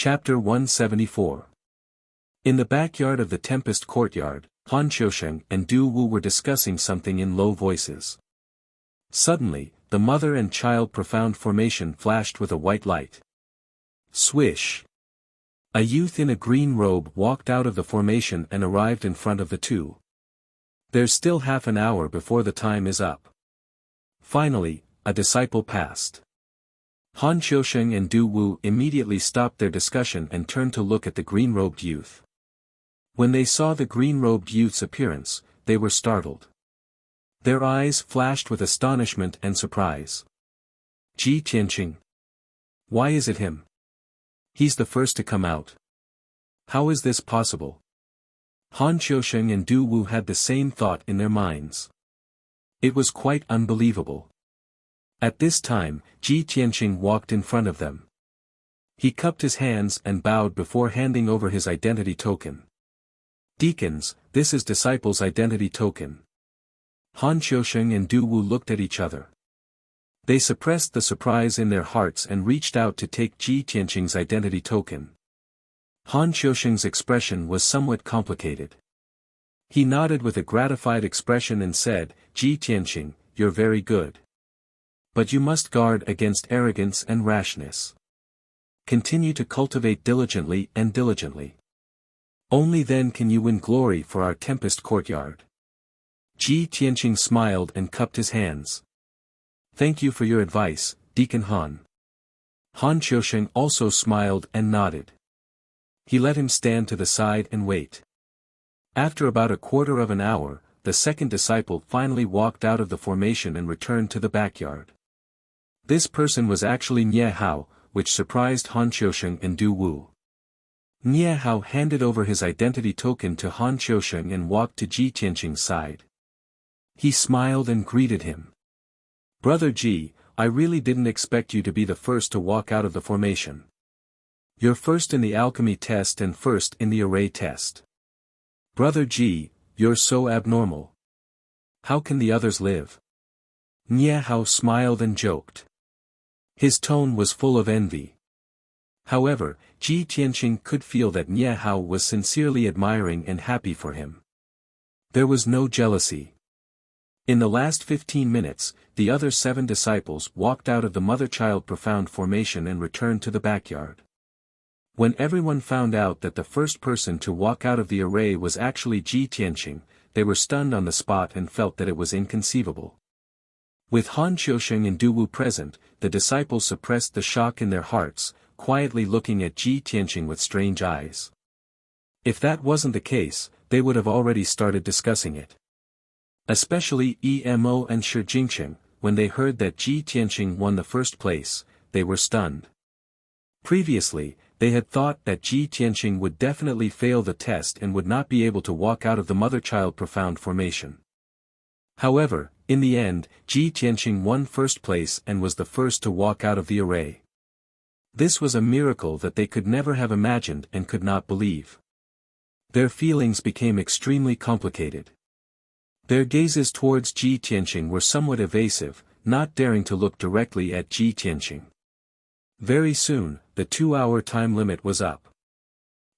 Chapter 174. In the backyard of the Tempest courtyard, Han Qiusheng and Du Wu were discussing something in low voices. Suddenly, the mother and child profound formation flashed with a white light. Swish! A youth in a green robe walked out of the formation and arrived in front of the two. There's still half an hour before the time is up. Finally, a disciple passed. Han Qiusheng and Du Wu immediately stopped their discussion and turned to look at the green-robed youth. When they saw the green-robed youth's appearance, they were startled. Their eyes flashed with astonishment and surprise. Ji Tianqing. Why is it him? He's the first to come out. How is this possible? Han Qiusheng and Du Wu had the same thought in their minds. It was quite unbelievable. At this time, Ji Tianqing walked in front of them. He cupped his hands and bowed before handing over his identity token. Deacons, this is disciples' identity token. Han Qiusheng and Du Wu looked at each other. They suppressed the surprise in their hearts and reached out to take Ji Tianqing's identity token. Han Qiusheng's expression was somewhat complicated. He nodded with a gratified expression and said, Ji Tianqing, you're very good. But you must guard against arrogance and rashness. Continue to cultivate diligently and diligently. Only then can you win glory for our Tempest courtyard. Ji Tianqing smiled and cupped his hands. Thank you for your advice, Deacon Han. Han Qiusheng also smiled and nodded. He let him stand to the side and wait. After about a quarter of an hour, the second disciple finally walked out of the formation and returned to the backyard. This person was actually Nie Hao, which surprised Han Qiusheng and Du Wu. Nie Hao handed over his identity token to Han Qiusheng and walked to Ji Tianqing's side. He smiled and greeted him. Brother Ji, I really didn't expect you to be the first to walk out of the formation. You're first in the alchemy test and first in the array test. Brother Ji, you're so abnormal. How can the others live? Nie Hao smiled and joked. His tone was full of envy. However, Ji Tianqing could feel that Nie Hao was sincerely admiring and happy for him. There was no jealousy. In the last 15 minutes, the other 7 disciples walked out of the mother-child profound formation and returned to the backyard. When everyone found out that the first person to walk out of the array was actually Ji Tianqing, they were stunned on the spot and felt that it was inconceivable. With Han Qiusheng and Du Wu present, the disciples suppressed the shock in their hearts, quietly looking at Ji Tianqing with strange eyes. If that wasn't the case, they would have already started discussing it. Especially Emo and Shi Jingqing, when they heard that Ji Tianqing won the first place, they were stunned. Previously, they had thought that Ji Tianqing would definitely fail the test and would not be able to walk out of the mother-child profound formation. However, in the end, Ji Tianqing won first place and was the first to walk out of the array. This was a miracle that they could never have imagined and could not believe. Their feelings became extremely complicated. Their gazes towards Ji Tianqing were somewhat evasive, not daring to look directly at Ji Tianqing. Very soon, the 2-hour time limit was up.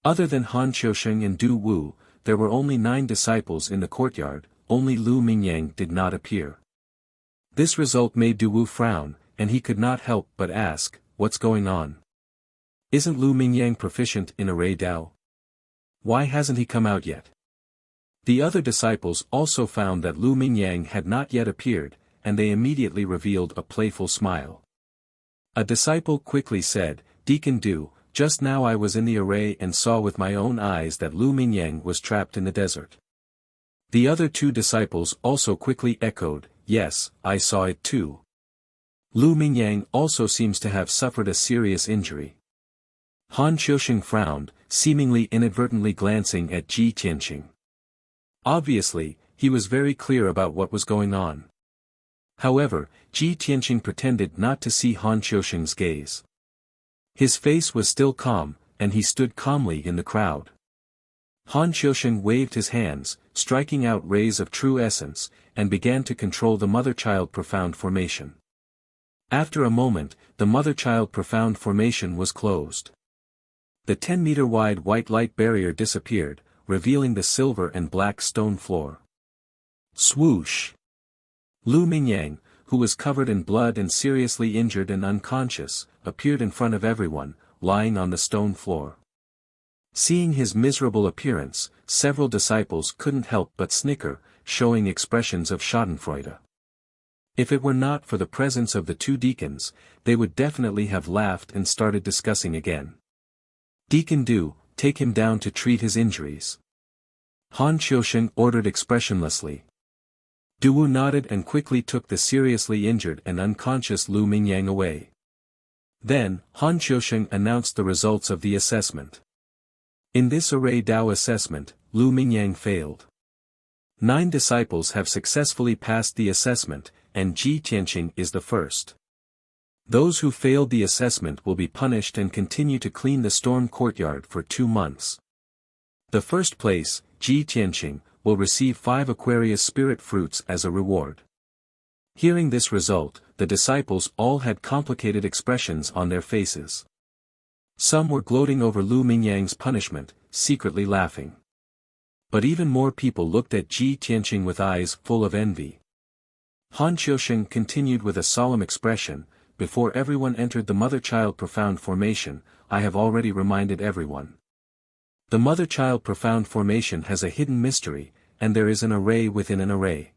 Other than Han Qiusheng and Du Wu, there were only 9 disciples in the courtyard, only Lu Mingyang did not appear. This result made Du Wu frown, and he could not help but ask, what's going on? Isn't Lu Mingyang proficient in array Dao? Why hasn't he come out yet? The other disciples also found that Lu Mingyang had not yet appeared, and they immediately revealed a playful smile. A disciple quickly said, Deacon Du, just now I was in the array and saw with my own eyes that Lu Mingyang was trapped in the desert. The other 2 disciples also quickly echoed, yes, I saw it too. Lu Mingyang also seems to have suffered a serious injury. Han Qiusheng frowned, seemingly inadvertently glancing at Ji Tianqing. Obviously, he was very clear about what was going on. However, Ji Tianqing pretended not to see Han Qiusheng's gaze. His face was still calm, and he stood calmly in the crowd. Han Qiusheng waved his hands, striking out rays of true essence, and began to control the mother-child profound formation. After a moment, the mother-child profound formation was closed. The 10-meter-wide white light barrier disappeared, revealing the silver and black stone floor. Swoosh! Lu Mingyang, who was covered in blood and seriously injured and unconscious, appeared in front of everyone, lying on the stone floor. Seeing his miserable appearance, several disciples couldn't help but snicker, showing expressions of schadenfreude. If it were not for the presence of the two deacons, they would definitely have laughed and started discussing again. "Deacon Du, take him down to treat his injuries," Han Qiusheng ordered expressionlessly. Duwu nodded and quickly took the seriously injured and unconscious Lu Mingyang away. Then, Han Qiusheng announced the results of the assessment. In this Array Dao assessment, Lu Mingyang failed. 9 disciples have successfully passed the assessment, and Ji Tianqing is the first. Those who failed the assessment will be punished and continue to clean the storm courtyard for 2 months. The first place, Ji Tianqing, will receive 5 Aquarius spirit fruits as a reward. Hearing this result, the disciples all had complicated expressions on their faces. Some were gloating over Lu Mingyang's punishment, secretly laughing. But even more people looked at Ji Tianqing with eyes full of envy. Han Qiusheng continued with a solemn expression, "Before everyone entered the mother-child profound formation, I have already reminded everyone. The mother-child profound formation has a hidden mystery, and there is an array within an array.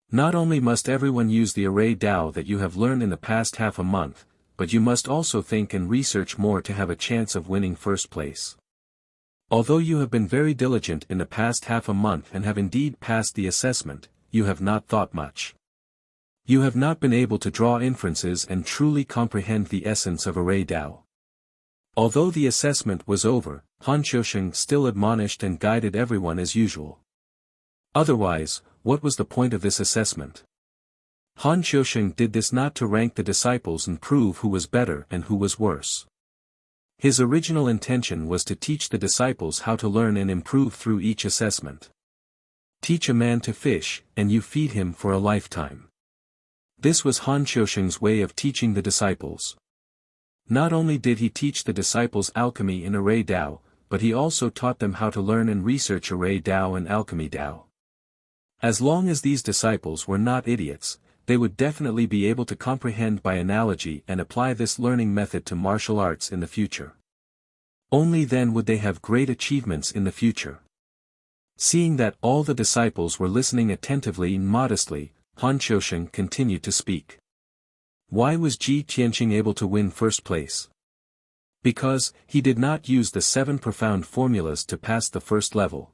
Not only must everyone use the Array Dao that you have learned in the past half a month, but you must also think and research more to have a chance of winning first place. Although you have been very diligent in the past half a month and have indeed passed the assessment, you have not thought much. You have not been able to draw inferences and truly comprehend the essence of Array Dao." Although the assessment was over, Han Qiusheng still admonished and guided everyone as usual. Otherwise, what was the point of this assessment? Han Qiusheng did this not to rank the disciples and prove who was better and who was worse. His original intention was to teach the disciples how to learn and improve through each assessment. Teach a man to fish, and you feed him for a lifetime. This was Han Qiusheng's way of teaching the disciples. Not only did he teach the disciples alchemy in Array Dao, but he also taught them how to learn and research Array Dao and Alchemy Dao. As long as these disciples were not idiots, they would definitely be able to comprehend by analogy and apply this learning method to martial arts in the future. Only then would they have great achievements in the future. Seeing that all the disciples were listening attentively and modestly, Han Qiusheng continued to speak. Why was Ji Tianqing able to win first place? Because he did not use the 7 profound formulas to pass the first level.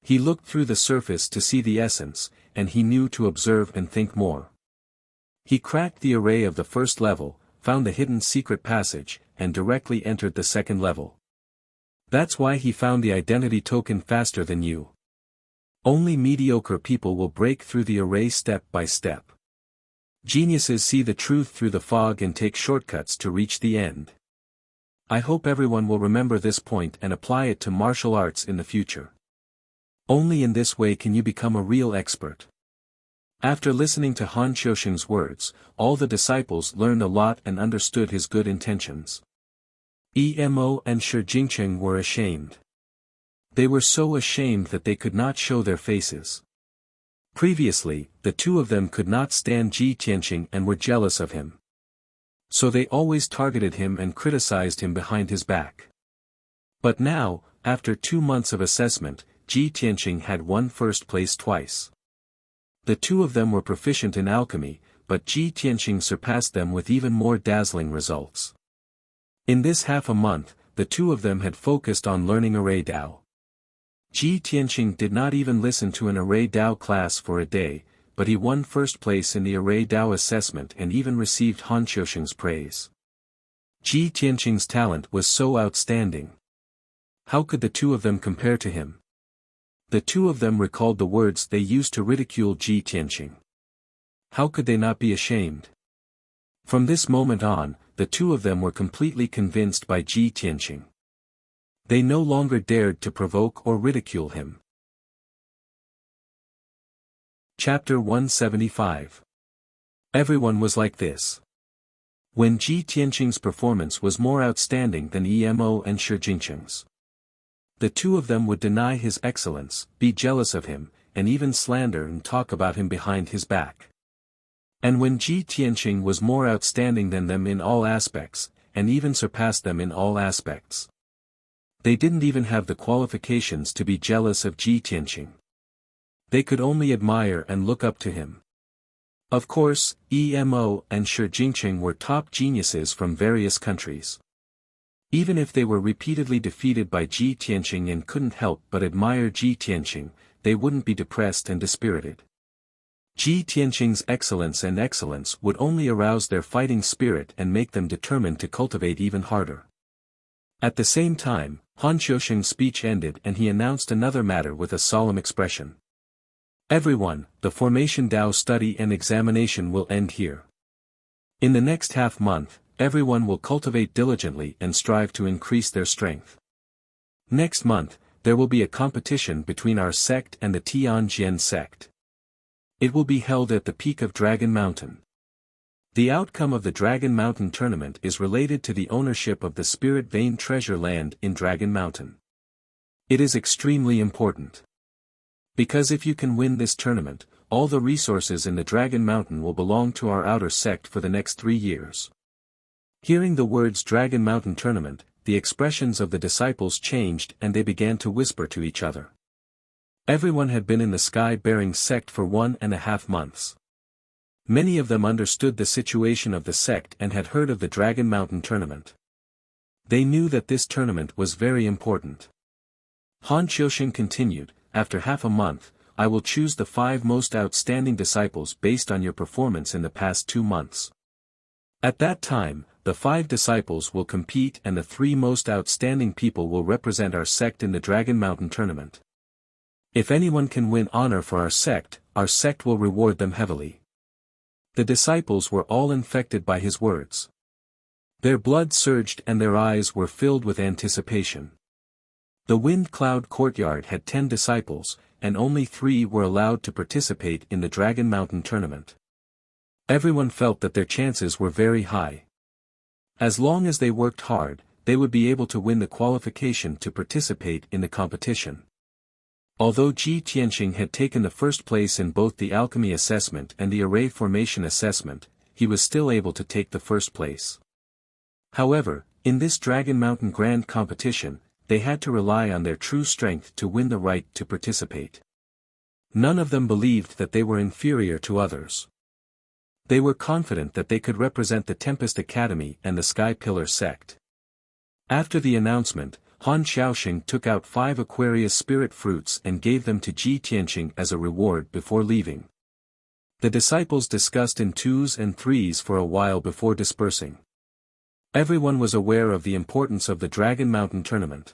He looked through the surface to see the essence, and he knew to observe and think more. He cracked the array of the first level, found the hidden secret passage, and directly entered the second level. That's why he found the identity token faster than you. Only mediocre people will break through the array step by step. Geniuses see the truth through the fog and take shortcuts to reach the end. I hope everyone will remember this point and apply it to martial arts in the future. Only in this way can you become a real expert. After listening to Han Qiusheng's words, all the disciples learned a lot and understood his good intentions. Emo and Shi Jingcheng were ashamed. They were so ashamed that they could not show their faces. Previously, the two of them could not stand Ji Tianqing and were jealous of him. So they always targeted him and criticized him behind his back. But now, after 2 months of assessment, Ji Tianqing had won first place twice. The two of them were proficient in alchemy, but Ji Tianqing surpassed them with even more dazzling results. In this half a month, the two of them had focused on learning Array Dao. Ji Tianqing did not even listen to an Array Dao class for a day, but he won first place in the Array Dao assessment and even received Han Qiusheng's praise. Ji Tianqing's talent was so outstanding. How could the two of them compare to him? The two of them recalled the words they used to ridicule Ji Tianqing. How could they not be ashamed? From this moment on, the two of them were completely convinced by Ji Tianqing. They no longer dared to provoke or ridicule him. Chapter 175. Everyone was like this. When Ji Tianqing's performance was more outstanding than Emo and Shi Jingqing's. The two of them would deny his excellence, be jealous of him, and even slander and talk about him behind his back. And when Ji Tianqing was more outstanding than them in all aspects, and even surpassed them in all aspects, they didn't even have the qualifications to be jealous of Ji Tianqing. They could only admire and look up to him. Of course, Emo and Shi Jingqing were top geniuses from various countries. Even if they were repeatedly defeated by Ji Tianqing and couldn't help but admire Ji Tianqing, they wouldn't be depressed and dispirited. Ji Tianqing's excellence would only arouse their fighting spirit and make them determined to cultivate even harder. At the same time, Han Qiusheng's speech ended and he announced another matter with a solemn expression. Everyone, the formation Dao study and examination will end here. In the next half-month, everyone will cultivate diligently and strive to increase their strength. Next month, there will be a competition between our sect and the Tianjian sect. It will be held at the peak of Dragon Mountain. The outcome of the Dragon Mountain tournament is related to the ownership of the Spirit Vein treasure land in Dragon Mountain. It is extremely important. Because if you can win this tournament, all the resources in the Dragon Mountain will belong to our outer sect for the next 3 years. Hearing the words Dragon Mountain Tournament, the expressions of the disciples changed and they began to whisper to each other. Everyone had been in the sky-bearing sect for 1.5 months. Many of them understood the situation of the sect and had heard of the Dragon Mountain Tournament. They knew that this tournament was very important. Han Qiusheng continued, after half a month, I will choose the 5 most outstanding disciples based on your performance in the past 2 months. At that time, the 5 disciples will compete and the 3 most outstanding people will represent our sect in the Dragon Mountain tournament. If anyone can win honor for our sect will reward them heavily. The disciples were all infected by his words. Their blood surged and their eyes were filled with anticipation. The Wind Cloud Courtyard had 10 disciples, and only 3 were allowed to participate in the Dragon Mountain tournament. Everyone felt that their chances were very high. As long as they worked hard, they would be able to win the qualification to participate in the competition. Although Ji Tianqing had taken the first place in both the alchemy assessment and the array formation assessment, he was still able to take the first place. However, in this Dragon Mountain Grand Competition, they had to rely on their true strength to win the right to participate. None of them believed that they were inferior to others. They were confident that they could represent the Tempest Academy and the Sky Pillar sect. After the announcement, Han Qiusheng took out 5 Aquarius spirit fruits and gave them to Ji Tianqing as a reward before leaving. The disciples discussed in 2s and 3s for a while before dispersing. Everyone was aware of the importance of the Dragon Mountain tournament.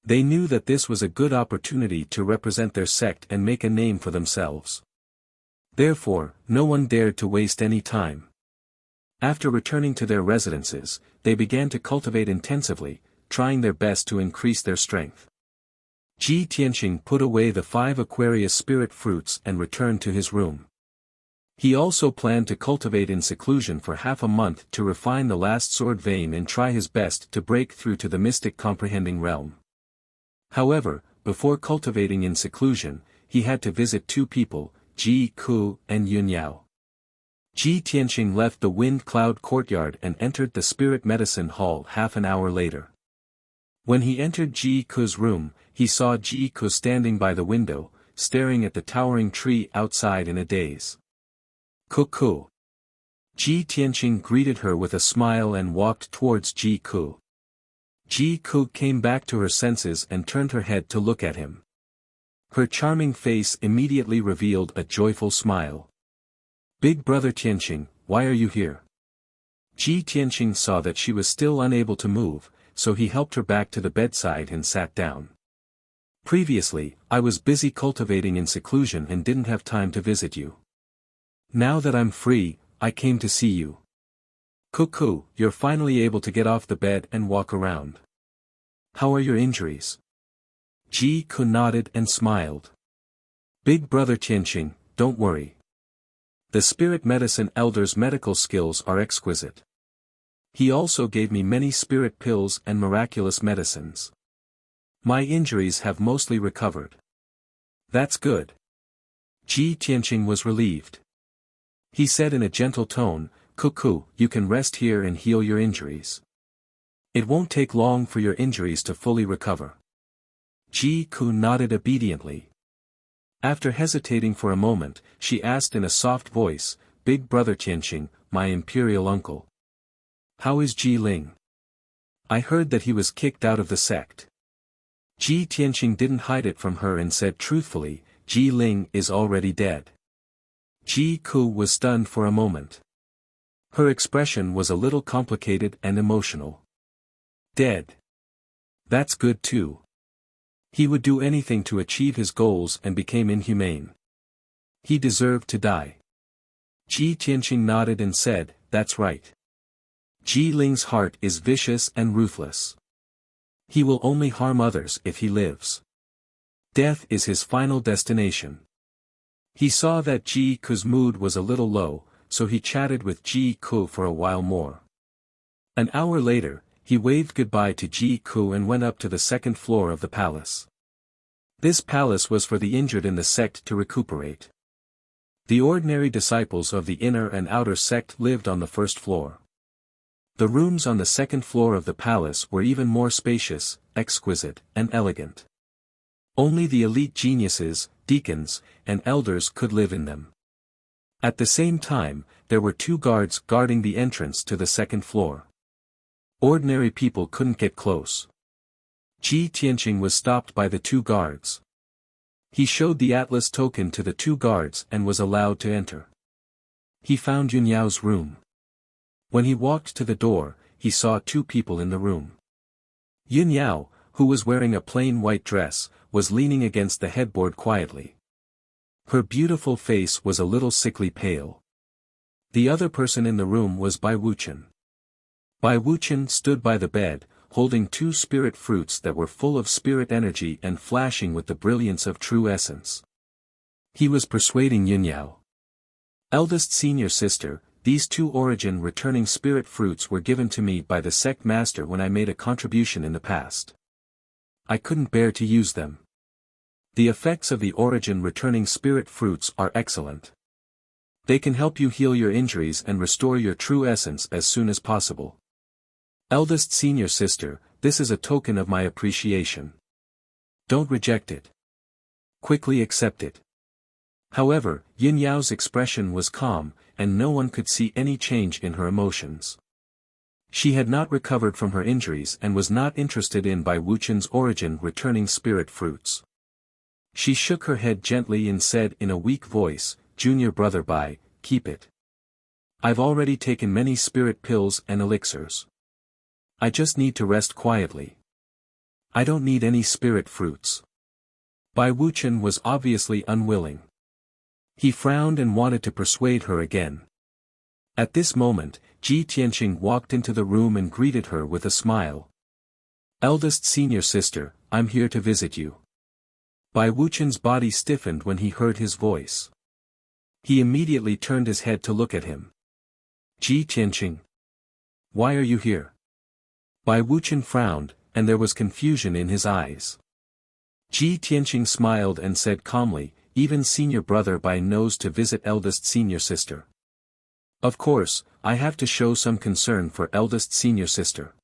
They knew that this was a good opportunity to represent their sect and make a name for themselves. Therefore, no one dared to waste any time. After returning to their residences, they began to cultivate intensively, trying their best to increase their strength. Ji Tianqing put away the 5 Aquarius spirit fruits and returned to his room. He also planned to cultivate in seclusion for half a month to refine the last sword vein and try his best to break through to the mystic comprehending realm. However, before cultivating in seclusion, he had to visit 2 people, Ji Ku and Yun Yao. Ji Tianqing left the Wind Cloud Courtyard and entered the Spirit Medicine Hall half an hour later. When he entered Ji Ku's room, he saw Ji Ku standing by the window, staring at the towering tree outside in a daze. Ku. Ji Tianqing greeted her with a smile and walked towards Ji Ku. Ji Ku came back to her senses and turned her head to look at him. Her charming face immediately revealed a joyful smile. Big brother Tianqing, why are you here? Ji Tianqing saw that she was still unable to move, so he helped her back to the bedside and sat down. Previously, I was busy cultivating in seclusion and didn't have time to visit you. Now that I'm free, I came to see you. Ku, you're finally able to get off the bed and walk around. How are your injuries? Ji Ku nodded and smiled. Big brother Tianqing, don't worry. The Spirit Medicine Elder's medical skills are exquisite. He also gave me many spirit pills and miraculous medicines. My injuries have mostly recovered. That's good. Ji Tianqing was relieved. He said in a gentle tone, "Cuckoo, you can rest here and heal your injuries. It won't take long for your injuries to fully recover." Ji Ku nodded obediently. After hesitating for a moment, she asked in a soft voice, "Big brother Tianqing, my imperial uncle. How is Ji Ling? I heard that he was kicked out of the sect." Ji Tianqing didn't hide it from her and said truthfully, "Ji Ling is already dead." Ji Ku was stunned for a moment. Her expression was a little complicated and emotional. Dead. That's good too. He would do anything to achieve his goals and became inhumane. He deserved to die. Ji Tianqing nodded and said, "That's right. Ji Ling's heart is vicious and ruthless. He will only harm others if he lives. Death is his final destination." He saw that Ji Ku's mood was a little low, so he chatted with Ji Ku for a while more. An hour later, he waved goodbye to Ji Ku and went up to the second floor of the palace. This palace was for the injured in the sect to recuperate. The ordinary disciples of the inner and outer sect lived on the first floor. The rooms on the second floor of the palace were even more spacious, exquisite, and elegant. Only the elite geniuses, deacons, and elders could live in them. At the same time, there were 2 guards guarding the entrance to the second floor. Ordinary people couldn't get close. Ji Tianqing was stopped by the 2 guards. He showed the atlas token to the 2 guards and was allowed to enter. He found Yunyao's room. When he walked to the door, he saw 2 people in the room. Yunyao, who was wearing a plain white dress, was leaning against the headboard quietly. Her beautiful face was a little sickly pale. The other person in the room was Bai Wuchen. Bai Wuchen stood by the bed, holding 2 spirit fruits that were full of spirit energy and flashing with the brilliance of true essence. He was persuading Yunyao. "Eldest senior sister, these 2 origin returning spirit fruits were given to me by the sect master when I made a contribution in the past. I couldn't bear to use them. The effects of the origin returning spirit fruits are excellent. They can help you heal your injuries and restore your true essence as soon as possible. Eldest senior sister, this is a token of my appreciation. Don't reject it. Quickly accept it." However, Yunyao's expression was calm, and no one could see any change in her emotions. She had not recovered from her injuries and was not interested in Bai Wuchen's origin returning spirit fruits. She shook her head gently and said in a weak voice, "Junior brother Bai, keep it. I've already taken many spirit pills and elixirs. I just need to rest quietly. I don't need any spirit fruits." Bai Wuchen was obviously unwilling. He frowned and wanted to persuade her again. At this moment, Ji Tianqing walked into the room and greeted her with a smile. "Eldest senior sister, I'm here to visit you." Bai Wuchen's body stiffened when he heard his voice. He immediately turned his head to look at him. "Ji Tianqing. Why are you here?" Bai Wuchen frowned, and there was confusion in his eyes. Ji Tianqing smiled and said calmly, "Even senior brother Bai knows to visit eldest senior sister. Of course, I have to show some concern for eldest senior sister."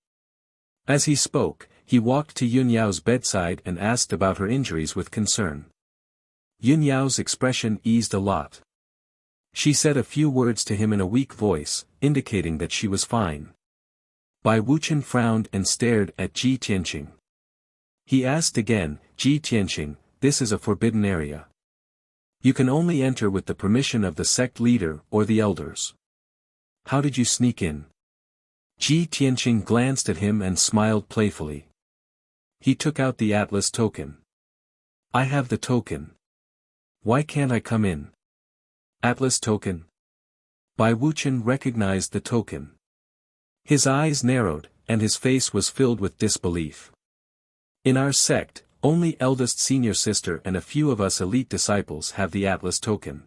As he spoke, he walked to Yunyao's bedside and asked about her injuries with concern. Yunyao's expression eased a lot. She said a few words to him in a weak voice, indicating that she was fine. Bai Wuchen frowned and stared at Ji Tianqing. He asked again, "Ji Tianqing, this is a forbidden area. You can only enter with the permission of the sect leader or the elders. How did you sneak in?" Ji Tianqing glanced at him and smiled playfully. He took out the atlas token. "I have the token. Why can't I come in?" "Atlas token?" Bai Wuchen recognized the token. His eyes narrowed, and his face was filled with disbelief. "In our sect, only eldest senior sister and a few of us elite disciples have the atlas token.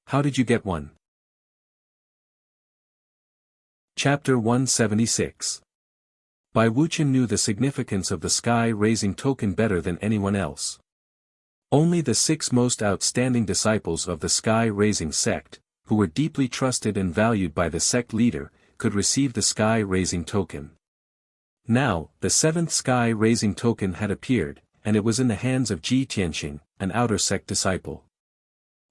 How did you get one?" Chapter 176. Bai Wuqian knew the significance of the sky-raising token better than anyone else. Only the 6 most outstanding disciples of the sky-raising sect, who were deeply trusted and valued by the sect leader, could receive the sky-raising token. Now, the 7th sky-raising token had appeared, and it was in the hands of Ji Tianqing, an outer sect disciple.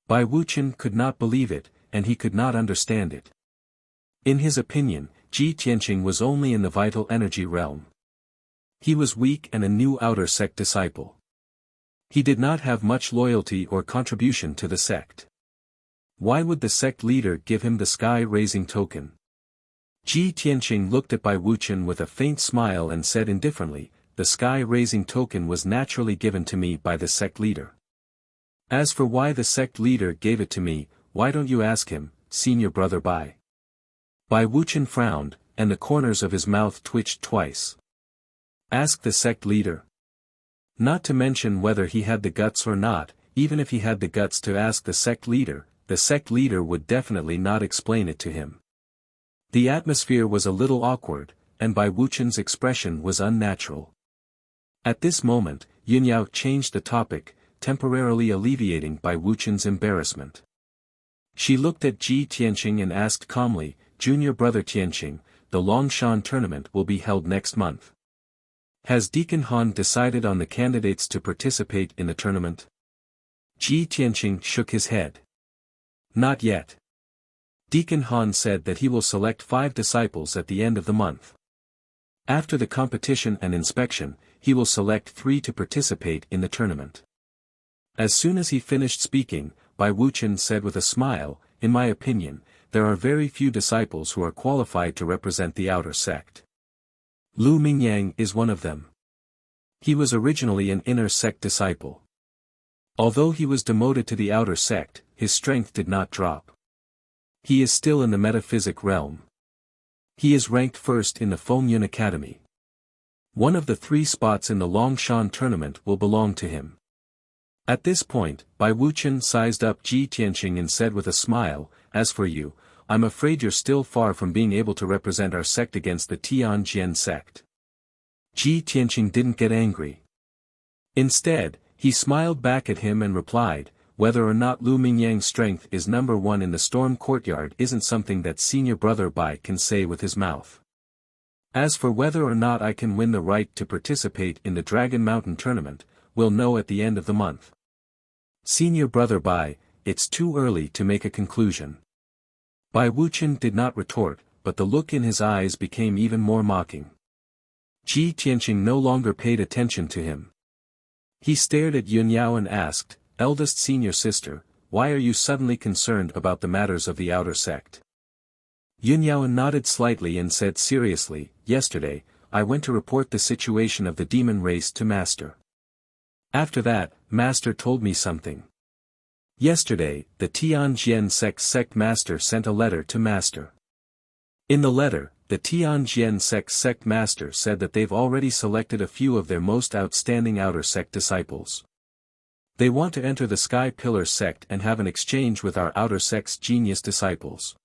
Bai Wuqian could not believe it, and he could not understand it. In his opinion, Ji Tianqing was only in the vital energy realm. He was weak and a new outer sect disciple. He did not have much loyalty or contribution to the sect. Why would the sect leader give him the sky-raising token? Ji Tianqing looked at Bai Wuqian with a faint smile and said indifferently, "The sky-raising token was naturally given to me by the sect leader. As for why the sect leader gave it to me, why don't you ask him, senior brother Bai?" Bai Wuqian frowned, and the corners of his mouth twitched twice. Ask the sect leader? Not to mention whether he had the guts or not, even if he had the guts to ask the sect leader would definitely not explain it to him. The atmosphere was a little awkward, and Bai Wuqian's expression was unnatural. At this moment, Yunyao changed the topic, temporarily alleviating Bai Wuqian's embarrassment. She looked at Ji Tianqing and asked calmly, "Junior brother Tianqing, the Longshan tournament will be held next month. Has Deacon Han decided on the candidates to participate in the tournament?" Ji Tianqing shook his head. "Not yet. Deacon Han said that he will select 5 disciples at the end of the month. After the competition and inspection, he will select 3 to participate in the tournament." As soon as he finished speaking, Bai Wuqian said with a smile, "In my opinion, there are very few disciples who are qualified to represent the outer sect. Lu Mingyang is one of them. He was originally an inner sect disciple. Although he was demoted to the outer sect, his strength did not drop. He is still in the metaphysic realm. He is ranked first in the Fengyun Academy. One of the 3 spots in the Longshan tournament will belong to him." At this point, Bai Wuqian sized up Ji Tianqing and said with a smile, "As for you, I'm afraid you're still far from being able to represent our sect against the Tianjian sect." Ji Tianqing didn't get angry. Instead, he smiled back at him and replied, "Whether or not Lu Mingyang's strength is number 1 in the Storm Courtyard isn't something that senior brother Bai can say with his mouth. As for whether or not I can win the right to participate in the Dragon Mountain tournament, we'll know at the end of the month. Senior brother Bai, it's too early to make a conclusion." Bai Wuqian did not retort, but the look in his eyes became even more mocking. Ji Tianqing no longer paid attention to him. He stared at Yunyao and asked, "Eldest senior sister, why are you suddenly concerned about the matters of the outer sect?" Yunyao nodded slightly and said seriously, "Yesterday, I went to report the situation of the demon race to Master. After that, Master told me something. Yesterday, the Tianjian sect master sent a letter to Master. In the letter, the Tianjian sect master said that they've already selected a few of their most outstanding outer sect disciples. They want to enter the Sky Pillar sect and have an exchange with our outer sect's genius disciples.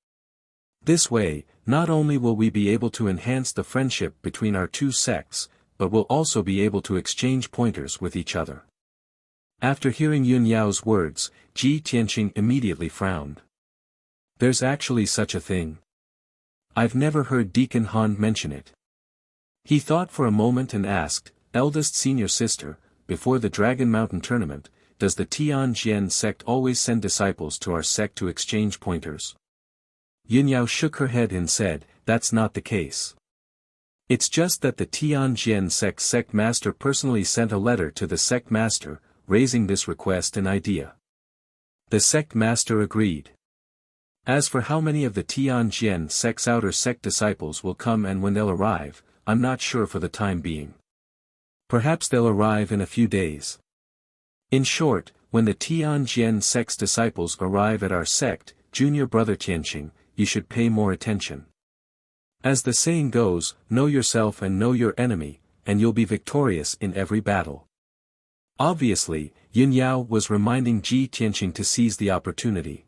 This way, not only will we be able to enhance the friendship between our 2 sects, but we'll also be able to exchange pointers with each other." After hearing Yunyao's words, Ji Tianqing immediately frowned. "There's actually such a thing. I've never heard Deacon Han mention it." He thought for a moment and asked, "Eldest senior sister, before the Dragon Mountain tournament, does the Tianjian sect always send disciples to our sect to exchange pointers?" Yunyao shook her head and said, "That's not the case. It's just that the Tianjian sect master personally sent a letter to the sect master, raising this request and idea. The sect master agreed. As for how many of the Tianjian sect's outer sect disciples will come and when they'll arrive, I'm not sure for the time being. Perhaps they'll arrive in a few days. In short, when the Tianjian sect's disciples arrive at our sect, junior brother Tianqing, you should pay more attention. As the saying goes, know yourself and know your enemy, and you'll be victorious in every battle." Obviously, Yunyao was reminding Ji Tianqing to seize the opportunity.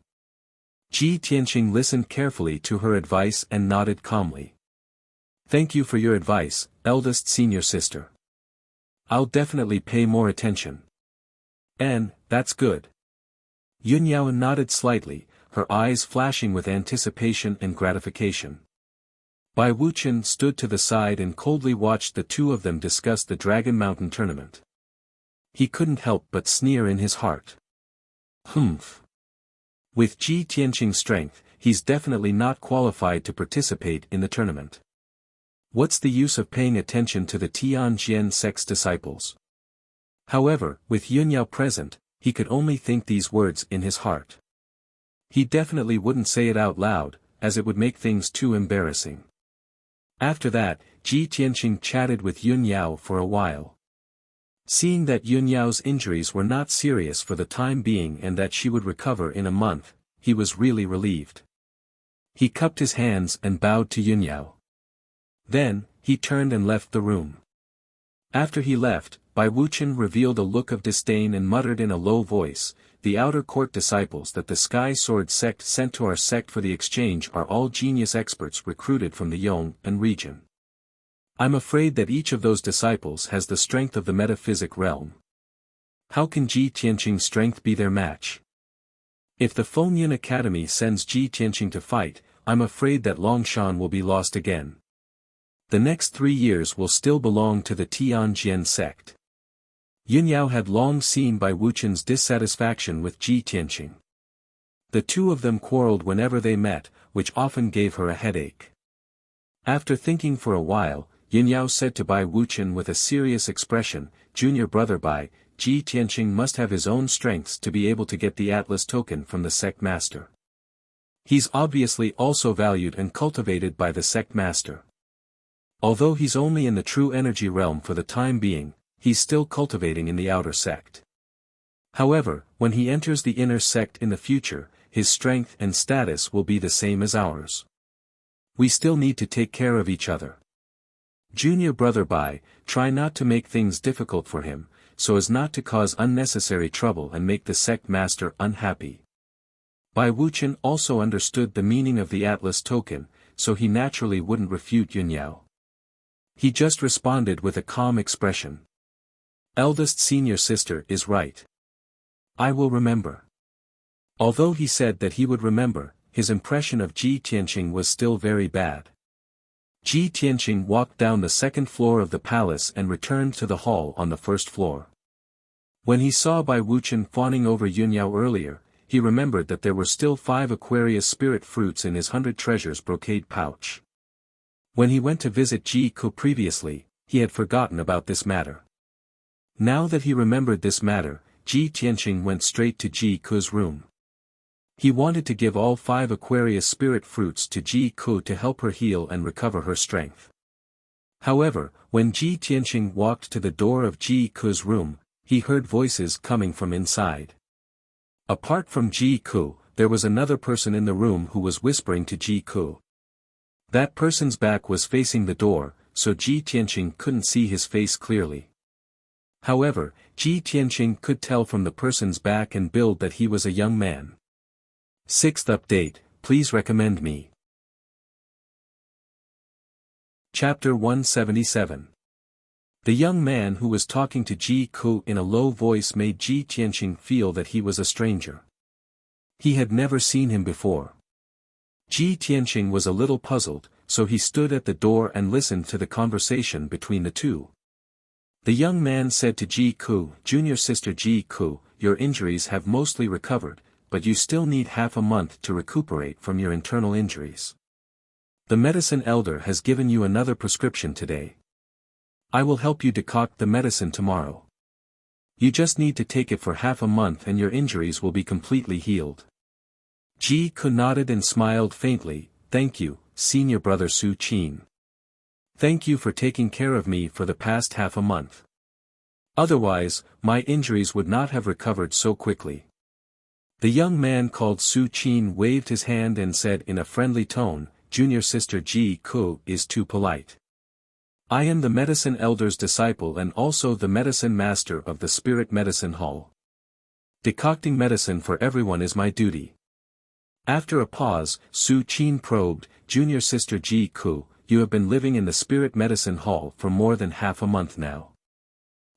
Ji Tianqing listened carefully to her advice and nodded calmly. Thank you for your advice, eldest senior sister. I'll definitely pay more attention. And, that's good. Yunyao nodded slightly, her eyes flashing with anticipation and gratification. Bai Wuchen stood to the side and coldly watched the two of them discuss the Dragon Mountain tournament. He couldn't help but sneer in his heart. Humph. With Ji Tianqing's strength, he's definitely not qualified to participate in the tournament. What's the use of paying attention to the Tianjian sect's disciples? However, with Yunyao present, he could only think these words in his heart. He definitely wouldn't say it out loud, as it would make things too embarrassing. After that, Ji Tianqing chatted with Yunyao for a while. Seeing that Yunyao's injuries were not serious for the time being and that she would recover in a month, he was really relieved. He cupped his hands and bowed to Yunyao. Then, he turned and left the room. After he left, Bai Wuchen revealed a look of disdain and muttered in a low voice, "The outer court disciples that the Sky Sword sect sent to our sect for the exchange are all genius experts recruited from the Yong'an region. I'm afraid that each of those disciples has the strength of the metaphysic realm. How can Ji Tianqing's strength be their match? If the Fengyun Academy sends Ji Tianqing to fight, I'm afraid that Longshan will be lost again. The next 3 years will still belong to the Tianjian sect." Yunyao had long seen Bai Wuchen's dissatisfaction with Ji Tianqing. The two of them quarreled whenever they met, which often gave her a headache. After thinking for a while, Yunyao said to Bai Wuchen with a serious expression, "Junior brother Bai, Ji Tianqing must have his own strengths to be able to get the Atlas token from the sect master. He's obviously also valued and cultivated by the sect master. Although he's only in the true energy realm for the time being, he's still cultivating in the outer sect. However, when he enters the inner sect in the future, his strength and status will be the same as ours. We still need to take care of each other. Junior brother Bai, try not to make things difficult for him, so as not to cause unnecessary trouble and make the sect master unhappy." Bai Wuchen also understood the meaning of the Atlas token, so he naturally wouldn't refute Yunyao. He just responded with a calm expression. "Eldest senior sister is right. I will remember." Although he said that he would remember, his impression of Ji Tianqing was still very bad. Ji Tianqing walked down the second floor of the palace and returned to the hall on the first floor. When he saw Bai Wuchen fawning over Yunyao earlier, he remembered that there were still 5 Aquarius spirit fruits in his 100 treasures brocade pouch. When he went to visit Ji Ko previously, he had forgotten about this matter. Now that he remembered this matter, Ji Tianqing went straight to Ji Ko's room. He wanted to give all 5 Aquarius spirit fruits to Ji Ko to help her heal and recover her strength. However, when Ji Tianqing walked to the door of Ji Ko's room, he heard voices coming from inside. Apart from Ji Ko, there was another person in the room who was whispering to Ji Ko. That person's back was facing the door, so Ji Tianqing couldn't see his face clearly. However, Ji Tianqing could tell from the person's back and build that he was a young man. 6th update, please recommend me. Chapter 177. The young man who was talking to Ji Ko in a low voice made Ji Tianqing feel that he was a stranger. He had never seen him before. Ji Tianqing was a little puzzled, so he stood at the door and listened to the conversation between the two. The young man said to Ji Ko, "Junior sister Ji Ko, your injuries have mostly recovered, but you still need half a month to recuperate from your internal injuries. The medicine elder has given you another prescription today. I will help you decoct the medicine tomorrow. You just need to take it for half a month and your injuries will be completely healed." Ji Ko nodded and smiled faintly, "Thank you, senior brother Su Qin. Thank you for taking care of me for the past half a month. Otherwise, my injuries would not have recovered so quickly." The young man called Su Qin waved his hand and said in a friendly tone, "Junior sister Ji Ko is too polite. I am the medicine elder's disciple and also the medicine master of the spirit medicine hall. Decocting medicine for everyone is my duty. After a pause, Su Qin probed, "Junior sister Ji Ku, you have been living in the spirit medicine hall for more than half a month now.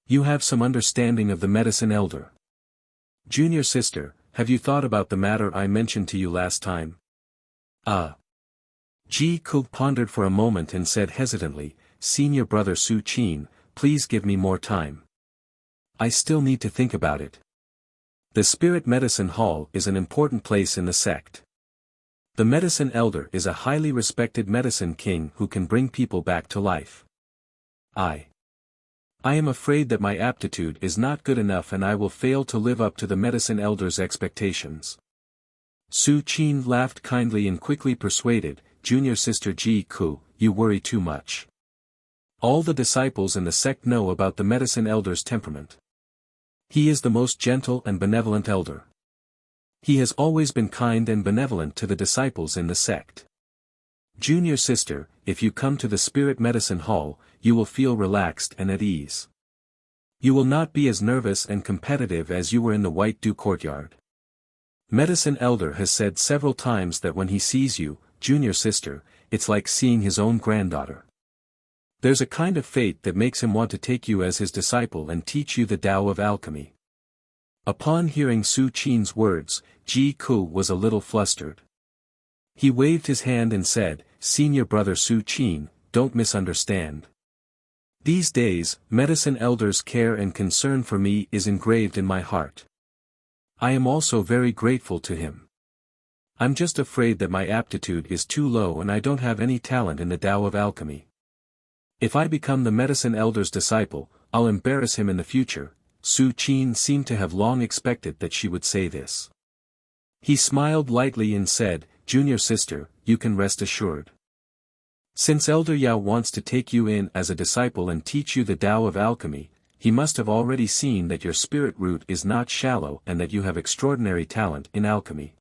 You have some understanding of the medicine elder. Junior sister, have you thought about the matter I mentioned to you last time?" Ji Ku pondered for a moment and said hesitantly, "Senior brother Su Qin, please give me more time. I still need to think about it. The spirit medicine hall is an important place in the sect. The medicine elder is a highly respected medicine king who can bring people back to life. I am afraid that my aptitude is not good enough and I will fail to live up to the medicine elder's expectations." Su Qin laughed kindly and quickly persuaded, "Junior sister Ji Ku, you worry too much. All the disciples in the sect know about the medicine elder's temperament. He is the most gentle and benevolent elder. He has always been kind and benevolent to the disciples in the sect. Junior sister, if you come to the spirit medicine hall, you will feel relaxed and at ease. You will not be as nervous and competitive as you were in the White Dew courtyard. Medicine elder has said several times that when he sees you, junior sister, it's like seeing his own granddaughter. There's a kind of fate that makes him want to take you as his disciple and teach you the Tao of alchemy." Upon hearing Su Qin's words, Ji Ku was a little flustered. He waved his hand and said, "Senior brother Su Qin, don't misunderstand. These days, medicine elder's care and concern for me is engraved in my heart. I am also very grateful to him. I'm just afraid that my aptitude is too low and I don't have any talent in the Tao of alchemy. If I become the medicine elder's disciple, I'll embarrass him in the future." Su Qin seemed to have long expected that she would say this. He smiled lightly and said, "Junior sister, you can rest assured. Since Elder Yao wants to take you in as a disciple and teach you the Tao of alchemy, he must have already seen that your spirit root is not shallow and that you have extraordinary talent in alchemy.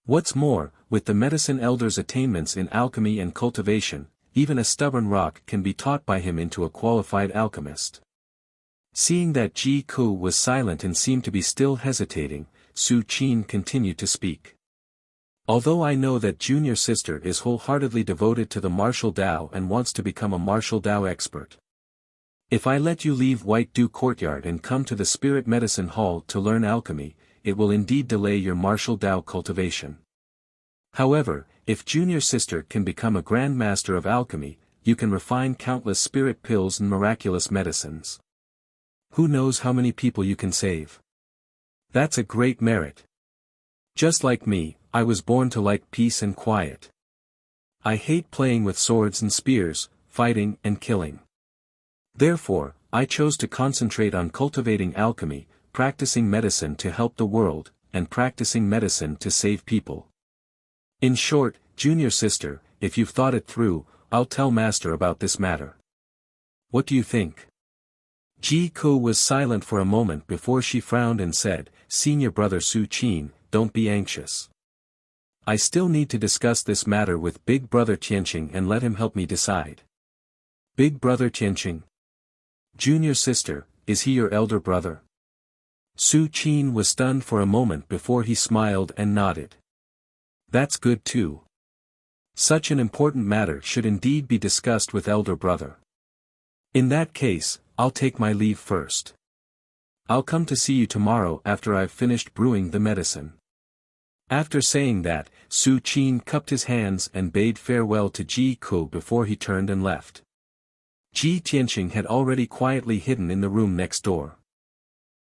What's more, with the medicine elder's attainments in alchemy and cultivation, even a stubborn rock can be taught by him into a qualified alchemist." Seeing that Ji Ku was silent and seemed to be still hesitating, Su Qin continued to speak. "Although I know that junior sister is wholeheartedly devoted to the martial Tao and wants to become a martial Tao expert. If I let you leave White Dew Courtyard and come to the Spirit Medicine Hall to learn alchemy, it will indeed delay your martial Tao cultivation. However, if junior sister can become a Grand Master of alchemy, you can refine countless spirit pills and miraculous medicines. Who knows how many people you can save? That's a great merit. Just like me, I was born to like peace and quiet. I hate playing with swords and spears, fighting and killing. Therefore, I chose to concentrate on cultivating alchemy, practicing medicine to help the world, and practicing medicine to save people. In short, junior sister, if you've thought it through, I'll tell master about this matter. What do you think?" Ji Ku was silent for a moment before she frowned and said, "Senior brother Su Qin, don't be anxious. I still need to discuss this matter with big brother Tianqing and let him help me decide." "Big brother Tianqing? Junior sister, is he your elder brother?" Su Qin was stunned for a moment before he smiled and nodded. "That's good too. Such an important matter should indeed be discussed with elder brother. In that case, I'll take my leave first. I'll come to see you tomorrow after I've finished brewing the medicine." After saying that, Su Qin cupped his hands and bade farewell to Ji Ku before he turned and left. Ji Tianqing had already quietly hidden in the room next door.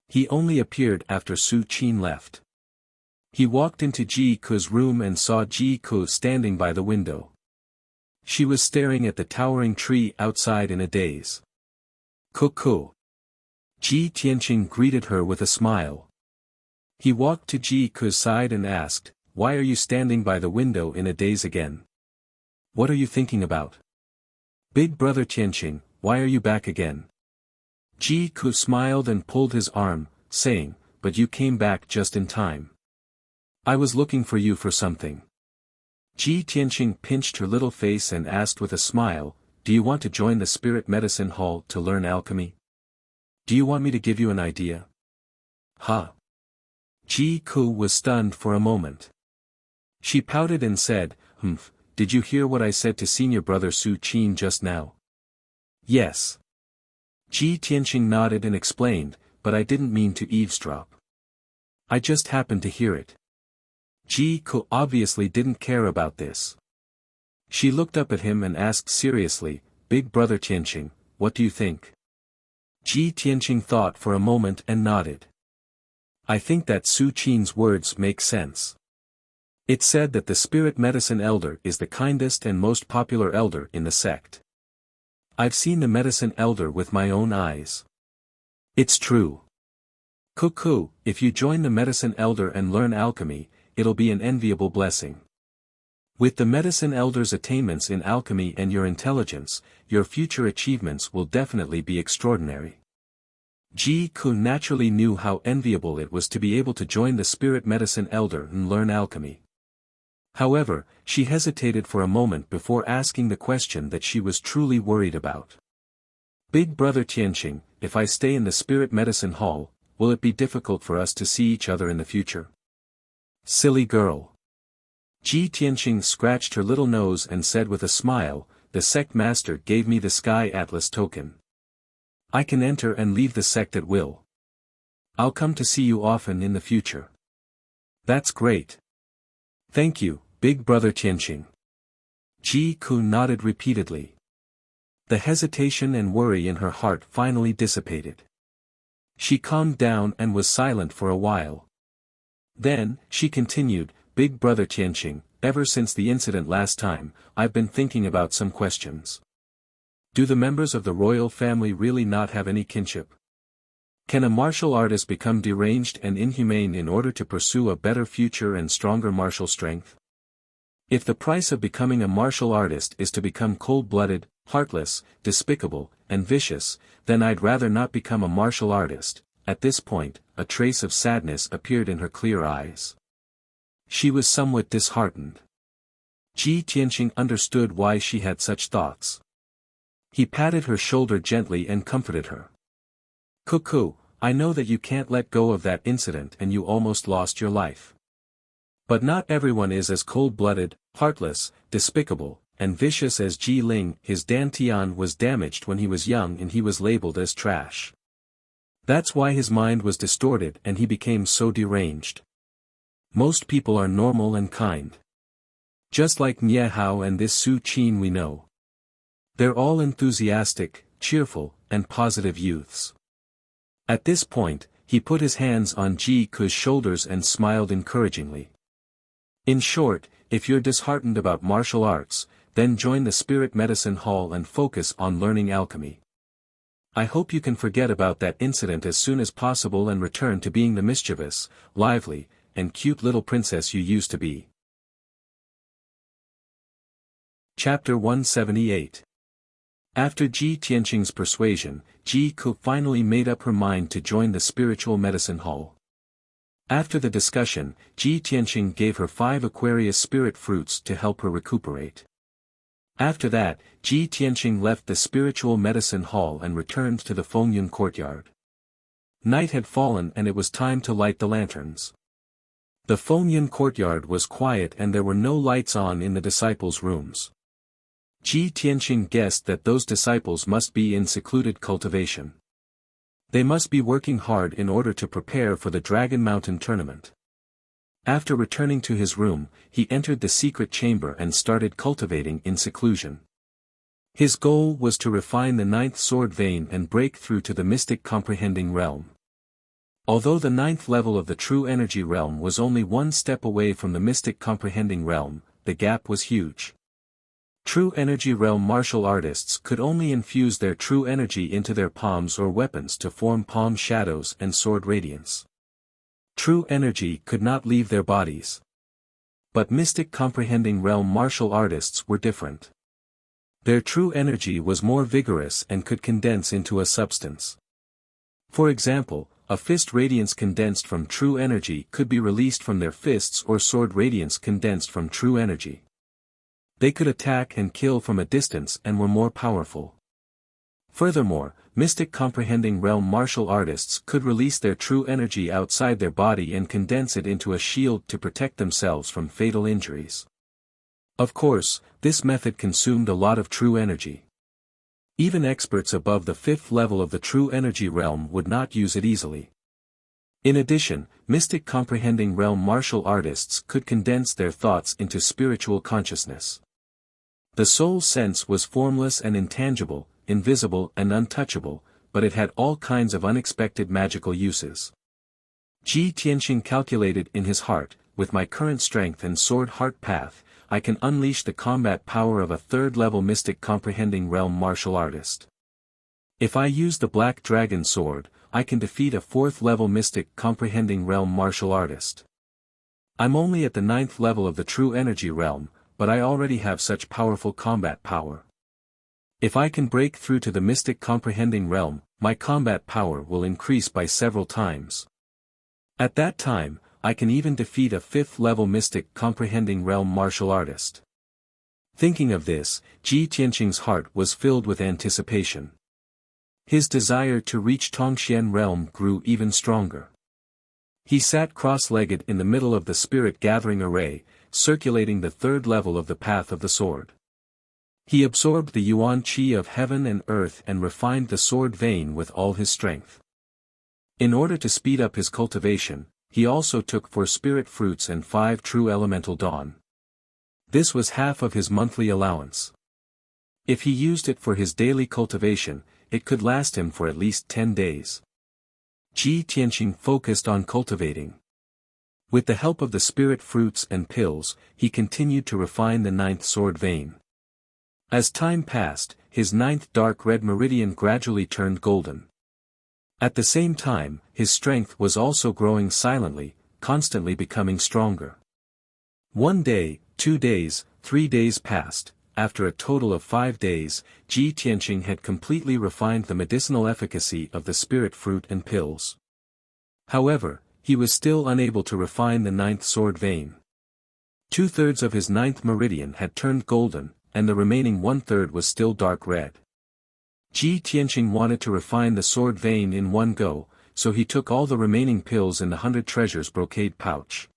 He only appeared after Su Qin left. He walked into Ji Ku's room and saw Ji Ku standing by the window. She was staring at the towering tree outside in a daze. "Cuckoo." Ji Tianqing greeted her with a smile. He walked to Ji Ku's side and asked, "Why are you standing by the window in a daze again? What are you thinking about?" "Big brother Tianqing, why are you back again?" Ji Ku smiled and pulled his arm, saying, "But you came back just in time. I was looking for you for something." Ji Tianqing pinched her little face and asked with a smile, "Do you want to join the Spirit Medicine Hall to learn alchemy? Do you want me to give you an idea?" "Huh?" Ji Ku was stunned for a moment. She pouted and said, did you hear what I said to senior brother Su Qin just now? Yes. Ji Tianqing nodded and explained, but I didn't mean to eavesdrop. I just happened to hear it. Ji Ko obviously didn't care about this. She looked up at him and asked seriously, Big brother Tianqing, what do you think? Ji Tianqing thought for a moment and nodded. I think that Su Qin's words make sense. It said that the spirit medicine elder is the kindest and most popular elder in the sect. I've seen the medicine elder with my own eyes. It's true. Cuckoo, if you join the medicine elder and learn alchemy, it'll be an enviable blessing. With the medicine elder's attainments in alchemy and your intelligence, your future achievements will definitely be extraordinary. Ji Ku naturally knew how enviable it was to be able to join the spirit medicine elder and learn alchemy. However, she hesitated for a moment before asking the question that she was truly worried about. Big brother Tianqing, if I stay in the spirit medicine hall, will it be difficult for us to see each other in the future? Silly girl. Ji Tianqing scratched her little nose and said with a smile, the sect master gave me the Sky Atlas token. I can enter and leave the sect at will. I'll come to see you often in the future. That's great. Thank you, big brother Tianqing. Ji Ku nodded repeatedly. The hesitation and worry in her heart finally dissipated. She calmed down and was silent for a while. Then, she continued, Big brother Tianqing, ever since the incident last time, I've been thinking about some questions. Do the members of the royal family really not have any kinship? Can a martial artist become deranged and inhumane in order to pursue a better future and stronger martial strength? If the price of becoming a martial artist is to become cold-blooded, heartless, despicable, and vicious, then I'd rather not become a martial artist. At this point, a trace of sadness appeared in her clear eyes. She was somewhat disheartened. Ji Tianqing understood why she had such thoughts. He patted her shoulder gently and comforted her. Cuckoo, I know that you can't let go of that incident and you almost lost your life. But not everyone is as cold-blooded, heartless, despicable, and vicious as Ji Ling. His dantian was damaged when he was young and he was labeled as trash. That's why his mind was distorted and he became so deranged. Most people are normal and kind. Just like Nie Hao and this Su Qin we know. They're all enthusiastic, cheerful, and positive youths. At this point, he put his hands on Ji Ku's shoulders and smiled encouragingly. In short, if you're disheartened about martial arts, then join the Spirit Medicine Hall and focus on learning alchemy. I hope you can forget about that incident as soon as possible and return to being the mischievous, lively, and cute little princess you used to be. Chapter 178. After Ji Tianqing's persuasion, Ji Ku finally made up her mind to join the Spiritual Medicine Hall. After the discussion, Ji Tianqing gave her 5 Aquarius spirit fruits to help her recuperate. After that, Ji Tianqing left the Spiritual Medicine Hall and returned to the Fengyun courtyard. Night had fallen and it was time to light the lanterns. The Fengyun courtyard was quiet and there were no lights on in the disciples' rooms. Ji Tianqing guessed that those disciples must be in secluded cultivation. They must be working hard in order to prepare for the Dragon Mountain tournament. After returning to his room, he entered the secret chamber and started cultivating in seclusion. His goal was to refine the 9th sword vein and break through to the mystic comprehending realm. Although the 9th level of the true energy realm was only one step away from the mystic comprehending realm, the gap was huge. True energy realm martial artists could only infuse their true energy into their palms or weapons to form palm shadows and sword radiance. True energy could not leave their bodies. But mystic comprehending realm martial artists were different. Their true energy was more vigorous and could condense into a substance. For example, a fist radiance condensed from true energy could be released from their fists or sword radiance condensed from true energy. They could attack and kill from a distance and were more powerful. Furthermore, mystic comprehending realm martial artists could release their true energy outside their body and condense it into a shield to protect themselves from fatal injuries. Of course, this method consumed a lot of true energy. Even experts above the 5th level of the true energy realm would not use it easily. In addition, mystic comprehending realm martial artists could condense their thoughts into spiritual consciousness. The soul sense was formless and intangible, invisible and untouchable, but it had all kinds of unexpected magical uses. Ji Tianxing calculated in his heart, with my current strength and sword heart path, I can unleash the combat power of a 3rd-level mystic comprehending realm martial artist. If I use the Black Dragon Sword, I can defeat a 4th-level mystic comprehending realm martial artist. I'm only at the 9th level of the true energy realm, but I already have such powerful combat power. If I can break through to the mystic comprehending realm, my combat power will increase by several times. At that time, I can even defeat a 5th-level mystic comprehending realm martial artist. Thinking of this, Ji Tianxing's heart was filled with anticipation. His desire to reach Tongxian realm grew even stronger. He sat cross-legged in the middle of the spirit-gathering array, circulating the 3rd level of the path of the sword. He absorbed the yuan qi of heaven and earth and refined the sword vein with all his strength. In order to speed up his cultivation, he also took 4 spirit fruits and 5 true elemental dawn. This was half of his monthly allowance. If he used it for his daily cultivation, it could last him for at least 10 days. Ji Tianxing focused on cultivating. With the help of the spirit fruits and pills, he continued to refine the 9th sword vein. As time passed, his 9th dark red meridian gradually turned golden. At the same time, his strength was also growing silently, constantly becoming stronger. 1 day, 2 days, 3 days passed. After a total of 5 days, Ji Tianxing had completely refined the medicinal efficacy of the spirit fruit and pills. However, he was still unable to refine the 9th sword vein. 2/3 of his 9th meridian had turned golden, and the remaining 1/3 was still dark red. Ji Tianxing wanted to refine the sword vein in one go, so he took all the remaining pills in the 100 treasures brocade pouch.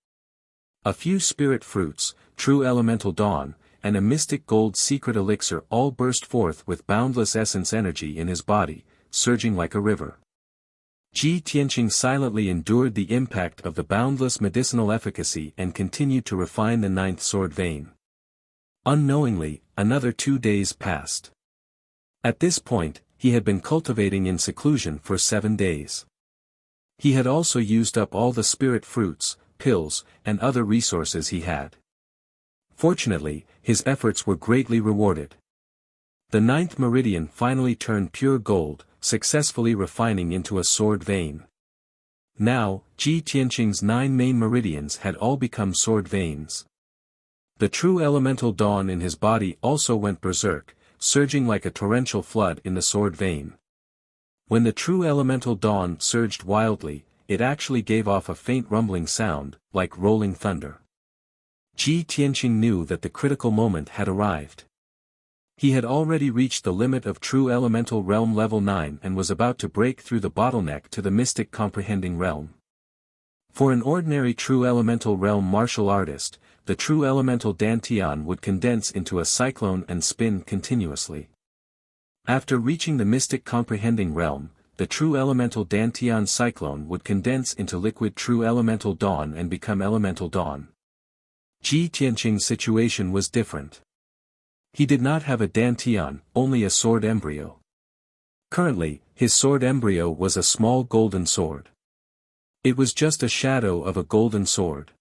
A few spirit fruits, true elemental dawn, and a mystic gold secret elixir all burst forth with boundless essence energy in his body, surging like a river. Ji Tianxing silently endured the impact of the boundless medicinal efficacy and continued to refine the 9th sword vein. Unknowingly, another 2 days passed. At this point, he had been cultivating in seclusion for 7 days. He had also used up all the spirit fruits, pills, and other resources he had. Fortunately, his efforts were greatly rewarded. The 9th meridian finally turned pure gold, successfully refining into a sword vein. Now, Ji Tianxing's 9 main meridians had all become sword veins. The true elemental dawn in his body also went berserk, surging like a torrential flood in the sword vein. When the true elemental dawn surged wildly, it actually gave off a faint rumbling sound, like rolling thunder. Ji Tianxing knew that the critical moment had arrived. He had already reached the limit of true elemental realm level 9 and was about to break through the bottleneck to the mystic comprehending realm. For an ordinary true elemental realm martial artist, the true elemental dantian would condense into a cyclone and spin continuously. After reaching the mystic comprehending realm, the true elemental dantian cyclone would condense into liquid true elemental dawn and become elemental dawn. Ji Tianxing's situation was different. He did not have a dantian, only a sword embryo. Currently, his sword embryo was a small golden sword. It was just a shadow of a golden sword.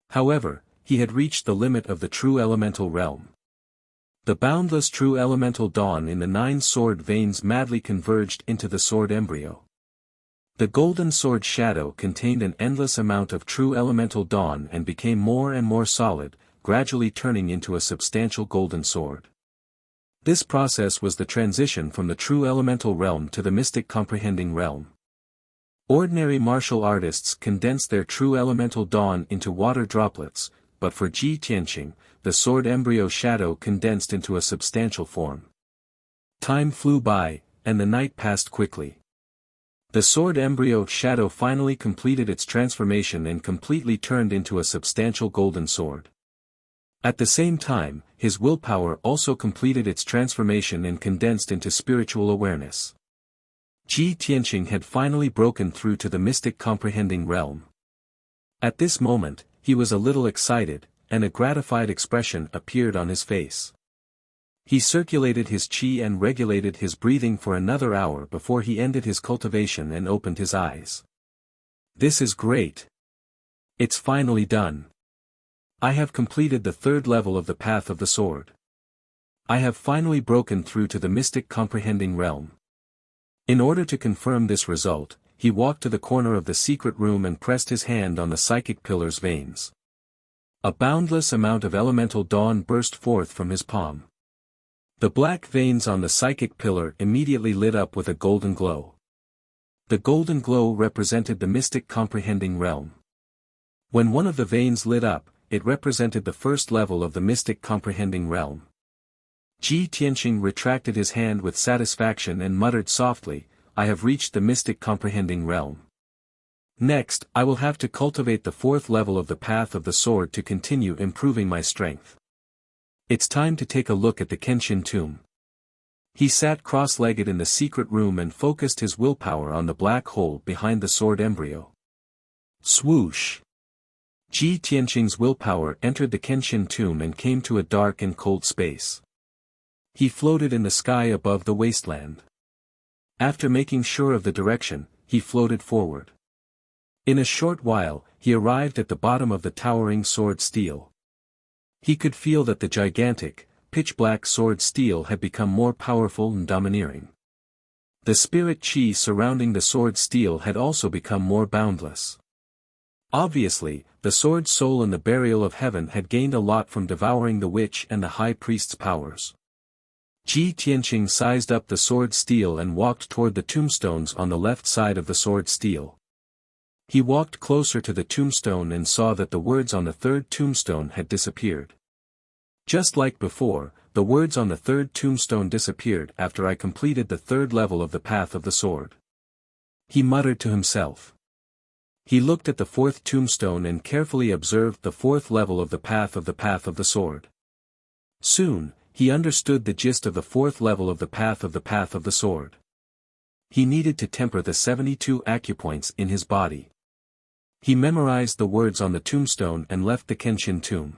However, he had reached the limit of the true elemental realm. The boundless true elemental dawn in the 9 sword veins madly converged into the sword embryo. The golden sword shadow contained an endless amount of true elemental dawn and became more and more solid, gradually turning into a substantial golden sword. This process was the transition from the true elemental realm to the mystic comprehending realm. Ordinary martial artists condense their true elemental dawn into water droplets, but for Ji Tianxing, the sword embryo shadow condensed into a substantial form. Time flew by, and the night passed quickly. The sword embryo shadow finally completed its transformation and completely turned into a substantial golden sword. At the same time, his willpower also completed its transformation and condensed into spiritual awareness. Ji Tianqing had finally broken through to the mystic comprehending realm. At this moment, he was a little excited, and a gratified expression appeared on his face. He circulated his qi and regulated his breathing for another hour before he ended his cultivation and opened his eyes. This is great. It's finally done. I have completed the third level of the path of the sword. I have finally broken through to the mystic comprehending realm. In order to confirm this result, he walked to the corner of the secret room and pressed his hand on the psychic pillar's veins. A boundless amount of elemental dawn burst forth from his palm. The black veins on the psychic pillar immediately lit up with a golden glow. The golden glow represented the mystic comprehending realm. When one of the veins lit up, it represented the first level of the mystic comprehending realm. Ji Tianqing retracted his hand with satisfaction and muttered softly, I have reached the mystic comprehending realm. Next, I will have to cultivate the fourth level of the path of the sword to continue improving my strength. It's time to take a look at the Kenshin tomb. He sat cross-legged in the secret room and focused his willpower on the black hole behind the sword embryo. Swoosh! Ji Tianqing's willpower entered the Kenshin tomb and came to a dark and cold space. He floated in the sky above the wasteland. After making sure of the direction, he floated forward. In a short while, he arrived at the bottom of the towering sword steel. He could feel that the gigantic, pitch-black sword steel had become more powerful and domineering. The spirit chi surrounding the sword steel had also become more boundless. Obviously, the sword soul in the burial of heaven had gained a lot from devouring the witch and the high priest's powers. Ji Tianqing sized up the sword steel and walked toward the tombstones on the left side of the sword steel. He walked closer to the tombstone and saw that the words on the third tombstone had disappeared. Just like before, the words on the third tombstone disappeared after I completed the third level of the path of the sword. He muttered to himself. He looked at the fourth tombstone and carefully observed the fourth level of the path of the sword. Soon, he understood the gist of the fourth level of the path of the sword. He needed to temper the 72 acupoints in his body. He memorized the words on the tombstone and left the Kenshin tomb.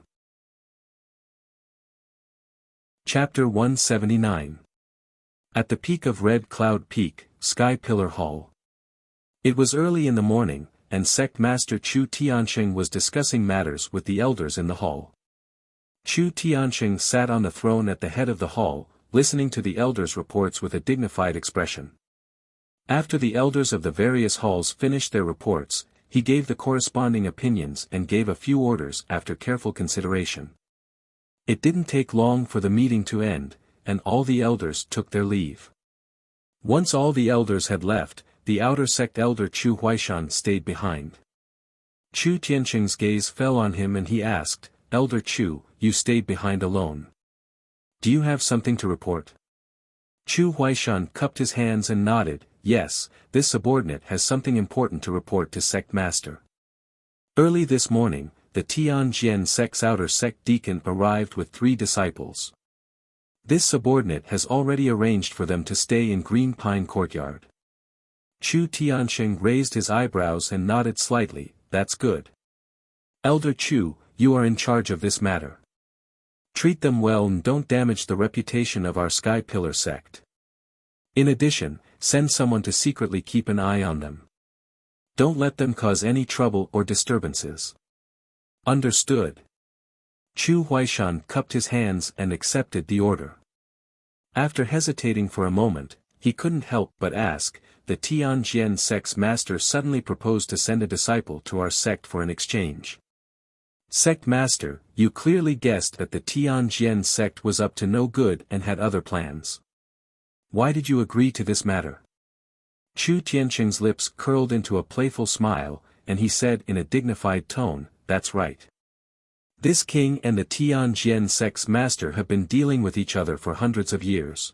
Chapter 179. At the peak of Red Cloud Peak, Sky Pillar Hall. It was early in the morning, and Sect Master Chu Tianqing was discussing matters with the elders in the hall. Chu Tianqing sat on the throne at the head of the hall, listening to the elders' reports with a dignified expression. After the elders of the various halls finished their reports, he gave the corresponding opinions and gave a few orders after careful consideration. It didn't take long for the meeting to end, and all the elders took their leave. Once all the elders had left, the outer sect elder Chu Huaishan stayed behind. Chu Tianqing's gaze fell on him and he asked, Elder Chu, you stayed behind alone. Do you have something to report? Chu Huaishan cupped his hands and nodded, yes, this subordinate has something important to report to Sect Master. Early this morning, the Tianjian sect's outer sect deacon arrived with 3 disciples. This subordinate has already arranged for them to stay in Green Pine Courtyard. Chu Tianqing raised his eyebrows and nodded slightly, that's good. Elder Chu, you are in charge of this matter. Treat them well and don't damage the reputation of our Sky Pillar sect. In addition, send someone to secretly keep an eye on them. Don't let them cause any trouble or disturbances. Understood. Chu Huaishan cupped his hands and accepted the order. After hesitating for a moment, he couldn't help but ask, the Tianjian sect's master suddenly proposed to send a disciple to our sect for an exchange. Sect master, you clearly guessed that the Tianjian sect was up to no good and had other plans. Why did you agree to this matter? Chu Tianqing's lips curled into a playful smile, and he said in a dignified tone, that's right. This king and the Tianjian sect's master have been dealing with each other for hundreds of years.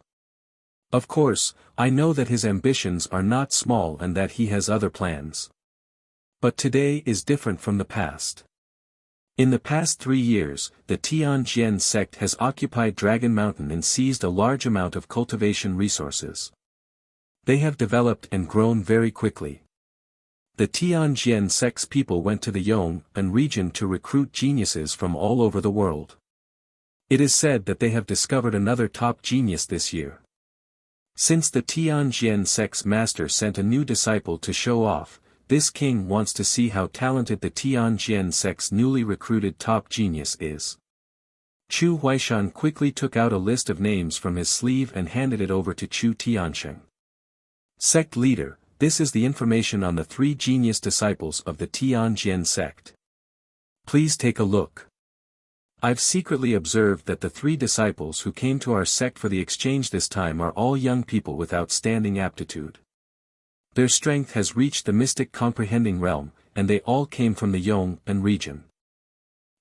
Of course, I know that his ambitions are not small and that he has other plans. But today is different from the past. In the past 3 years, the Tianjian sect has occupied Dragon Mountain and seized a large amount of cultivation resources. They have developed and grown very quickly. The Tianjian sect's people went to the Yong'an region to recruit geniuses from all over the world. It is said that they have discovered another top genius this year. Since the Tianjian sect's master sent a new disciple to show off, this king wants to see how talented the Tianjian sect's newly recruited top genius is. Chu Huaishan quickly took out a list of names from his sleeve and handed it over to Chu Tiansheng. Sect leader, this is the information on the 3 genius disciples of the Tianjian sect. Please take a look. I've secretly observed that the 3 disciples who came to our sect for the exchange this time are all young people with outstanding aptitude. Their strength has reached the mystic comprehending realm, and they all came from the Yong'an region.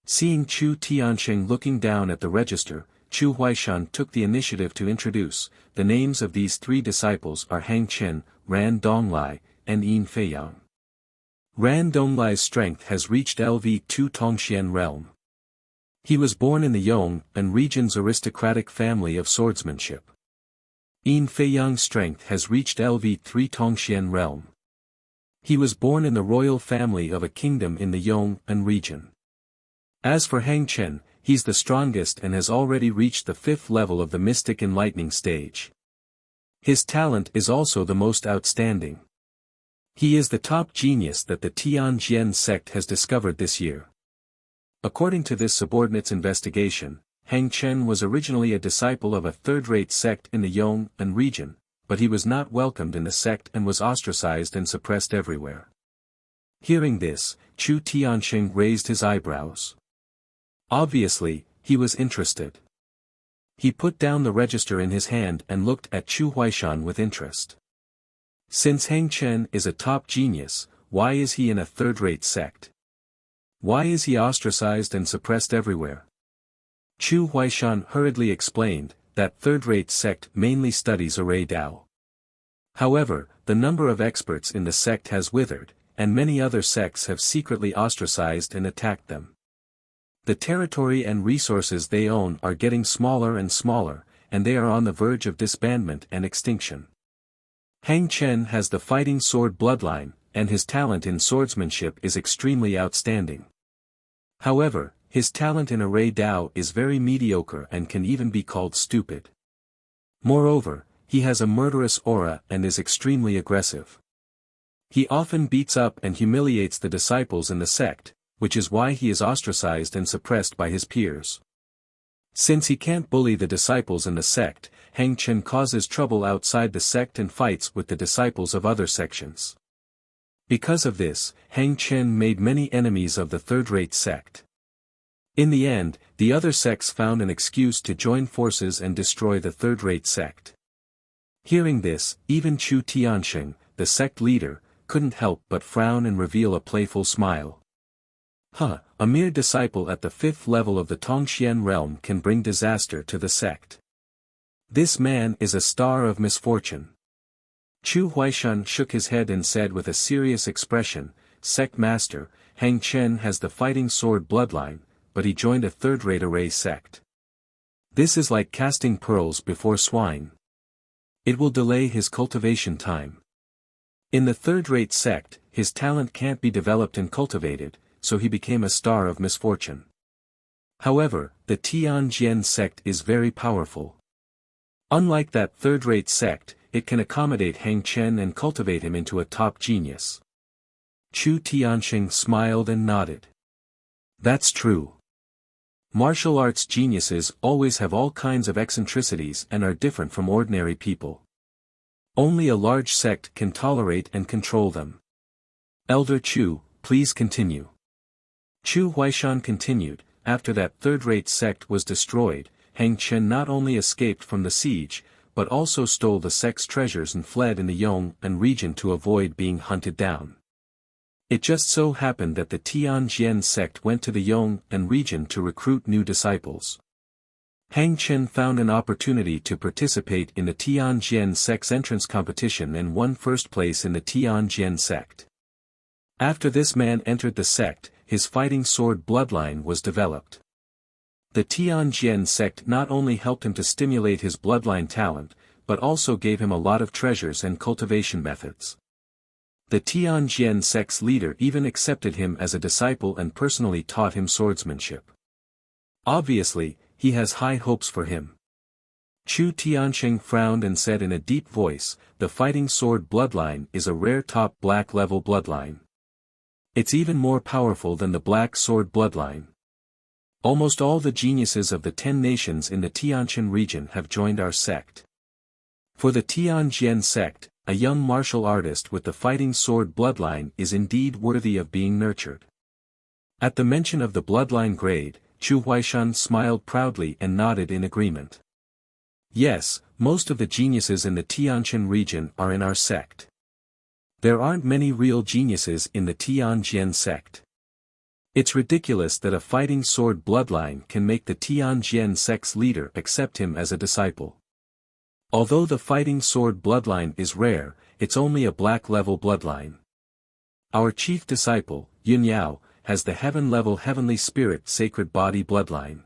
Seeing Chu Tiansheng looking down at the register, Chu Huaishan took the initiative to introduce. The names of these 3 disciples are Hang Chen, Ran Donglai, and Yin Feiyang. Ran Donglai's strength has reached LV2 Tongxian realm. He was born in the Yong'an region's aristocratic family of swordsmanship. Yin Feiyang's strength has reached LV3 Tongxian realm. He was born in the royal family of a kingdom in the Yong'an region. As for Hang Chen, he's the strongest and has already reached the 5th level of the mystic enlightening stage. His talent is also the most outstanding. He is the top genius that the Tianjian sect has discovered this year. According to this subordinate's investigation, Hang Chen was originally a disciple of a third-rate sect in the Yong'an region, but he was not welcomed in the sect and was ostracized and suppressed everywhere. Hearing this, Chu Tiansheng raised his eyebrows. Obviously, he was interested. He put down the register in his hand and looked at Chu Huaishan with interest. Since Hang Chen is a top genius, why is he in a third-rate sect? Why is he ostracized and suppressed everywhere? Chu Huaishan hurriedly explained, that third-rate sect mainly studies array Dao. However, the number of experts in the sect has withered, and many other sects have secretly ostracized and attacked them. The territory and resources they own are getting smaller and smaller, and they are on the verge of disbandment and extinction. Hang Chen has the fighting sword bloodline, and his talent in swordsmanship is extremely outstanding. However, his talent in array Dao is very mediocre and can even be called stupid. Moreover, he has a murderous aura and is extremely aggressive. He often beats up and humiliates the disciples in the sect, which is why he is ostracized and suppressed by his peers. Since he can't bully the disciples in the sect, Hang Chen causes trouble outside the sect and fights with the disciples of other sections. Because of this, Hang Chen made many enemies of the third-rate sect. In the end, the other sects found an excuse to join forces and destroy the third-rate sect. Hearing this, even Chu Tiansheng, the sect leader, couldn't help but frown and reveal a playful smile. A mere disciple at the 5th level of the Tongxian realm can bring disaster to the sect. This man is a star of misfortune. Chu Huaishan shook his head and said with a serious expression, Sect Master, Hang Chen has the fighting sword bloodline, but he joined a third-rate array sect. This is like casting pearls before swine. It will delay his cultivation time. In the third-rate sect, his talent can't be developed and cultivated, so he became a star of misfortune. However, the Tianjian sect is very powerful. Unlike that third-rate sect, it can accommodate Hang Chen and cultivate him into a top genius. Chu Tiansheng smiled and nodded. That's true. Martial arts geniuses always have all kinds of eccentricities and are different from ordinary people. Only a large sect can tolerate and control them. Elder Chu, please continue. Chu Huaishan continued, after that third-rate sect was destroyed, Hang Chen not only escaped from the siege, but also stole the sect's treasures and fled in the Yong'an region to avoid being hunted down. It just so happened that the Tianjian sect went to the Yong'an region to recruit new disciples. Hang Chen found an opportunity to participate in the Tianjian sect's entrance competition and won first place in the Tianjian sect. After this man entered the sect, his fighting sword bloodline was developed. The Tianjian sect not only helped him to stimulate his bloodline talent, but also gave him a lot of treasures and cultivation methods. The Tianjian sect's leader even accepted him as a disciple and personally taught him swordsmanship. Obviously, he has high hopes for him. Chu Tianqing frowned and said in a deep voice, "The fighting sword bloodline is a rare top black level bloodline. It's even more powerful than the black sword bloodline. Almost all the geniuses of the 10 nations in the Tianjin region have joined our sect. For the Tianjian sect, a young martial artist with the fighting sword bloodline is indeed worthy of being nurtured." At the mention of the bloodline grade, Chu Huaishan smiled proudly and nodded in agreement. "Yes, most of the geniuses in the Tianjin region are in our sect. There aren't many real geniuses in the Tianjian sect. It's ridiculous that a fighting sword bloodline can make the Tianjian sect's leader accept him as a disciple. Although the fighting sword bloodline is rare, it's only a black level bloodline. Our chief disciple, Yun Yao, has the heaven-level heavenly spirit sacred body bloodline.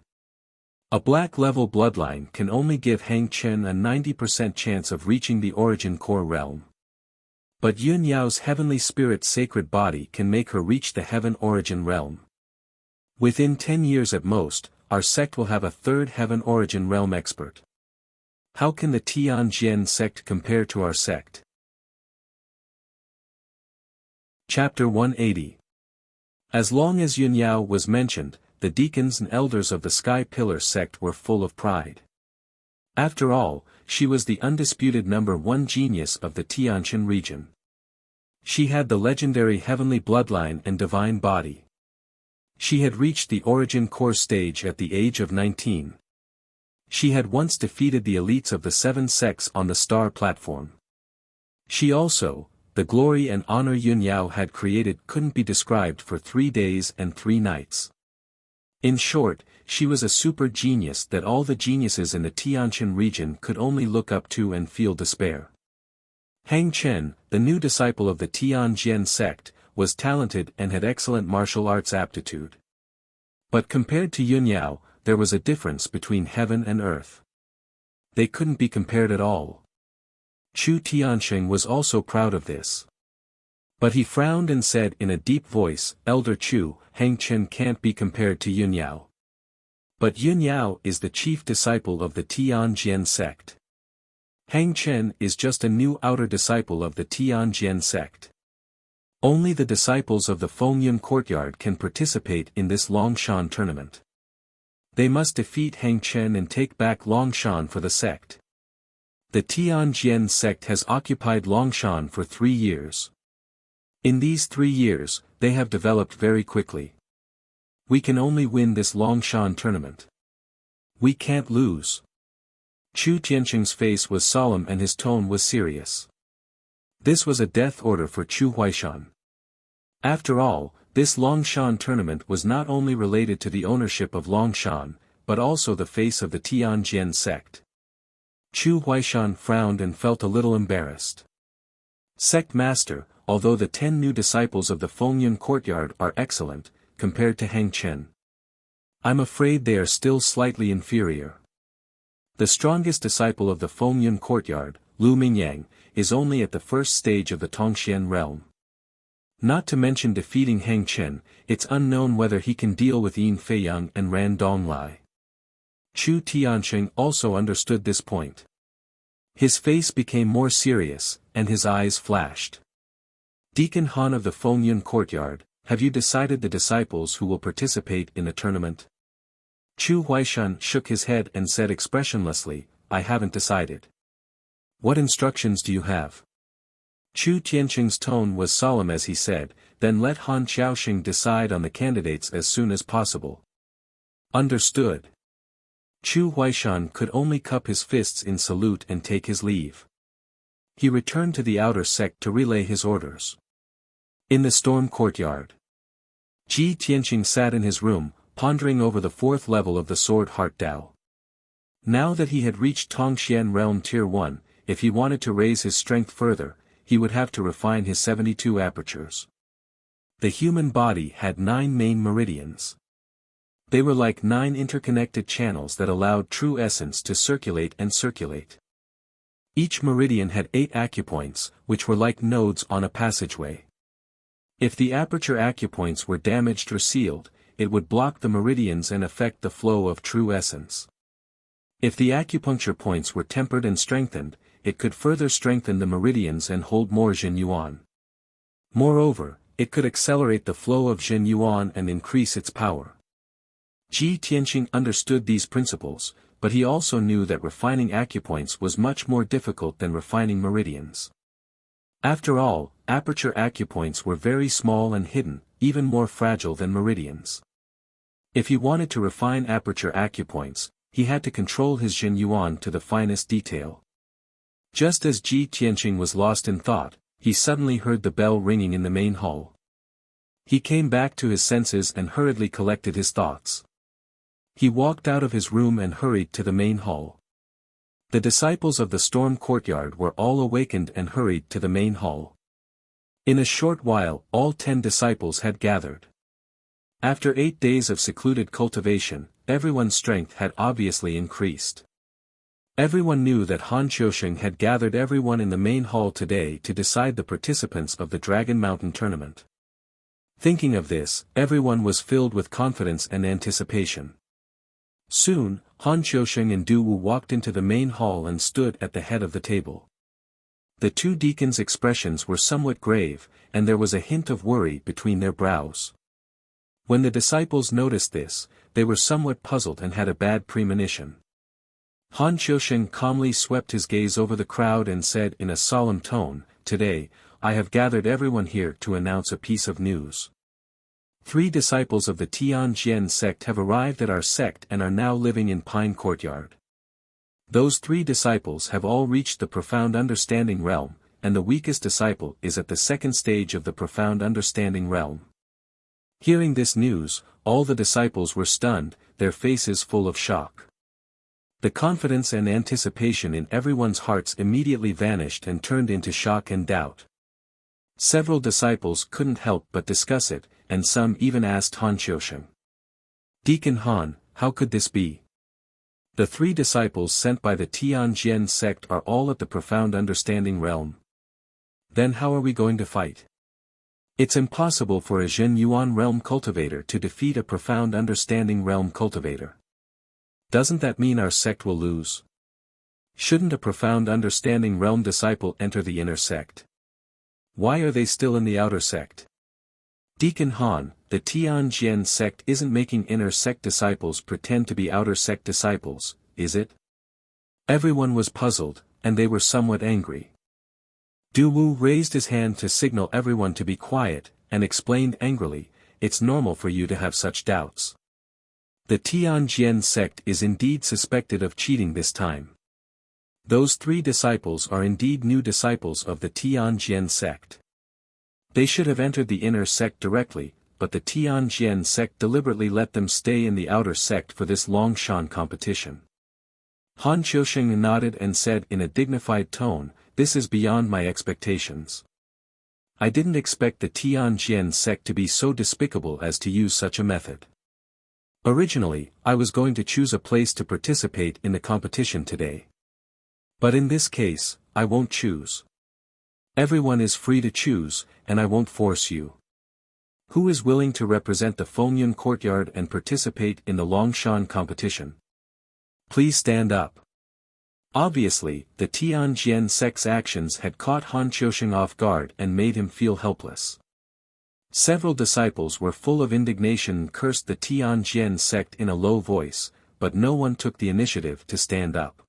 A black-level bloodline can only give Hang Chen a 90% chance of reaching the origin core realm. But Yun Yao's heavenly spirit sacred body can make her reach the heaven origin realm. Within 10 years at most, our sect will have a third heaven origin realm expert. How can the Tianjian sect compare to our sect?" Chapter 180. As long as Yun Yao was mentioned, the deacons and elders of the Sky Pillar sect were full of pride. After all, she was the undisputed #1 genius of the Tianjin region. She had the legendary heavenly bloodline and divine body. She had reached the origin core stage at the age of 19. She had once defeated the elites of the 7 sects on the star platform. She also, the glory and honor Yun Yao had created couldn't be described for 3 days and 3 nights. In short, she was a super genius that all the geniuses in the Tianjin region could only look up to and feel despair. Hang Chen, the new disciple of the Tianjian sect, was talented and had excellent martial arts aptitude. But compared to Yun Yao, there was a difference between heaven and earth. They couldn't be compared at all. Chu Tianqing was also proud of this. But he frowned and said in a deep voice, "Elder Chu, Hang Chen can't be compared to Yun Yao. But Yun Yao is the chief disciple of the Tianjian sect. Hang Chen is just a new outer disciple of the Tianjian sect. Only the disciples of the Fengyun courtyard can participate in this Longshan tournament. They must defeat Hang Chen and take back Longshan for the sect. The Tianjian sect has occupied Longshan for 3 years. In these 3 years, they have developed very quickly. We can only win this Longshan tournament. We can't lose." Chu Tianqing's face was solemn and his tone was serious. This was a death order for Chu Huaishan. After all, this Longshan tournament was not only related to the ownership of Longshan, but also the face of the Tianjian sect. Chu Huaishan frowned and felt a little embarrassed. "Sect Master, although the 10 new disciples of the Fengyun courtyard are excellent, compared to Hang Chen, I'm afraid they are still slightly inferior. The strongest disciple of the Fengyun courtyard, Lu Mingyang, is only at the first stage of the Tongxian realm. Not to mention defeating Hang Chen, it's unknown whether he can deal with Yin Feiyang and Ran Donglai." Chu Tianqing also understood this point. His face became more serious, and his eyes flashed. "Deacon Han of the Fengyun courtyard, have you decided the disciples who will participate in the tournament?" Chu Huaishan shook his head and said expressionlessly, "I haven't decided." "What instructions do you have?" Chu Tianqing's tone was solemn as he said, "Then let Han Xiaoxing decide on the candidates as soon as possible." "Understood." Chu Huaishan could only cup his fists in salute and take his leave. He returned to the outer sect to relay his orders. In the storm courtyard, Ji Tianqing sat in his room, pondering over the 4th level of the Sword Heart Dao. Now that he had reached Tongxian Realm Tier 1, if he wanted to raise his strength further, he would have to refine his 72 apertures. The human body had 9 main meridians. They were like 9 interconnected channels that allowed true essence to circulate and circulate. Each meridian had 8 acupoints, which were like nodes on a passageway. If the aperture acupoints were damaged or sealed, it would block the meridians and affect the flow of true essence. If the acupuncture points were tempered and strengthened, it could further strengthen the meridians and hold more Jin Yuan. Moreover, it could accelerate the flow of Jin Yuan and increase its power. Ji Tianqing understood these principles, but he also knew that refining acupoints was much more difficult than refining meridians. After all, aperture acupoints were very small and hidden, even more fragile than meridians. If he wanted to refine aperture acupoints, he had to control his Jin Yuan to the finest detail. Just as Ji Tianqing was lost in thought, he suddenly heard the bell ringing in the main hall. He came back to his senses and hurriedly collected his thoughts. He walked out of his room and hurried to the main hall. The disciples of the storm courtyard were all awakened and hurried to the main hall. In a short while, all 10 disciples had gathered. After 8 days of secluded cultivation, everyone's strength had obviously increased. Everyone knew that Han Qiusheng had gathered everyone in the main hall today to decide the participants of the Dragon Mountain tournament. Thinking of this, everyone was filled with confidence and anticipation. Soon, Han Qiusheng and Du Wu walked into the main hall and stood at the head of the table. The 2 deacons' expressions were somewhat grave, and there was a hint of worry between their brows. When the disciples noticed this, they were somewhat puzzled and had a bad premonition. Han Qiusheng calmly swept his gaze over the crowd and said in a solemn tone, "Today, I have gathered everyone here to announce a piece of news. 3 disciples of the Tianjian sect have arrived at our sect and are now living in Pine Courtyard. Those 3 disciples have all reached the Profound Understanding realm, and the weakest disciple is at the 2nd stage of the Profound Understanding realm." Hearing this news, all the disciples were stunned, their faces full of shock. The confidence and anticipation in everyone's hearts immediately vanished and turned into shock and doubt. Several disciples couldn't help but discuss it, and some even asked Han Qiusheng. "Deacon Han, how could this be? The 3 disciples sent by the Tianjian sect are all at the Profound Understanding realm. Then how are we going to fight? It's impossible for a Jin Yuan realm cultivator to defeat a Profound Understanding realm cultivator. Doesn't that mean our sect will lose? Shouldn't a Profound Understanding realm disciple enter the inner sect? Why are they still in the outer sect? Deacon Han, the Tianjian sect isn't making inner sect disciples pretend to be outer sect disciples, is it?" Everyone was puzzled, and they were somewhat angry. Du Wu raised his hand to signal everyone to be quiet, and explained angrily, "It's normal for you to have such doubts. The Tianjian sect is indeed suspected of cheating this time. Those 3 disciples are indeed new disciples of the Tianjian sect. They should have entered the inner sect directly, but the Tianjian sect deliberately let them stay in the outer sect for this Longshan competition." Han Qiusheng nodded and said in a dignified tone, "This is beyond my expectations. I didn't expect the Tianjian sect to be so despicable as to use such a method. Originally, I was going to choose a place to participate in the competition today. But in this case, I won't choose. Everyone is free to choose, and I won't force you. Who is willing to represent the Fengyun courtyard and participate in the Longshan competition? Please stand up." Obviously, the Tianjian sect's actions had caught Han Qiusheng off guard and made him feel helpless. Several disciples were full of indignation and cursed the Tianjian sect in a low voice, but no one took the initiative to stand up.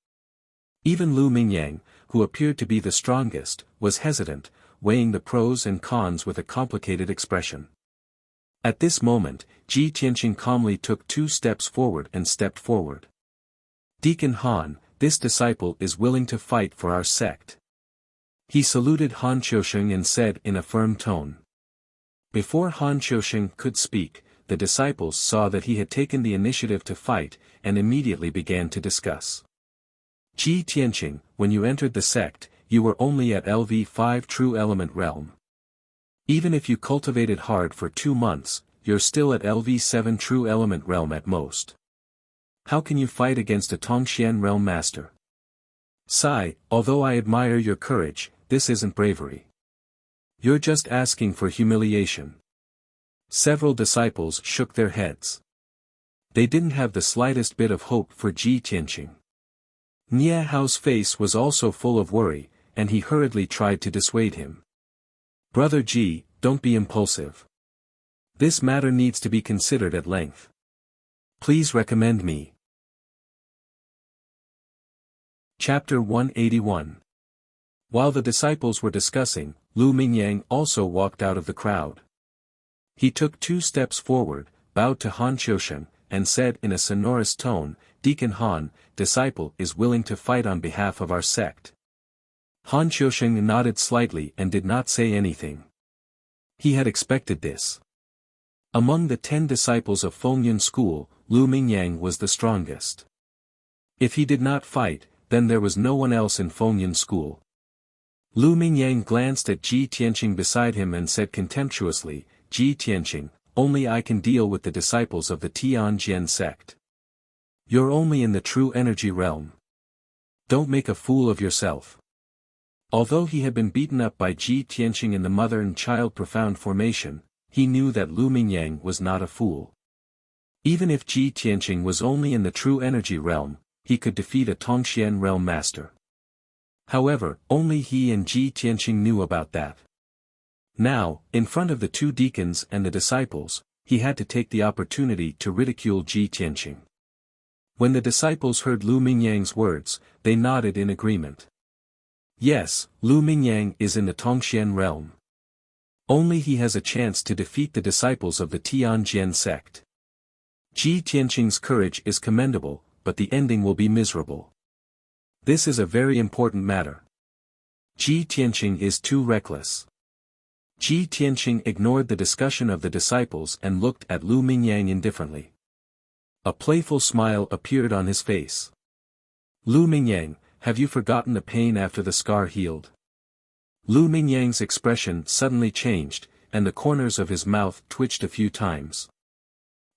Even Lu Mingyang, who appeared to be the strongest, was hesitant, weighing the pros and cons with a complicated expression. At this moment, Ji Tianqing calmly took 2 steps forward and stepped forward. "Deacon Han, this disciple is willing to fight for our sect." He saluted Han Qiusheng and said in a firm tone. Before Han Qiusheng could speak, the disciples saw that he had taken the initiative to fight, and immediately began to discuss. Ji Tianqing, when you entered the sect, you were only at LV5 true element realm. Even if you cultivated hard for 2 months, you're still at LV7 true element realm at most. How can you fight against a Tongxian realm master? Sai, although I admire your courage, this isn't bravery. You're just asking for humiliation. Several disciples shook their heads. They didn't have the slightest bit of hope for Ji Tianqing. Nie Hao's face was also full of worry, and he hurriedly tried to dissuade him. Brother Ji, don't be impulsive. This matter needs to be considered at length. Please recommend me. Chapter 181. While the disciples were discussing, Lu Mingyang also walked out of the crowd. He took 2 steps forward, bowed to Han Qiusheng, and said in a sonorous tone, "Deacon Han, disciple is willing to fight on behalf of our sect." Han Qiusheng nodded slightly and did not say anything. He had expected this. Among the 10 disciples of Fengyun school, Lu Mingyang was the strongest. If he did not fight, then there was no one else in Fengyun school. Lu Mingyang glanced at Ji Tianqing beside him and said contemptuously, "Ji Tianqing, only I can deal with the disciples of the Tianjian sect. You're only in the true energy realm. Don't make a fool of yourself." Although he had been beaten up by Ji Tianqing in the mother and child profound formation, he knew that Lu Mingyang was not a fool. Even if Ji Tianqing was only in the true energy realm, he could defeat a Tongxian realm master. However, only he and Ji Tianqing knew about that. Now, in front of the 2 deacons and the disciples, he had to take the opportunity to ridicule Ji Tianqing. When the disciples heard Lu Mingyang's words, they nodded in agreement. Yes, Lu Mingyang is in the Tongxian realm. Only he has a chance to defeat the disciples of the Tianjian sect. Ji Tianqing's courage is commendable, but the ending will be miserable. This is a very important matter. Ji Tianqing is too reckless. Ji Tianqing ignored the discussion of the disciples and looked at Lu Mingyang indifferently. A playful smile appeared on his face. "Lu Mingyang, have you forgotten the pain after the scar healed?" Lu Mingyang's expression suddenly changed, and the corners of his mouth twitched a few times.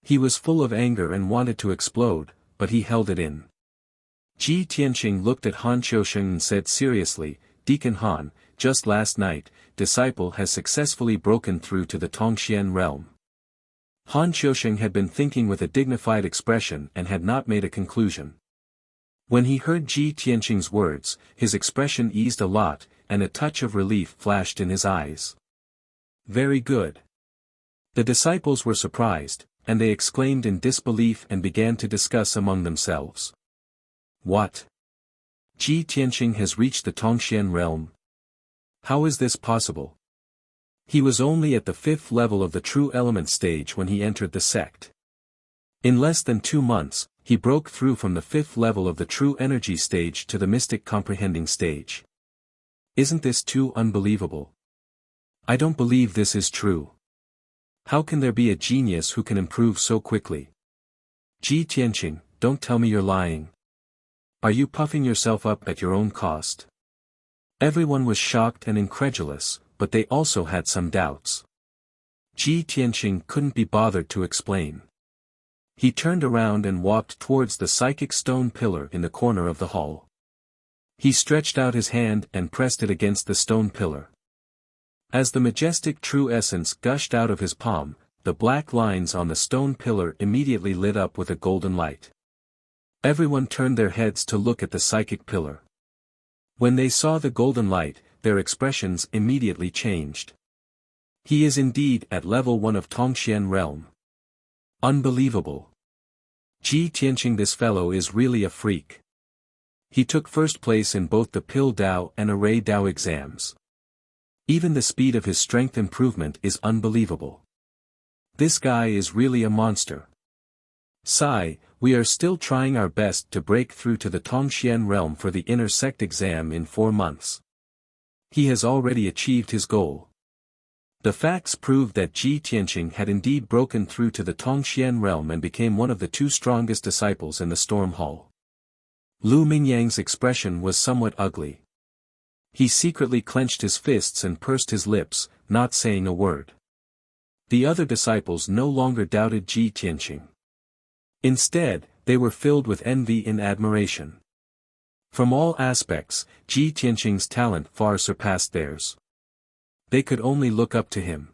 He was full of anger and wanted to explode, but he held it in. Ji Tianqing looked at Han Qiusheng and said seriously, "Deacon Han, just last night, disciple has successfully broken through to the Tongxian realm." Han Qiusheng had been thinking with a dignified expression and had not made a conclusion. When he heard Ji Tianqing's words, his expression eased a lot, and a touch of relief flashed in his eyes. "Very good." The disciples were surprised, and they exclaimed in disbelief and began to discuss among themselves. "What? Ji Tianqing has reached the Tongxian realm? How is this possible? He was only at the 5th level of the true element stage when he entered the sect. In less than 2 months, he broke through from the 5th level of the true energy stage to the mystic comprehending stage. Isn't this too unbelievable? I don't believe this is true. How can there be a genius who can improve so quickly? Ji Tianqing, don't tell me you're lying. Are you puffing yourself up at your own cost?" Everyone was shocked and incredulous, but they also had some doubts. Ji Tianqing couldn't be bothered to explain. He turned around and walked towards the psychic stone pillar in the corner of the hall. He stretched out his hand and pressed it against the stone pillar. As the majestic true essence gushed out of his palm, the black lines on the stone pillar immediately lit up with a golden light. Everyone turned their heads to look at the psychic pillar. When they saw the golden light, their expressions immediately changed. He is indeed at level 1 of Tongxian realm. Unbelievable. Ji Tianqing, this fellow is really a freak. He took first place in both the Pill Dao and Array Dao exams. Even the speed of his strength improvement is unbelievable. This guy is really a monster. Sai, we are still trying our best to break through to the Tongxian realm for the inner sect exam in 4 months. He has already achieved his goal. The facts proved that Ji Tianqing had indeed broken through to the Tongxian realm and became one of the two strongest disciples in the Storm Hall. Lu Mingyang's expression was somewhat ugly. He secretly clenched his fists and pursed his lips, not saying a word. The other disciples no longer doubted Ji Tianqing. Instead, they were filled with envy and admiration. From all aspects, Ji Tianqing's talent far surpassed theirs. They could only look up to him.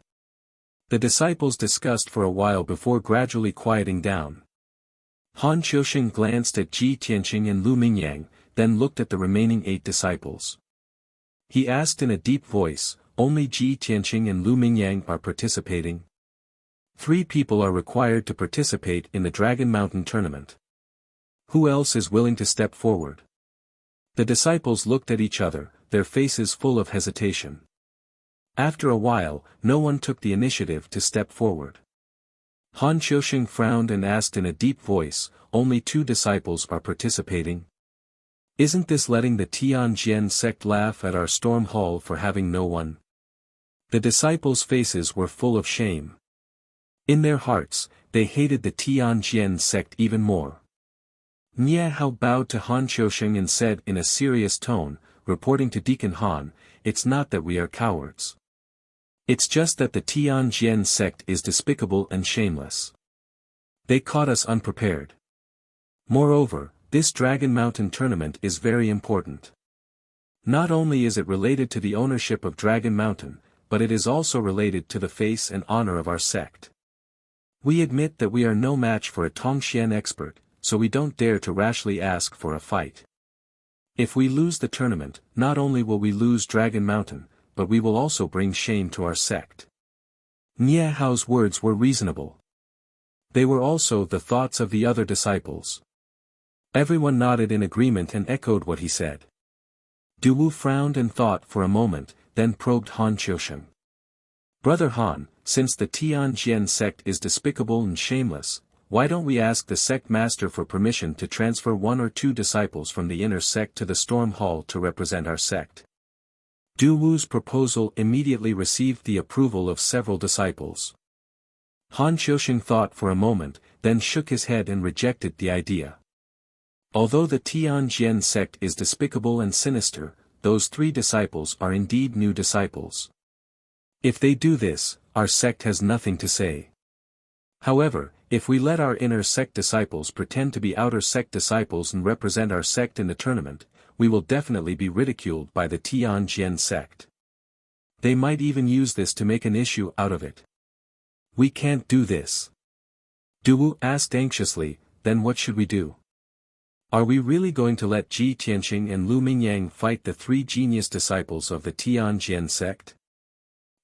The disciples discussed for a while before gradually quieting down. Han Qiusheng glanced at Ji Tianqing and Lu Mingyang, then looked at the remaining 8 disciples. He asked in a deep voice, "Only Ji Tianqing and Lu Mingyang are participating? 3 people are required to participate in the Dragon Mountain tournament. Who else is willing to step forward?" The disciples looked at each other, their faces full of hesitation. After a while, no one took the initiative to step forward. Han Qiusheng frowned and asked in a deep voice, "Only 2 disciples are participating? Isn't this letting the Tianjian sect laugh at our Storm Hall for having no one?" The disciples' faces were full of shame. In their hearts, they hated the Tianjian sect even more. Nie Hao bowed to Han Qiusheng and said in a serious tone, reporting to Deacon Han, "It's not that we are cowards. It's just that the Tianjian sect is despicable and shameless. They caught us unprepared. Moreover, this Dragon Mountain tournament is very important. Not only is it related to the ownership of Dragon Mountain, but it is also related to the face and honor of our sect. We admit that we are no match for a Tongxian expert, so we don't dare to rashly ask for a fight. If we lose the tournament, not only will we lose Dragon Mountain, but we will also bring shame to our sect." Nie Hao's words were reasonable. They were also the thoughts of the other disciples. Everyone nodded in agreement and echoed what he said. Duwu frowned and thought for a moment, then probed Han Qiusheng. "Brother Han, since the Tianjian sect is despicable and shameless, why don't we ask the sect master for permission to transfer 1 or 2 disciples from the inner sect to the Storm Hall to represent our sect?" Duwu's proposal immediately received the approval of several disciples. Han Qiusheng thought for a moment, then shook his head and rejected the idea. Although the Tianjian sect is despicable and sinister, those 3 disciples are indeed new disciples. If they do this, our sect has nothing to say. However, if we let our inner sect disciples pretend to be outer sect disciples and represent our sect in the tournament, we will definitely be ridiculed by the Tianjian sect. They might even use this to make an issue out of it. We can't do this. Duwu asked anxiously, "Then what should we do? Are we really going to let Ji Tianqing and Lu Mingyang fight the 3 genius disciples of the Tianjian sect?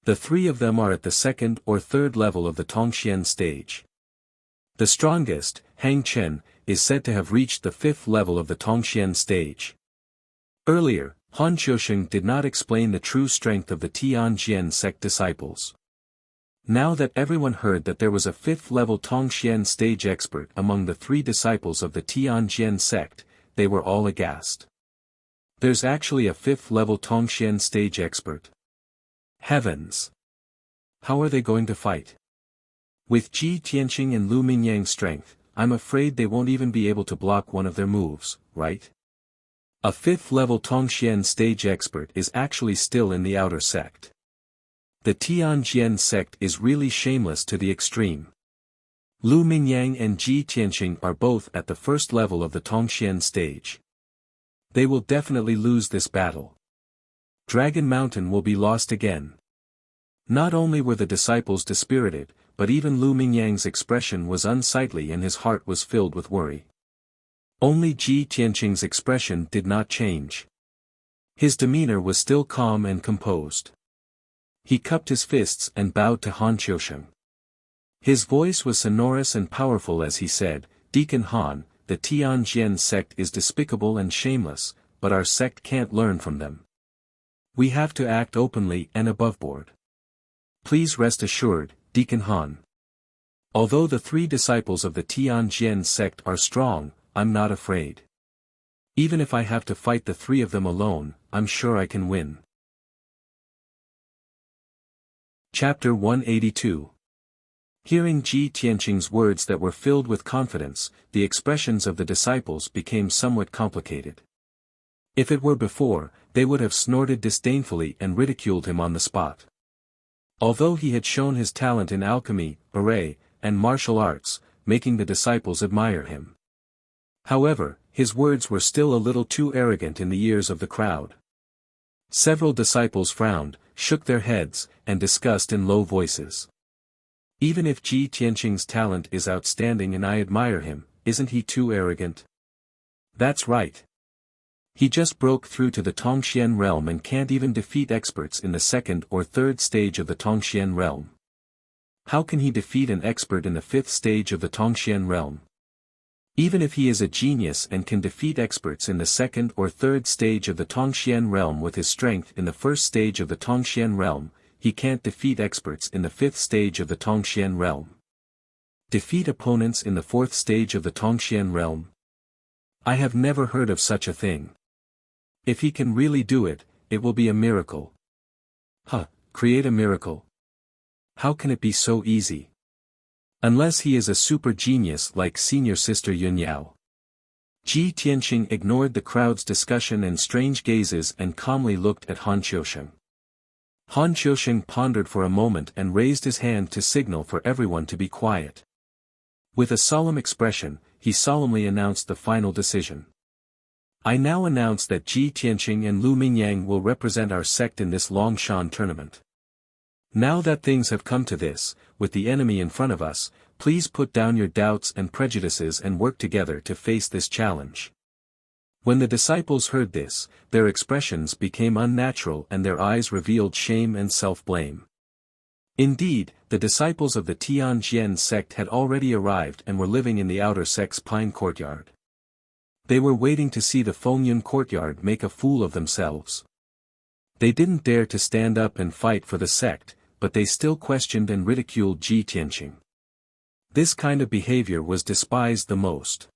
The 3 of them are at the 2nd or 3rd level of the Tongxian stage. The strongest, Hang Chen, is said to have reached the 5th level of the Tongxian stage." Earlier, Han Qiusheng did not explain the true strength of the Tianjian sect disciples. Now that everyone heard that there was a 5th level Tongxian stage expert among the 3 disciples of the Tianjian sect, they were all aghast. There's actually a 5th level Tongxian stage expert. Heavens! How are they going to fight? With Ji Tianqing and Lu Mingyang's strength, I'm afraid they won't even be able to block one of their moves, right? A 5th level Tongxian stage expert is actually still in the outer sect. The Tianjian sect is really shameless to the extreme. Lu Mingyang and Ji Tianqing are both at the 1st level of the Tongxian stage. They will definitely lose this battle. Dragon Mountain will be lost again. Not only were the disciples dispirited, but even Lu Mingyang's expression was unsightly and his heart was filled with worry. Only Ji Tianqing's expression did not change. His demeanor was still calm and composed. He cupped his fists and bowed to Han Qiusheng. His voice was sonorous and powerful as he said, "Deacon Han, the Tianjian sect is despicable and shameless, but our sect can't learn from them. We have to act openly and aboveboard. Please rest assured, Deacon Han. Although the 3 disciples of the Tianjian sect are strong, I'm not afraid. Even if I have to fight the 3 of them alone, I'm sure I can win." Chapter 182. Hearing Ji Tianqing's words that were filled with confidence, the expressions of the disciples became somewhat complicated. If it were before, they would have snorted disdainfully and ridiculed him on the spot. Although he had shown his talent in alchemy, array, and martial arts, making the disciples admire him. However, his words were still a little too arrogant in the ears of the crowd. Several disciples frowned, shook their heads, and discussed in low voices. Even if Ji Tianqing's talent is outstanding and I admire him, isn't he too arrogant? That's right. He just broke through to the Tongxian realm and can't even defeat experts in the second or third stage of the Tongxian realm. How can he defeat an expert in the fifth stage of the Tongxian realm? Even if he is a genius and can defeat experts in the second or third stage of the Tongxian realm with his strength in the first stage of the Tongxian realm, he can't defeat experts in the fifth stage of the Tongxian realm. Defeat opponents in the fourth stage of the Tongxian realm? I have never heard of such a thing. If he can really do it, it will be a miracle. Create a miracle. How can it be so easy? Unless he is a super genius like senior sister Yunyao. Ji Tianqing ignored the crowd's discussion and strange gazes and calmly looked at Han Qiusheng. Han Qiusheng pondered for a moment and raised his hand to signal for everyone to be quiet. With a solemn expression, he solemnly announced the final decision. I now announce that Ji Tianqing and Lu Mingyang will represent our sect in this Longshan tournament. Now that things have come to this, with the enemy in front of us, please put down your doubts and prejudices and work together to face this challenge. When the disciples heard this, their expressions became unnatural and their eyes revealed shame and self-blame. Indeed, the disciples of the Tianjian sect had already arrived and were living in the outer sect's pine courtyard. They were waiting to see the Fengyun courtyard make a fool of themselves. They didn't dare to stand up and fight for the sect, but they still questioned and ridiculed Ji Tianqing. This kind of behavior was despised the most.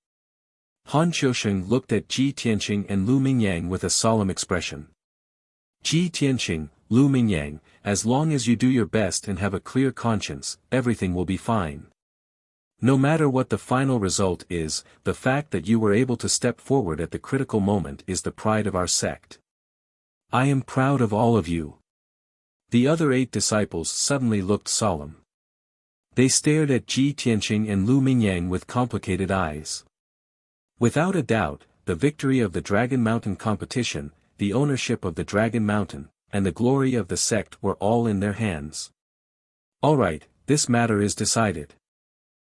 Han Qiusheng looked at Ji Tianqing and Lu Mingyang with a solemn expression. Ji Tianqing, Lu Mingyang, as long as you do your best and have a clear conscience, everything will be fine. No matter what the final result is, the fact that you were able to step forward at the critical moment is the pride of our sect. I am proud of all of you. The other 8 disciples suddenly looked solemn. They stared at Ji Tianqing and Lu Mingyang with complicated eyes. Without a doubt, the victory of the Dragon Mountain competition, the ownership of the Dragon Mountain, and the glory of the sect were all in their hands. Alright, this matter is decided.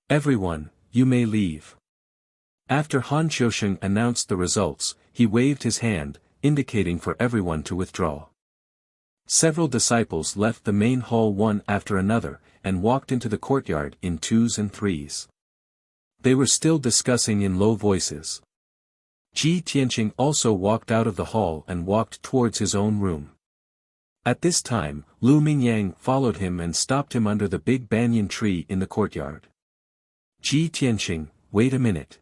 Everyone, you may leave. After Han Qiusheng announced the results, he waved his hand, indicating for everyone to withdraw. Several disciples left the main hall one after another, and walked into the courtyard in 2s and 3s. They were still discussing in low voices. Ji Tianqing also walked out of the hall and walked towards his own room. At this time, Lu Mingyang followed him and stopped him under the big banyan tree in the courtyard. Ji Tianqing, wait a minute.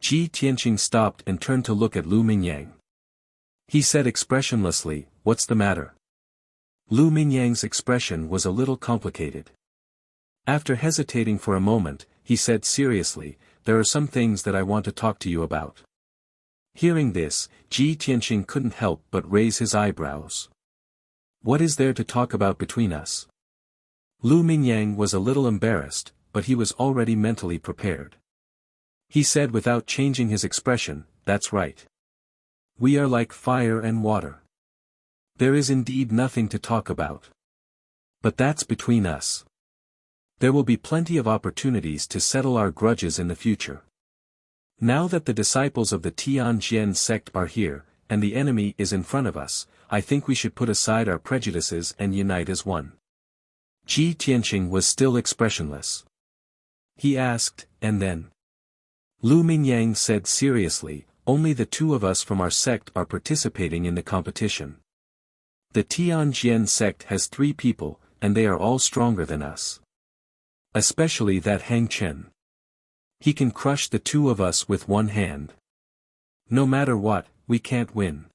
Ji Tianqing stopped and turned to look at Lu Mingyang. He said expressionlessly, what's the matter? Lu Mingyang's expression was a little complicated. After hesitating for a moment, he said seriously, there are some things that I want to talk to you about. Hearing this, Ji Tianqing couldn't help but raise his eyebrows. What is there to talk about between us? Lu Mingyang was a little embarrassed, but he was already mentally prepared. He said without changing his expression, that's right. We are like fire and water. There is indeed nothing to talk about. But that's between us. There will be plenty of opportunities to settle our grudges in the future. Now that the disciples of the Tianjian sect are here, and the enemy is in front of us, I think we should put aside our prejudices and unite as one. Ji Tianqing was still expressionless. He asked, and then? Lu Mingyang said seriously, only the 2 of us from our sect are participating in the competition. The Tianjian sect has 3 people, and they are all stronger than us. Especially that Hang Chen. He can crush the 2 of us with one hand. No matter what, we can't win.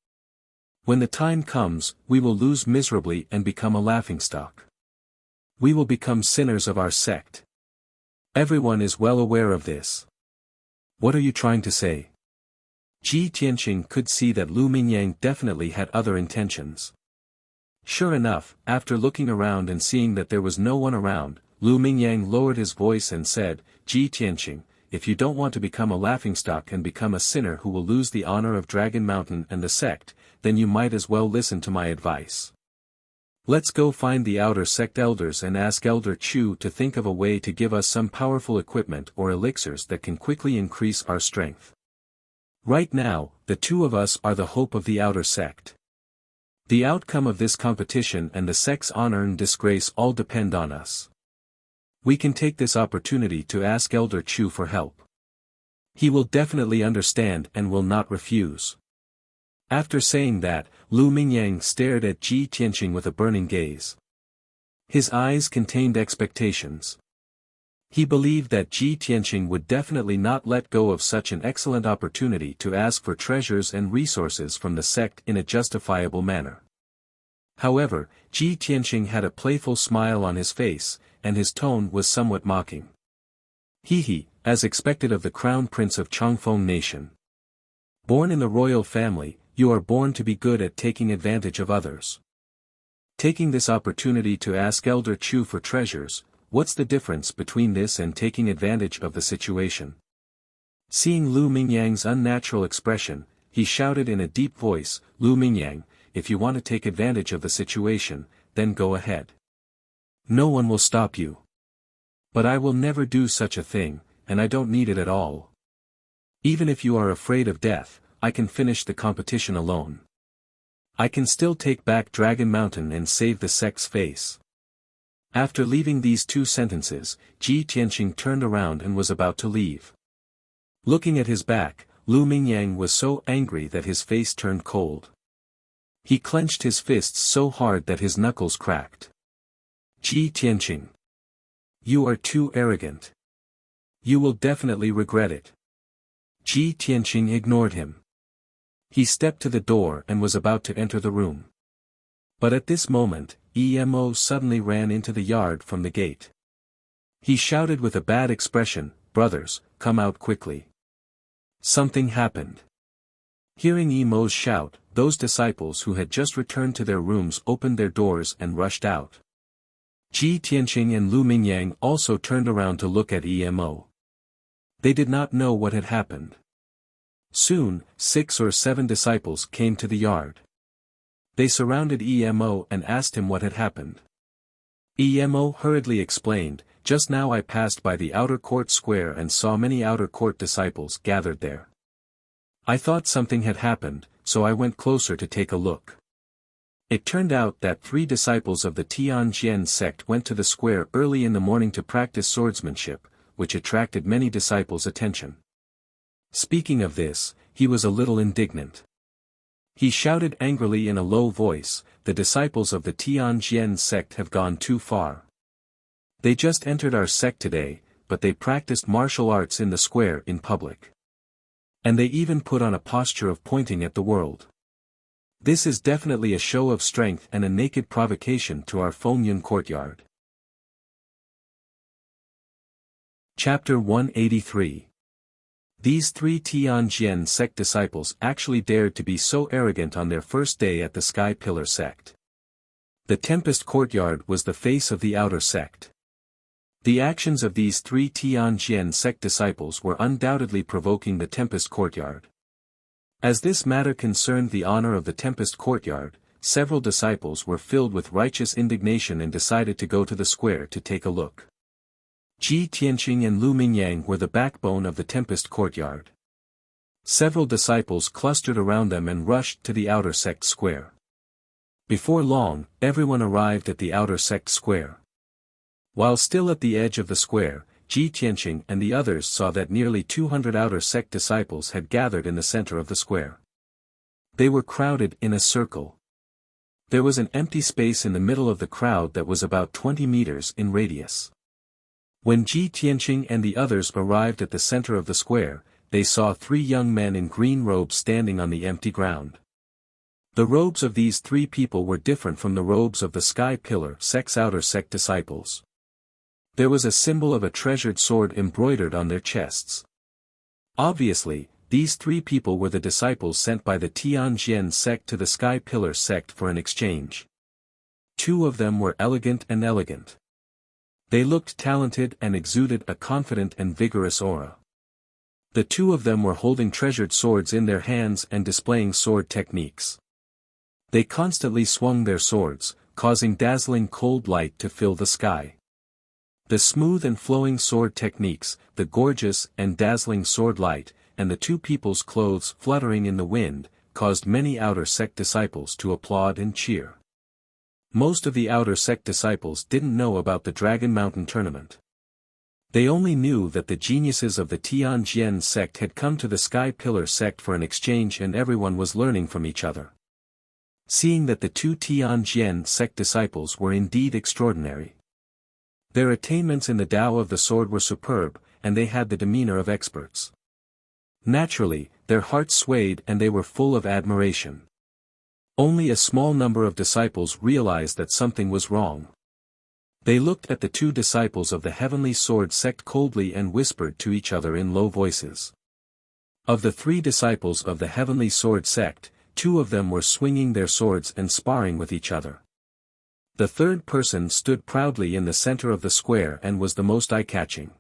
When the time comes, we will lose miserably and become a laughingstock. We will become sinners of our sect. Everyone is well aware of this. What are you trying to say? Ji Tianqing could see that Lu Mingyang definitely had other intentions. Sure enough, after looking around and seeing that there was no one around, Lu Mingyang lowered his voice and said, Ji Tianqing, if you don't want to become a laughingstock and become a sinner who will lose the honor of Dragon Mountain and the sect, then you might as well listen to my advice. Let's go find the outer sect elders and ask Elder Chu to think of a way to give us some powerful equipment or elixirs that can quickly increase our strength. Right now, the two of us are the hope of the outer sect. The outcome of this competition and the sect's honor and disgrace all depend on us. We can take this opportunity to ask Elder Chu for help. He will definitely understand and will not refuse. After saying that, Lu Mingyang stared at Ji Tianqing with a burning gaze. His eyes contained expectations. He believed that Ji Tianqing would definitely not let go of such an excellent opportunity to ask for treasures and resources from the sect in a justifiable manner. However, Ji Tianqing had a playful smile on his face, and his tone was somewhat mocking. He, as expected of the crown prince of Chongfeng nation. Born in the royal family, you are born to be good at taking advantage of others. Taking this opportunity to ask Elder Chu for treasures, what's the difference between this and taking advantage of the situation? Seeing Lu Mingyang's unnatural expression, he shouted in a deep voice, Lu Mingyang, if you want to take advantage of the situation, then go ahead. No one will stop you. But I will never do such a thing, and I don't need it at all. Even if you are afraid of death, I can finish the competition alone. I can still take back Dragon Mountain and save the sect's face. After leaving these two sentences, Ji Tianqing turned around and was about to leave. Looking at his back, Lu Mingyang was so angry that his face turned cold. He clenched his fists so hard that his knuckles cracked. Ji Tianqing. You are too arrogant. You will definitely regret it. Ji Tianqing ignored him. He stepped to the door and was about to enter the room. But at this moment, Emo suddenly ran into the yard from the gate. He shouted with a bad expression, brothers, come out quickly. Something happened. Hearing Emo's shout, those disciples who had just returned to their rooms opened their doors and rushed out. Ji Tianqing and Lu Mingyang also turned around to look at Emo. They did not know what had happened. Soon, 6 or 7 disciples came to the yard. They surrounded Emo and asked him what had happened. Emo hurriedly explained, just now I passed by the outer court square and saw many outer court disciples gathered there. I thought something had happened, so I went closer to take a look. It turned out that 3 disciples of the Tianjian sect went to the square early in the morning to practice swordsmanship, which attracted many disciples' attention. Speaking of this, he was a little indignant. He shouted angrily in a low voice, the disciples of the Tianjian sect have gone too far. They just entered our sect today, but they practiced martial arts in the square in public. And they even put on a posture of pointing at the world. This is definitely a show of strength and a naked provocation to our Fengyun courtyard. Chapter 183. These 3 Tianjian sect disciples actually dared to be so arrogant on their first day at the Sky Pillar sect. The Tempest Courtyard was the face of the outer sect. The actions of these 3 Tianjian sect disciples were undoubtedly provoking the Tempest Courtyard. As this matter concerned the honor of the Tempest Courtyard, several disciples were filled with righteous indignation and decided to go to the square to take a look. Ji Tianqing and Lu Mingyang were the backbone of the Tempest Courtyard. Several disciples clustered around them and rushed to the outer sect square. Before long, everyone arrived at the outer sect square. While still at the edge of the square, Ji Tianqing and the others saw that nearly 200 outer sect disciples had gathered in the center of the square. They were crowded in a circle. There was an empty space in the middle of the crowd that was about 20 meters in radius. When Ji Tianqing and the others arrived at the center of the square, they saw 3 young men in green robes standing on the empty ground. The robes of these three people were different from the robes of the Sky Pillar sect's outer sect disciples. There was a symbol of a treasured sword embroidered on their chests. Obviously, these three people were the disciples sent by the Tianjian sect to the Sky Pillar sect for an exchange. Two of them were elegant. They looked talented and exuded a confident and vigorous aura. The two of them were holding treasured swords in their hands and displaying sword techniques. They constantly swung their swords, causing dazzling cold light to fill the sky. The smooth and flowing sword techniques, the gorgeous and dazzling sword light, and the two people's clothes fluttering in the wind, caused many outer sect disciples to applaud and cheer. Most of the outer sect disciples didn't know about the Dragon Mountain tournament. They only knew that the geniuses of the Tianjian sect had come to the Sky Pillar sect for an exchange and everyone was learning from each other. Seeing that the two Tianjian sect disciples were indeed extraordinary. Their attainments in the Tao of the sword were superb, and they had the demeanor of experts. Naturally, their hearts swayed and they were full of admiration. Only a small number of disciples realized that something was wrong. They looked at the two disciples of the Heavenly Sword sect coldly and whispered to each other in low voices. Of the three disciples of the Heavenly Sword sect, two of them were swinging their swords and sparring with each other. The third person stood proudly in the center of the square and was the most eye-catching.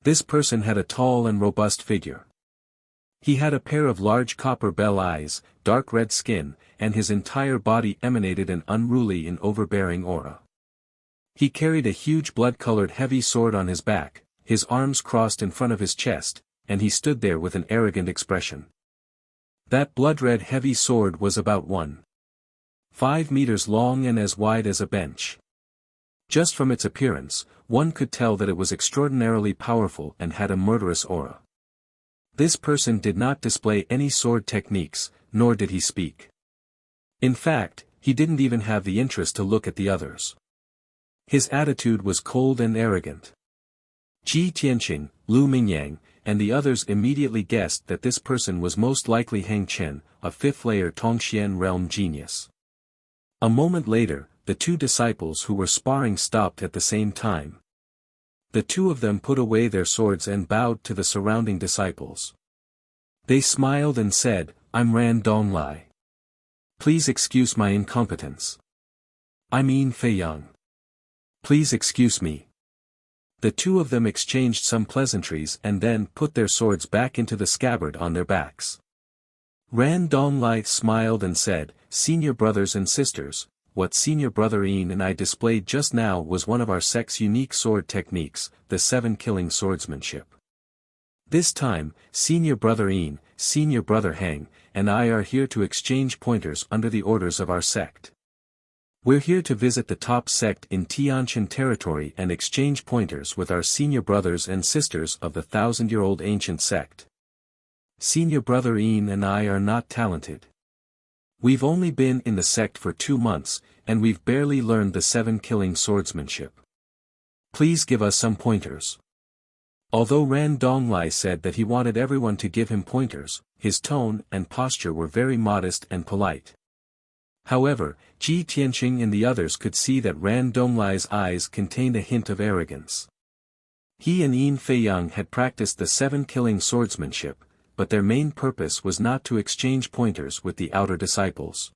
This person had a tall and robust figure. He had a pair of large copper bell eyes, dark red skin, and his entire body emanated an unruly and overbearing aura. He carried a huge blood-colored heavy sword on his back, his arms crossed in front of his chest, and he stood there with an arrogant expression. That blood-red heavy sword was about 1.5 meters long and as wide as a bench. Just from its appearance, one could tell that it was extraordinarily powerful and had a murderous aura. This person did not display any sword techniques, nor did he speak. In fact, he didn't even have the interest to look at the others. His attitude was cold and arrogant. Ji Tianqing, Lu Mingyang, and the others immediately guessed that this person was most likely Hang Chen, a fifth-layer Tongxian realm genius. A moment later, the two disciples who were sparring stopped at the same time. The two of them put away their swords and bowed to the surrounding disciples. They smiled and said, "I'm Ran Donglai. Please excuse my incompetence. I'm Yin Fei Yang. Please excuse me." The two of them exchanged some pleasantries and then put their swords back into the scabbard on their backs. Ran Donglai smiled and said, "Senior brothers and sisters, what Senior Brother Yin and I displayed just now was one of our sect's unique sword techniques, the 7 killing swordsmanship. This time, Senior Brother Yin, Senior Brother Hang, and I are here to exchange pointers under the orders of our sect. We're here to visit the top sect in Tianjin territory and exchange pointers with our senior brothers and sisters of the 1,000-year-old ancient sect. Senior Brother Yin and I are not talented. We've only been in the sect for 2 months, and we've barely learned the 7 killing swordsmanship. Please give us some pointers." Although Ran Donglai said that he wanted everyone to give him pointers, his tone and posture were very modest and polite. However, Ji Tianqing and the others could see that Ran Donglai's eyes contained a hint of arrogance. He and Yin Fei Yang had practiced the 7 killing swordsmanship, but their main purpose was not to exchange pointers with the outer disciples.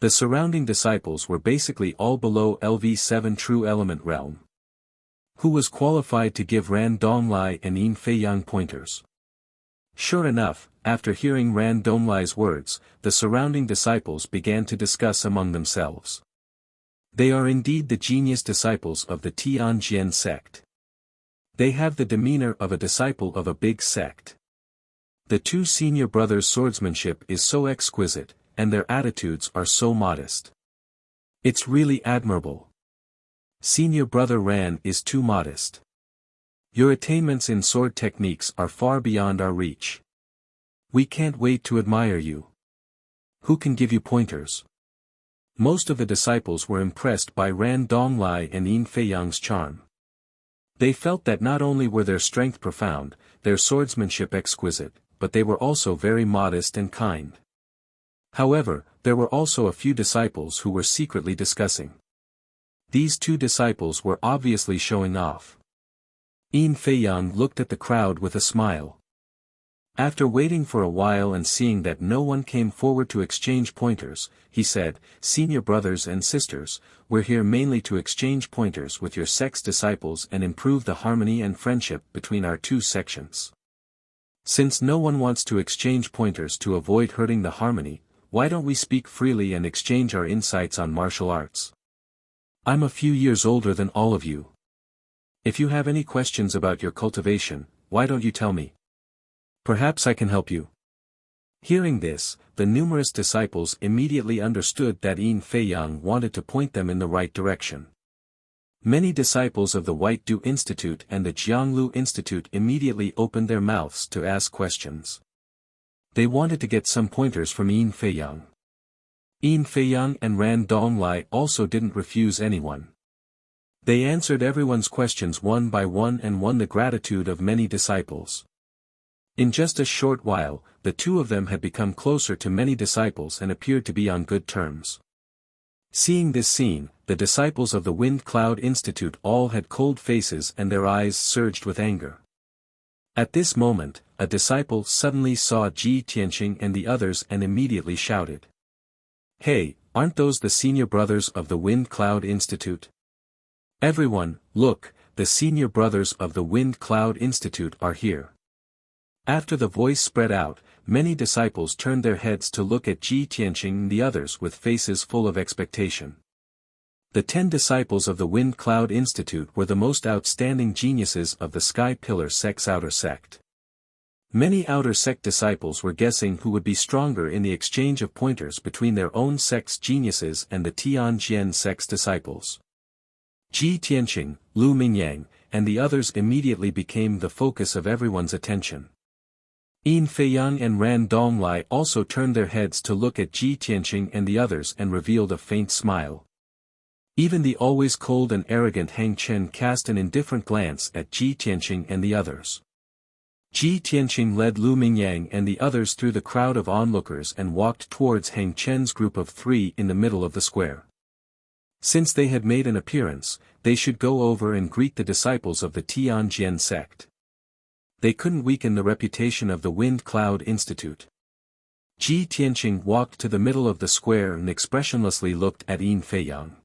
The surrounding disciples were basically all below LV7 true element realm. Who was qualified to give Ran Donglai and Yin Fei Yang pointers? Sure enough, after hearing Ran Donglai's words, the surrounding disciples began to discuss among themselves. They are indeed the genius disciples of the Tianjian sect. They have the demeanor of a disciple of a big sect. The two senior brothers' swordsmanship is so exquisite, and their attitudes are so modest. It's really admirable. Senior Brother Ran is too modest. Your attainments in sword techniques are far beyond our reach. We can't wait to admire you. Who can give you pointers? Most of the disciples were impressed by Ran Donglai and Yin Fei Yang's charm. They felt that not only were their strength profound, their swordsmanship exquisite, but they were also very modest and kind. However, there were also a few disciples who were secretly discussing. These two disciples were obviously showing off. Yin Feiyang looked at the crowd with a smile. After waiting for a while and seeing that no one came forward to exchange pointers, he said, "Senior brothers and sisters, we're here mainly to exchange pointers with your sect's disciples and improve the harmony and friendship between our two sections. Since no one wants to exchange pointers to avoid hurting the harmony, why don't we speak freely and exchange our insights on martial arts? I'm a few years older than all of you. If you have any questions about your cultivation, why don't you tell me? Perhaps I can help you." Hearing this, the numerous disciples immediately understood that Yin Feiyang wanted to point them in the right direction. Many disciples of the White Du Institute and the Jianglu Institute immediately opened their mouths to ask questions. They wanted to get some pointers from Yin Feiyang. Yin Feiyang and Ran Donglai also didn't refuse anyone. They answered everyone's questions one by one and won the gratitude of many disciples. In just a short while, the two of them had become closer to many disciples and appeared to be on good terms. Seeing this scene, the disciples of the Wind Cloud Institute all had cold faces and their eyes surged with anger. At this moment, a disciple suddenly saw Ji Tianqing and the others and immediately shouted, "Hey, aren't those the senior brothers of the Wind Cloud Institute? Everyone, look, the senior brothers of the Wind Cloud Institute are here." After the voice spread out, many disciples turned their heads to look at Ji Tianqing and the others with faces full of expectation. The 10 disciples of the Wind Cloud Institute were the most outstanding geniuses of the Sky Pillar sect's outer sect. Many outer sect disciples were guessing who would be stronger in the exchange of pointers between their own sect's geniuses and the Tianjian sect's disciples. Ji Tianqing, Lu Mingyang, and the others immediately became the focus of everyone's attention. Yin Feiyang and Ran Donglai also turned their heads to look at Ji Tianqing and the others and revealed a faint smile. Even the always cold and arrogant Hang Chen cast an indifferent glance at Ji Tianqing and the others. Ji Tianqing led Lu Mingyang and the others through the crowd of onlookers and walked towards Hang Chen's group of 3 in the middle of the square. Since they had made an appearance, they should go over and greet the disciples of the Tianjian sect. They couldn't weaken the reputation of the Wind Cloud Institute. Ji Tianqing walked to the middle of the square and expressionlessly looked at Yin Feiyang.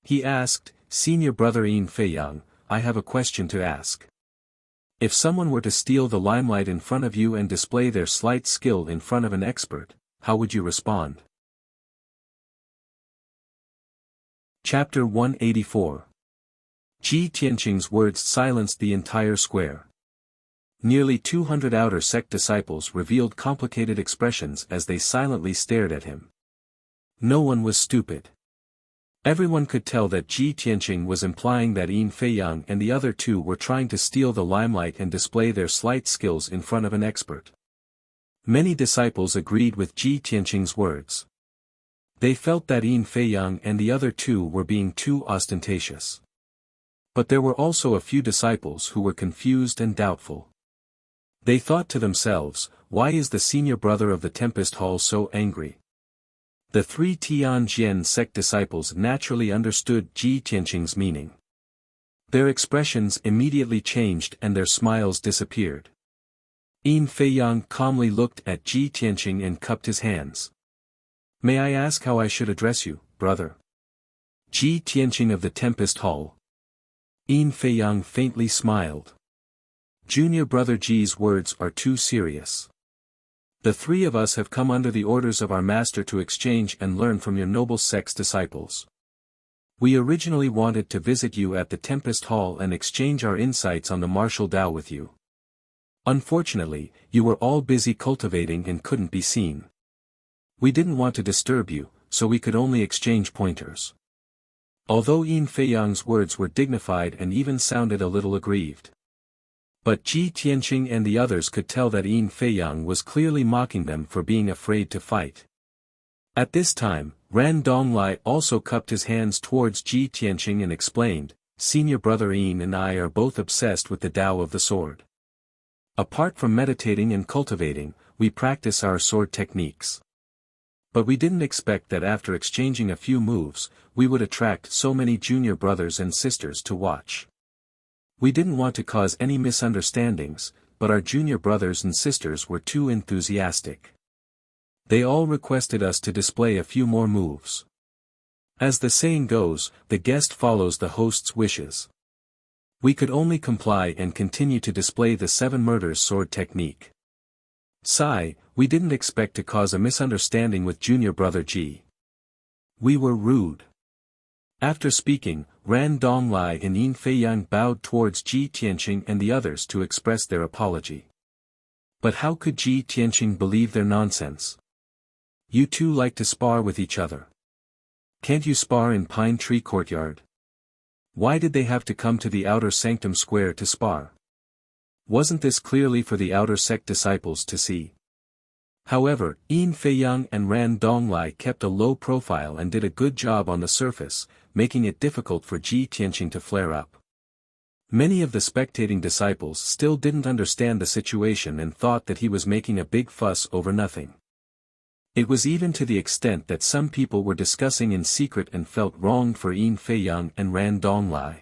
He asked, "Senior brother Yin Feiyang, I have a question to ask. If someone were to steal the limelight in front of you and display their slight skill in front of an expert, how would you respond?" Chapter 184. Ji Tianqing's words silenced the entire square. Nearly 200 outer sect disciples revealed complicated expressions as they silently stared at him. No one was stupid. Everyone could tell that Ji Tianqing was implying that Yin Feiyang and the other two were trying to steal the limelight and display their slight skills in front of an expert. Many disciples agreed with Ji Tianqing's words. They felt that Yin Feiyang and the other two were being too ostentatious. But there were also a few disciples who were confused and doubtful. They thought to themselves, why is the senior brother of the Tempest Hall so angry? The 3 Tianjian sect disciples naturally understood Ji Tianqing's meaning. Their expressions immediately changed and their smiles disappeared. Yin Feiyang calmly looked at Ji Tianqing and cupped his hands. "May I ask how I should address you, brother?" "Ji Tianqing of the Tempest Hall." Yin Feiyang faintly smiled. "Junior brother Ji's words are too serious. The 3 of us have come under the orders of our master to exchange and learn from your noble sect's disciples. We originally wanted to visit you at the Tempest Hall and exchange our insights on the martial Tao with you. Unfortunately, you were all busy cultivating and couldn't be seen. We didn't want to disturb you, so we could only exchange pointers." Although Yin Feiyang's words were dignified and even sounded a little aggrieved. But Ji Tianqing and the others could tell that Yin Feiyang was clearly mocking them for being afraid to fight. At this time, Ran Donglai also cupped his hands towards Ji Tianqing and explained, "Senior brother Yin and I are both obsessed with the Tao of the sword. Apart from meditating and cultivating, we practice our sword techniques. But we didn't expect that after exchanging a few moves, we would attract so many junior brothers and sisters to watch. We didn't want to cause any misunderstandings, but our junior brothers and sisters were too enthusiastic. They all requested us to display a few more moves. As the saying goes, the guest follows the host's wishes. We could only comply and continue to display the 7 murders sword technique. Sigh, we didn't expect to cause a misunderstanding with junior brother G. We were rude. After speaking, Ran Donglai and Yin Feiyang bowed towards Ji Tianqing and the others to express their apology. But how could Ji Tianqing believe their nonsense? You two like to spar with each other. Can't you spar in Pine Tree Courtyard? Why did they have to come to the outer sanctum square to spar? Wasn't this clearly for the outer sect disciples to see? However, Yin Feiyang and Ran Donglai kept a low profile and did a good job on the surface, making it difficult for Ji Tianqing to flare up. Many of the spectating disciples still didn't understand the situation and thought that he was making a big fuss over nothing. It was even to the extent that some people were discussing in secret and felt wronged for Yin Feiyang and Ran Donglai.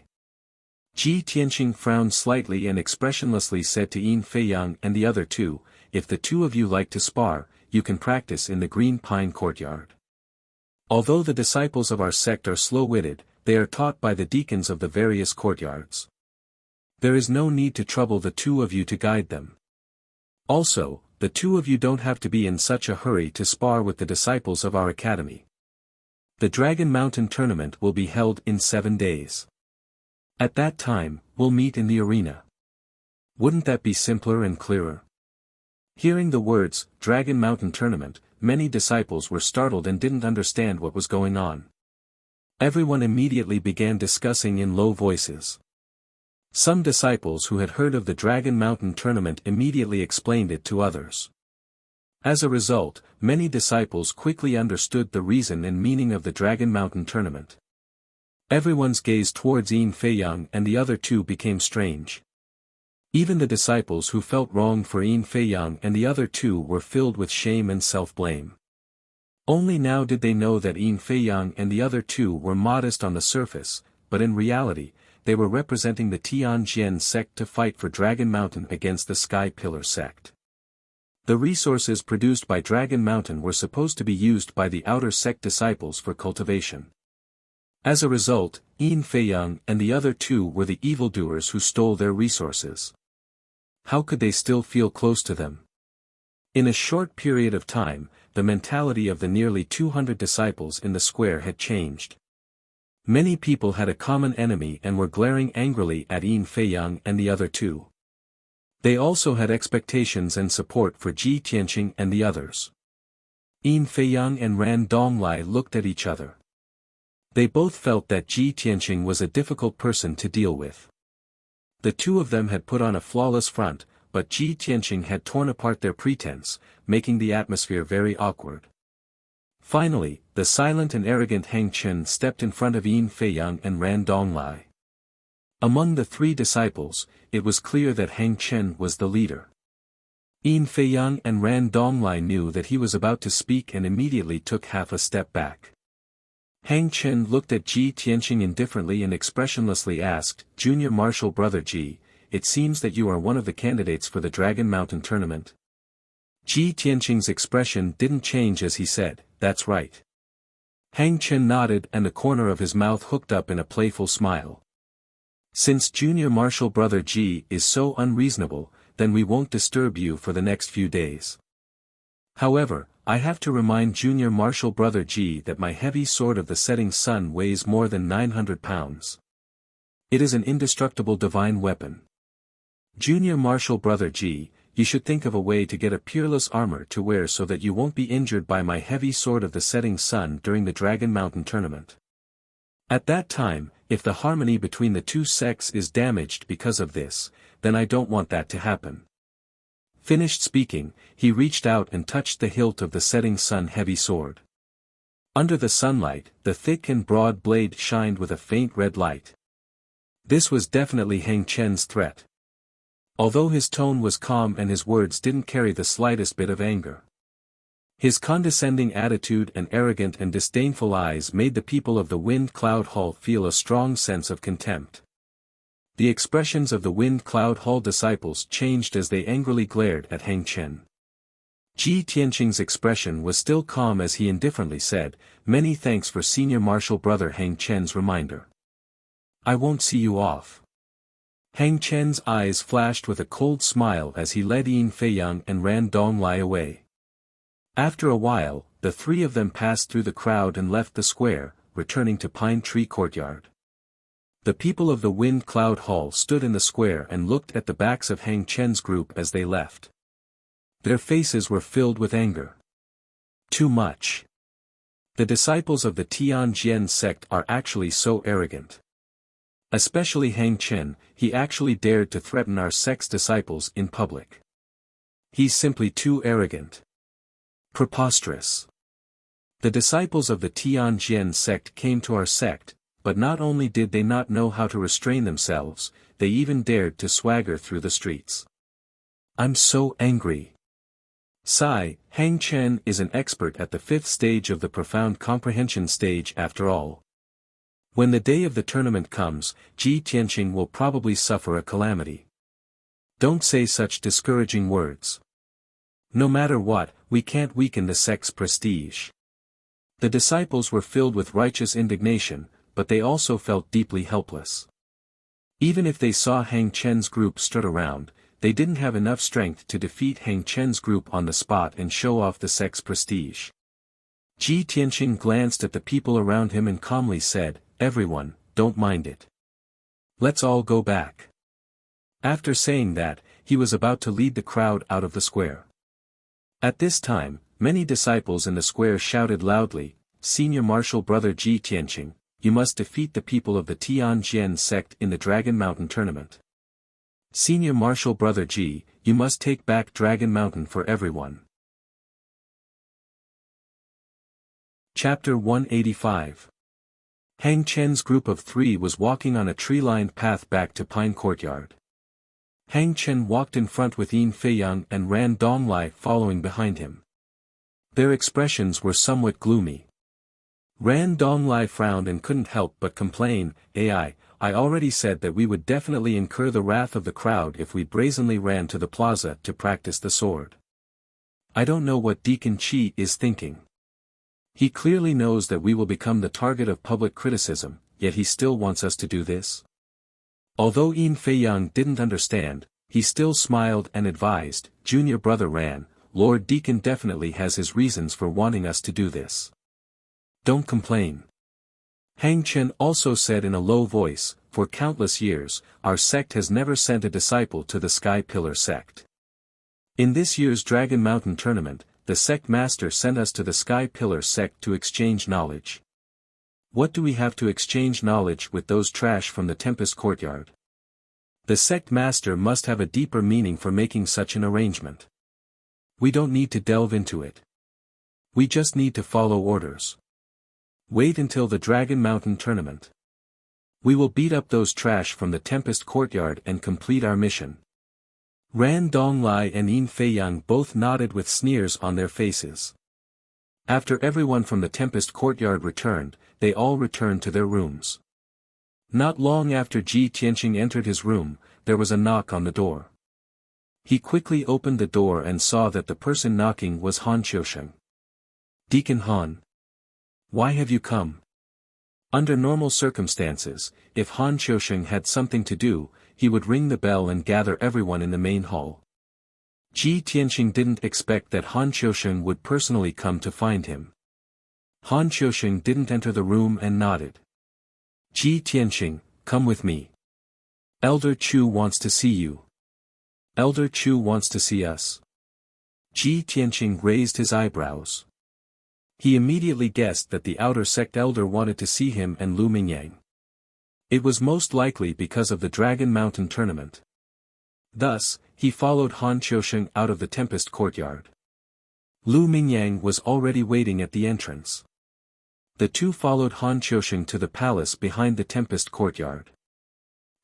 Ji Tianqing frowned slightly and expressionlessly said to Yin Feiyang and the other two, "If the two of you like to spar, you can practice in the Green Pine Courtyard. Although the disciples of our sect are slow-witted, they are taught by the deacons of the various courtyards. There is no need to trouble the two of you to guide them. Also, the two of you don't have to be in such a hurry to spar with the disciples of our academy. The Dragon Mountain tournament will be held in 7 days. At that time, we'll meet in the arena. Wouldn't that be simpler and clearer?" Hearing the words, Dragon Mountain Tournament, many disciples were startled and didn't understand what was going on. Everyone immediately began discussing in low voices. Some disciples who had heard of the Dragon Mountain Tournament immediately explained it to others. As a result, many disciples quickly understood the reason and meaning of the Dragon Mountain Tournament. Everyone's gaze towards Yin Feiyang and the other two became strange. Even the disciples who felt wronged for Yin Feiyang and the other two were filled with shame and self-blame. Only now did they know that Yin Feiyang and the other two were modest on the surface, but in reality, they were representing the Tianjin sect to fight for Dragon Mountain against the Sky Pillar sect. The resources produced by Dragon Mountain were supposed to be used by the outer sect disciples for cultivation. As a result, Yin Feiyang and the other two were the evildoers who stole their resources. How could they still feel close to them? In a short period of time, the mentality of the nearly 200 disciples in the square had changed. Many people had a common enemy and were glaring angrily at Yin Feiyang and the other two. They also had expectations and support for Ji Tianqing and the others. Yin Feiyang and Ran Donglai looked at each other. They both felt that Ji Tianqing was a difficult person to deal with. The two of them had put on a flawless front, but Ji Tianqing had torn apart their pretense, making the atmosphere very awkward. Finally, the silent and arrogant Heng Chen stepped in front of Yin Feiyang and Ran Donglai. Among the 3 disciples, it was clear that Heng Chen was the leader. Yin Feiyang and Ran Donglai knew that he was about to speak and immediately took half a step back. Heng Chen looked at Ji Tianqing indifferently and expressionlessly asked, "Junior Martial Brother Ji, it seems that you are one of the candidates for the Dragon Mountain Tournament?" Ji Tianqing's expression didn't change as he said, "That's right." Heng Chen nodded and the corner of his mouth hooked up in a playful smile. "Since Junior Martial Brother Ji is so unreasonable, then we won't disturb you for the next few days. However, I have to remind Junior Martial Brother Ji that my heavy sword of the setting sun weighs more than 900 pounds. It is an indestructible divine weapon. Junior Martial Brother Ji, you should think of a way to get a peerless armor to wear so that you won't be injured by my heavy sword of the setting sun during the Dragon Mountain Tournament. At that time, if the harmony between the two sects is damaged because of this, then I don't want that to happen." Finished speaking, he reached out and touched the hilt of the setting sun heavy sword. Under the sunlight, the thick and broad blade shined with a faint red light. This was definitely Heng Chen's threat. Although his tone was calm and his words didn't carry the slightest bit of anger. His condescending attitude and arrogant and disdainful eyes made the people of the Wind Cloud Hall feel a strong sense of contempt. The expressions of the Wind Cloud Hall disciples changed as they angrily glared at Hang Chen. Ji Tianqing's expression was still calm as he indifferently said, "Many thanks for Senior Marshal Brother Hang Chen's reminder. I won't see you off." Hang Chen's eyes flashed with a cold smile as he led Yin Feiyang and Ran Donglai away. After a while, the three of them passed through the crowd and left the square, returning to Pine Tree Courtyard. The people of the Wind Cloud Hall stood in the square and looked at the backs of Hang Chen's group as they left. Their faces were filled with anger. Too much. The disciples of the Tianjian sect are actually so arrogant. Especially Hang Chen, he actually dared to threaten our sect's disciples in public. He's simply too arrogant. Preposterous. The disciples of the Tianjian sect came to our sect, but not only did they not know how to restrain themselves, they even dared to swagger through the streets. I'm so angry. Sigh, Hang Chen is an expert at the 5th stage of the profound comprehension stage after all. When the day of the tournament comes, Ji Tianqing will probably suffer a calamity. Don't say such discouraging words. No matter what, we can't weaken the sect's prestige. The disciples were filled with righteous indignation, but they also felt deeply helpless. Even if they saw Hang Chen's group strut around, they didn't have enough strength to defeat Hang Chen's group on the spot and show off the sect's prestige. Ji Tianqing glanced at the people around him and calmly said, "Everyone, don't mind it. Let's all go back." After saying that, he was about to lead the crowd out of the square. At this time, many disciples in the square shouted loudly, "Senior Marshal Brother Ji Tianqing, you must defeat the people of the Tianjian sect in the Dragon Mountain tournament. Senior Marshal Brother Ji, you must take back Dragon Mountain for everyone." Chapter 185. Hang Chen's group of 3 was walking on a tree-lined path back to Pine Courtyard. Hang Chen walked in front with Yin Feiyang and Ran Donglai following behind him. Their expressions were somewhat gloomy. Ran Donglai frowned and couldn't help but complain, I already said that we would definitely incur the wrath of the crowd if we brazenly ran to the plaza to practice the sword. I don't know what Deacon Qi is thinking. He clearly knows that we will become the target of public criticism, yet he still wants us to do this. Although Yin Feiyang didn't understand, he still smiled and advised, "Junior brother Ran, Lord Deacon definitely has his reasons for wanting us to do this. Don't complain." Hang Chen also said in a low voice, "For countless years, our sect has never sent a disciple to the Sky Pillar sect. In this year's Dragon Mountain tournament, the sect master sent us to the Sky Pillar sect to exchange knowledge. What do we have to exchange knowledge with those trash from the Tempest Courtyard? The sect master must have a deeper meaning for making such an arrangement. We don't need to delve into it. We just need to follow orders. Wait until the Dragon Mountain tournament. We will beat up those trash from the Tempest Courtyard and complete our mission." Ran Donglai and Yin Feiyang both nodded with sneers on their faces. After everyone from the Tempest Courtyard returned, they all returned to their rooms. Not long after Ji Tianqing entered his room, there was a knock on the door. He quickly opened the door and saw that the person knocking was Han Qiusheng. "Deacon Han. Why have you come?" Under normal circumstances, if Han Qiusheng had something to do, he would ring the bell and gather everyone in the main hall. Ji Tianqing didn't expect that Han Qiusheng would personally come to find him. Han Qiusheng didn't enter the room and nodded. "Ji Tianqing, come with me. Elder Chu wants to see you." "Elder Chu wants to see us?" Ji Tianqing raised his eyebrows. He immediately guessed that the outer sect elder wanted to see him and Lu Mingyang. It was most likely because of the Dragon Mountain tournament. Thus, he followed Han Qiusheng out of the Tempest Courtyard. Lu Mingyang was already waiting at the entrance. The two followed Han Qiusheng to the palace behind the Tempest Courtyard.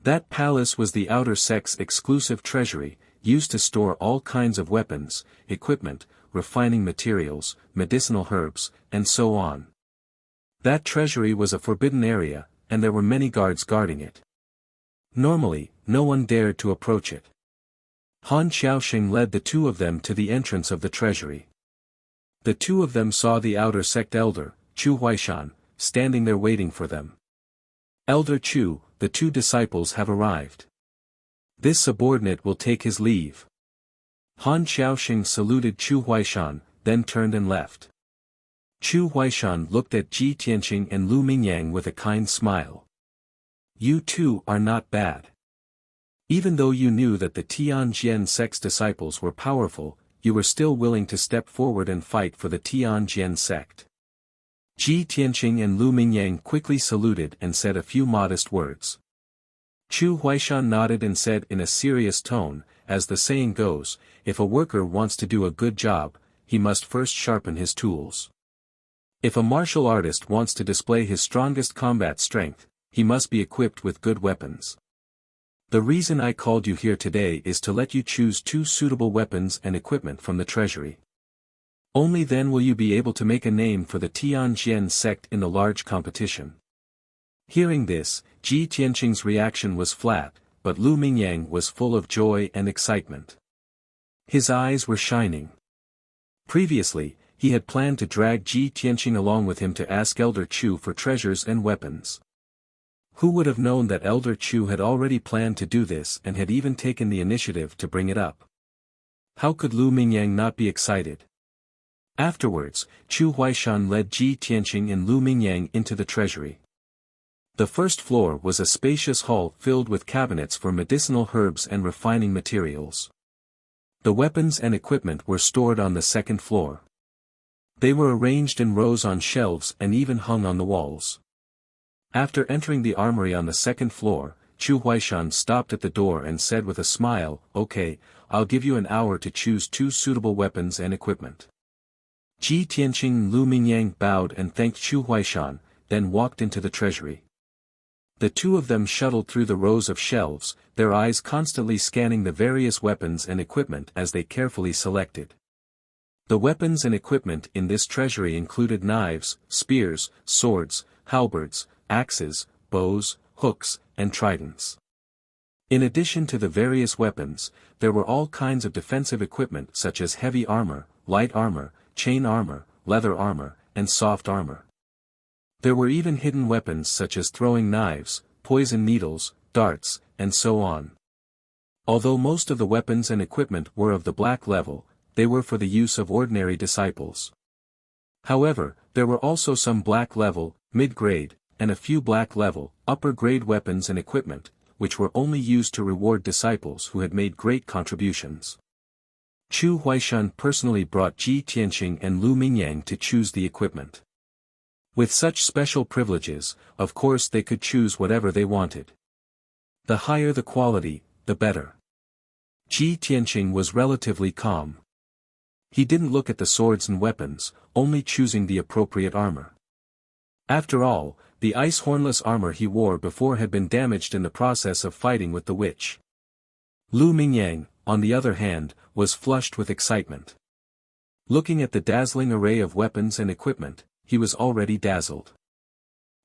That palace was the outer sect's exclusive treasury, used to store all kinds of weapons, equipment, refining materials, medicinal herbs, and so on. That treasury was a forbidden area, and there were many guards guarding it. Normally, no one dared to approach it. Han Xiaoxing led the two of them to the entrance of the treasury. The two of them saw the outer sect elder, Chu Huaishan, standing there waiting for them. "Elder Chu, the two disciples have arrived. This subordinate will take his leave." Han Xiaoxing saluted Chu Huaishan, then turned and left. Chu Huaishan looked at Ji Tianqing and Lu Mingyang with a kind smile. "You two are not bad. Even though you knew that the Tianjian sect's disciples were powerful, you were still willing to step forward and fight for the Tianjian sect." Ji Tianqing and Lu Mingyang quickly saluted and said a few modest words. Chu Huaishan nodded and said in a serious tone, "As the saying goes, if a worker wants to do a good job, he must first sharpen his tools. If a martial artist wants to display his strongest combat strength, he must be equipped with good weapons. The reason I called you here today is to let you choose 2 suitable weapons and equipment from the treasury. Only then will you be able to make a name for the Tianjian sect in the large competition." Hearing this, Ji Tianqing's reaction was flat, but Lu Mingyang was full of joy and excitement. His eyes were shining. Previously, he had planned to drag Ji Tianqing along with him to ask Elder Chu for treasures and weapons. Who would have known that Elder Chu had already planned to do this and had even taken the initiative to bring it up? How could Lu Mingyang not be excited? Afterwards, Chu Huaishan led Ji Tianqing and Lu Mingyang into the treasury. The first floor was a spacious hall filled with cabinets for medicinal herbs and refining materials. The weapons and equipment were stored on the second floor. They were arranged in rows on shelves and even hung on the walls. After entering the armory on the second floor, Chu Huaishan stopped at the door and said with a smile, "Okay, I'll give you an hour to choose 2 suitable weapons and equipment." Ji Tianqing and Lu Mingyang bowed and thanked Chu Huaishan, then walked into the treasury. The two of them shuttled through the rows of shelves, their eyes constantly scanning the various weapons and equipment as they carefully selected. The weapons and equipment in this treasury included knives, spears, swords, halberds, axes, bows, hooks, and tridents. In addition to the various weapons, there were all kinds of defensive equipment such as heavy armor, light armor, chain armor, leather armor, and soft armor. There were even hidden weapons such as throwing knives, poison needles, darts, and so on. Although most of the weapons and equipment were of the black level, they were for the use of ordinary disciples. However, there were also some black level, mid-grade, and a few black level, upper-grade weapons and equipment, which were only used to reward disciples who had made great contributions. Chu Huaishan personally brought Ji Tianqing and Lu Mingyang to choose the equipment. With such special privileges, of course they could choose whatever they wanted. The higher the quality, the better. Ji Tianqing was relatively calm. He didn't look at the swords and weapons, only choosing the appropriate armor. After all, the ice hornless armor he wore before had been damaged in the process of fighting with the witch. Lu Mingyang, on the other hand, was flushed with excitement. Looking at the dazzling array of weapons and equipment, he was already dazzled.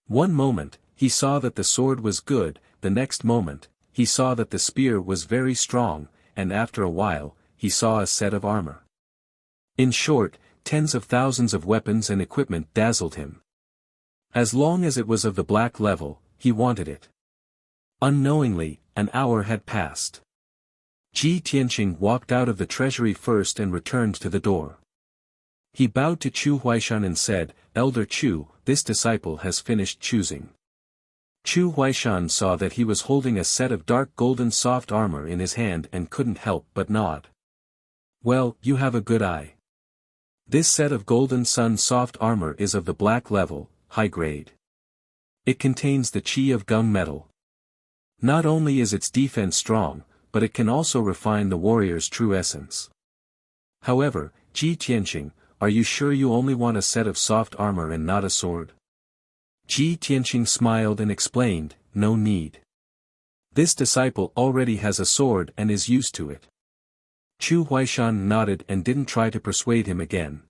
One moment, he saw that the sword was good, the next moment, he saw that the spear was very strong, and after a while, he saw a set of armor. In short, tens of thousands of weapons and equipment dazzled him. As long as it was of the black level, he wanted it. Unknowingly, an hour had passed. Ji Tianqing walked out of the treasury first and returned to the door. He bowed to Chu Huaishan and said, "Elder Chu, this disciple has finished choosing." Chu Huaishan saw that he was holding a set of dark golden soft armor in his hand and couldn't help but nod. "Well, you have a good eye. This set of golden sun soft armor is of the black level, high grade. It contains the qi of gung metal. Not only is its defense strong, but it can also refine the warrior's true essence. However, Ji Tianqing, are you sure you only want a set of soft armor and not a sword?" Ji Tianqing smiled and explained, "No need. This disciple already has a sword and is used to it." Chu Huaishan nodded and didn't try to persuade him again.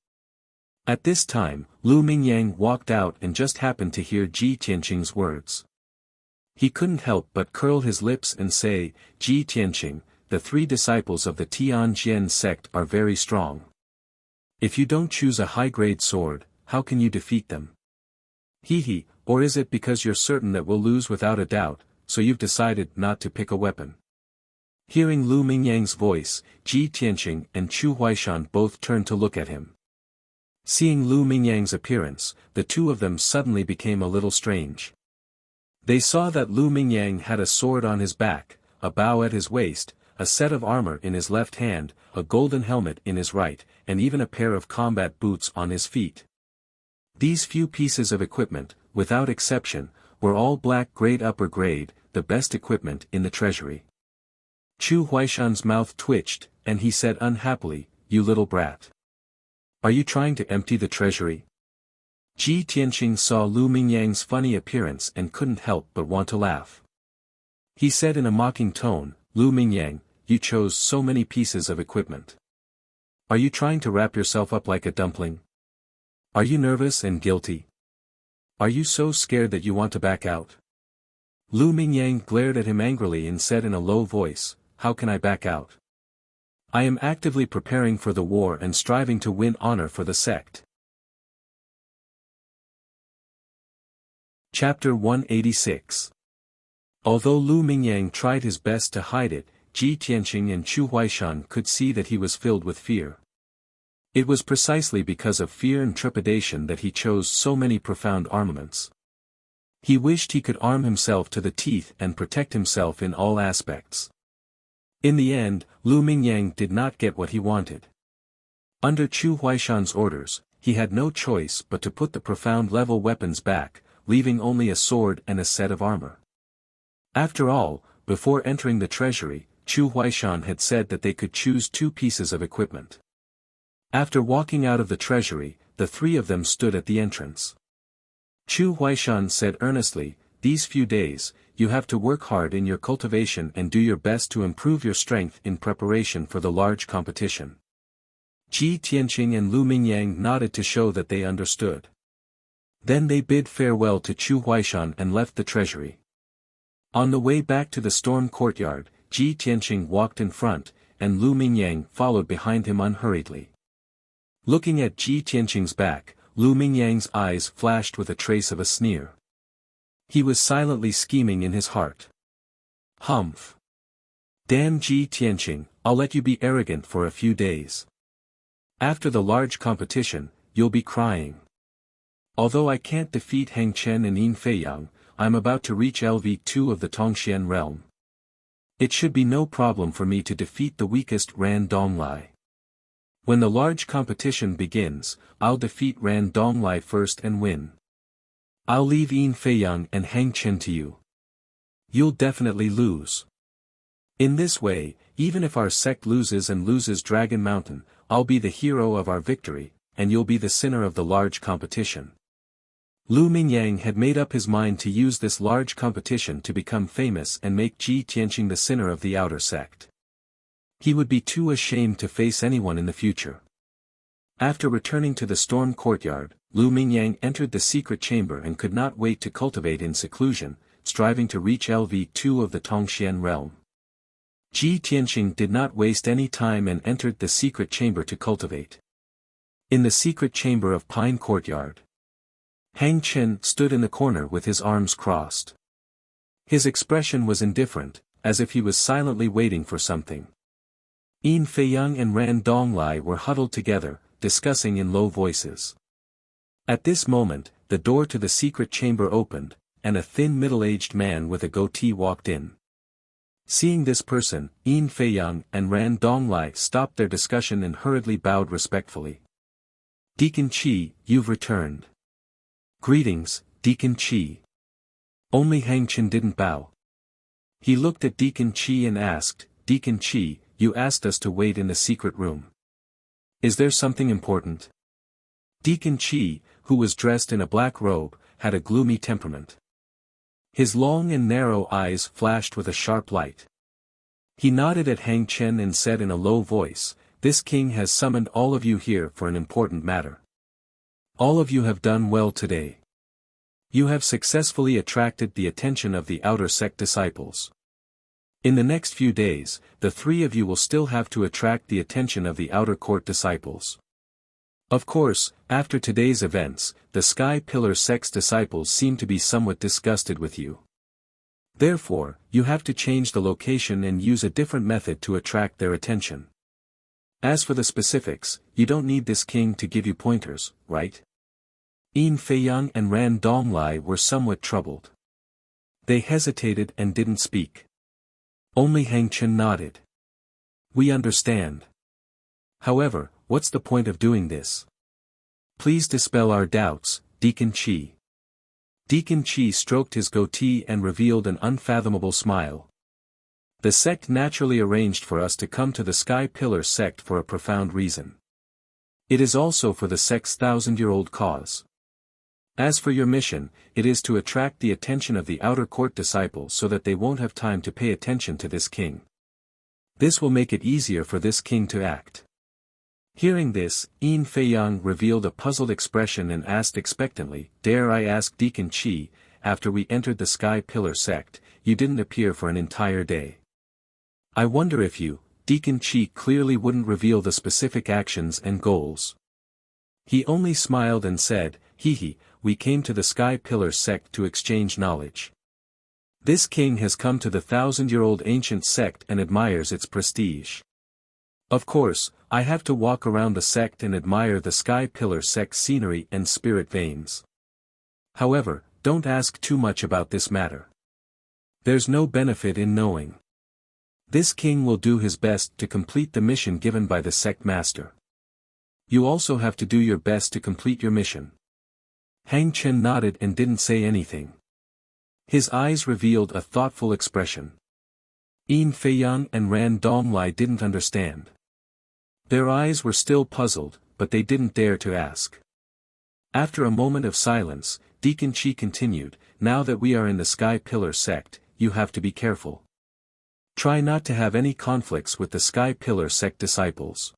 At this time, Lu Mingyang walked out and just happened to hear Ji Tianqing's words. He couldn't help but curl his lips and say, Ji Tianqing, the 3 disciples of the Tianjian sect are very strong. If you don't choose a high-grade sword, how can you defeat them? He, or is it because you're certain that we'll lose without a doubt, so you've decided not to pick a weapon? Hearing Lu Mingyang's voice, Ji Tianqing and Chu Huaishan both turned to look at him. Seeing Lu Mingyang's appearance, the two of them suddenly became a little strange. They saw that Lu Mingyang had a sword on his back, a bow at his waist, a set of armor in his left hand, a golden helmet in his right, and even a pair of combat boots on his feet. These few pieces of equipment, without exception, were all black grade upper grade, the best equipment in the treasury. Chu Huaishan's mouth twitched, and he said unhappily, "You little brat. Are you trying to empty the treasury?" Ji Tianqing saw Lu Mingyang's funny appearance and couldn't help but want to laugh. He said in a mocking tone, "Lu Mingyang, you chose so many pieces of equipment. Are you trying to wrap yourself up like a dumpling? Are you nervous and guilty? Are you so scared that you want to back out?" Lu Mingyang glared at him angrily and said in a low voice, "How can I back out? I am actively preparing for the war and striving to win honor for the sect." Chapter 186. Although Lu Mingyang tried his best to hide it, Ji Tianqing and Chu Huaishan could see that he was filled with fear. It was precisely because of fear and trepidation that he chose so many profound armaments. He wished he could arm himself to the teeth and protect himself in all aspects. In the end, Lu Mingyang did not get what he wanted. Under Chu Huaishan's orders, he had no choice but to put the profound level weapons back, leaving only a sword and a set of armor. After all, before entering the treasury, Chu Huaishan had said that they could choose 2 pieces of equipment. After walking out of the treasury, the 3 of them stood at the entrance. Chu Huaishan said earnestly, "These few days, you have to work hard in your cultivation and do your best to improve your strength in preparation for the large competition." Ji Tianqing and Lu Mingyang nodded to show that they understood. Then they bid farewell to Chu Huaishan and left the treasury. On the way back to the storm courtyard, Ji Tianqing walked in front, and Lu Mingyang followed behind him unhurriedly. Looking at Ji Tianqing's back, Lu Mingyang's eyes flashed with a trace of a sneer. He was silently scheming in his heart. Humph. Damn Ji Tianqing, I'll let you be arrogant for a few days. After the large competition, you'll be crying. Although I can't defeat Heng Chen and Yin Feiyang, I'm about to reach LV2 of the Tongxian realm. It should be no problem for me to defeat the weakest Ran Donglai. When the large competition begins, I'll defeat Ran Donglai first and win. I'll leave Yin Feiyang and Heng Chen to you. You'll definitely lose. In this way, even if our sect loses and loses Dragon Mountain, I'll be the hero of our victory, and you'll be the sinner of the large competition. Lu Mingyang had made up his mind to use this large competition to become famous and make Ji Tianqing the sinner of the outer sect. He would be too ashamed to face anyone in the future. After returning to the storm courtyard, Lu Mingyang entered the secret chamber and could not wait to cultivate in seclusion, striving to reach LV2 of the Tongxian realm. Ji Tianqing did not waste any time and entered the secret chamber to cultivate. In the secret chamber of Pine Courtyard, Heng Chen stood in the corner with his arms crossed. His expression was indifferent, as if he was silently waiting for something. Yin Feiyang and Ran Donglai were huddled together, discussing in low voices. At this moment, the door to the secret chamber opened, and a thin middle-aged man with a goatee walked in. Seeing this person, Yin Feiyang and Ran Donglai stopped their discussion and hurriedly bowed respectfully. "Deacon Qi, you've returned." "Greetings, Deacon Qi." Only Heng Chen didn't bow. He looked at Deacon Qi and asked, "Deacon Qi, you asked us to wait in the secret room. Is there something important?" Deacon Qi, who was dressed in a black robe, had a gloomy temperament. His long and narrow eyes flashed with a sharp light. He nodded at Hang Chen and said in a low voice, "This king has summoned all of you here for an important matter. All of you have done well today. You have successfully attracted the attention of the outer sect disciples. In the next few days, the three of you will still have to attract the attention of the outer court disciples. Of course, after today's events, the Sky Pillar sect's disciples seem to be somewhat disgusted with you. Therefore, you have to change the location and use a different method to attract their attention. As for the specifics, you don't need this king to give you pointers, right?" Yin Feiyang and Ran Donglai were somewhat troubled. They hesitated and didn't speak. Only Hang Chen nodded. "We understand. However, what's the point of doing this? Please dispel our doubts, Deacon Qi." Deacon Qi stroked his goatee and revealed an unfathomable smile. "The sect naturally arranged for us to come to the Sky Pillar sect for a profound reason. It is also for the sect's 1,000-year-old cause. As for your mission, it is to attract the attention of the outer court disciples so that they won't have time to pay attention to this king. This will make it easier for this king to act." Hearing this, Yin Feiyang revealed a puzzled expression and asked expectantly, "Dare I ask Deacon Qi, after we entered the Sky Pillar sect, you didn't appear for an entire day. I wonder if you, Deacon Qi clearly wouldn't reveal the specific actions and goals." He only smiled and said, "Hee, we came to the Sky Pillar sect to exchange knowledge. This king has come to the 1,000-year-old ancient sect and admires its prestige. Of course, I have to walk around the sect and admire the Sky Pillar sect scenery and spirit veins. However, don't ask too much about this matter. There's no benefit in knowing. This king will do his best to complete the mission given by the sect master. You also have to do your best to complete your mission." Hang Chen nodded and didn't say anything. His eyes revealed a thoughtful expression. Yin Feiyang and Ran Donglai didn't understand. Their eyes were still puzzled, but they didn't dare to ask. After a moment of silence, Deacon Qi continued, "Now that we are in the Sky Pillar sect, you have to be careful. Try not to have any conflicts with the Sky Pillar sect disciples.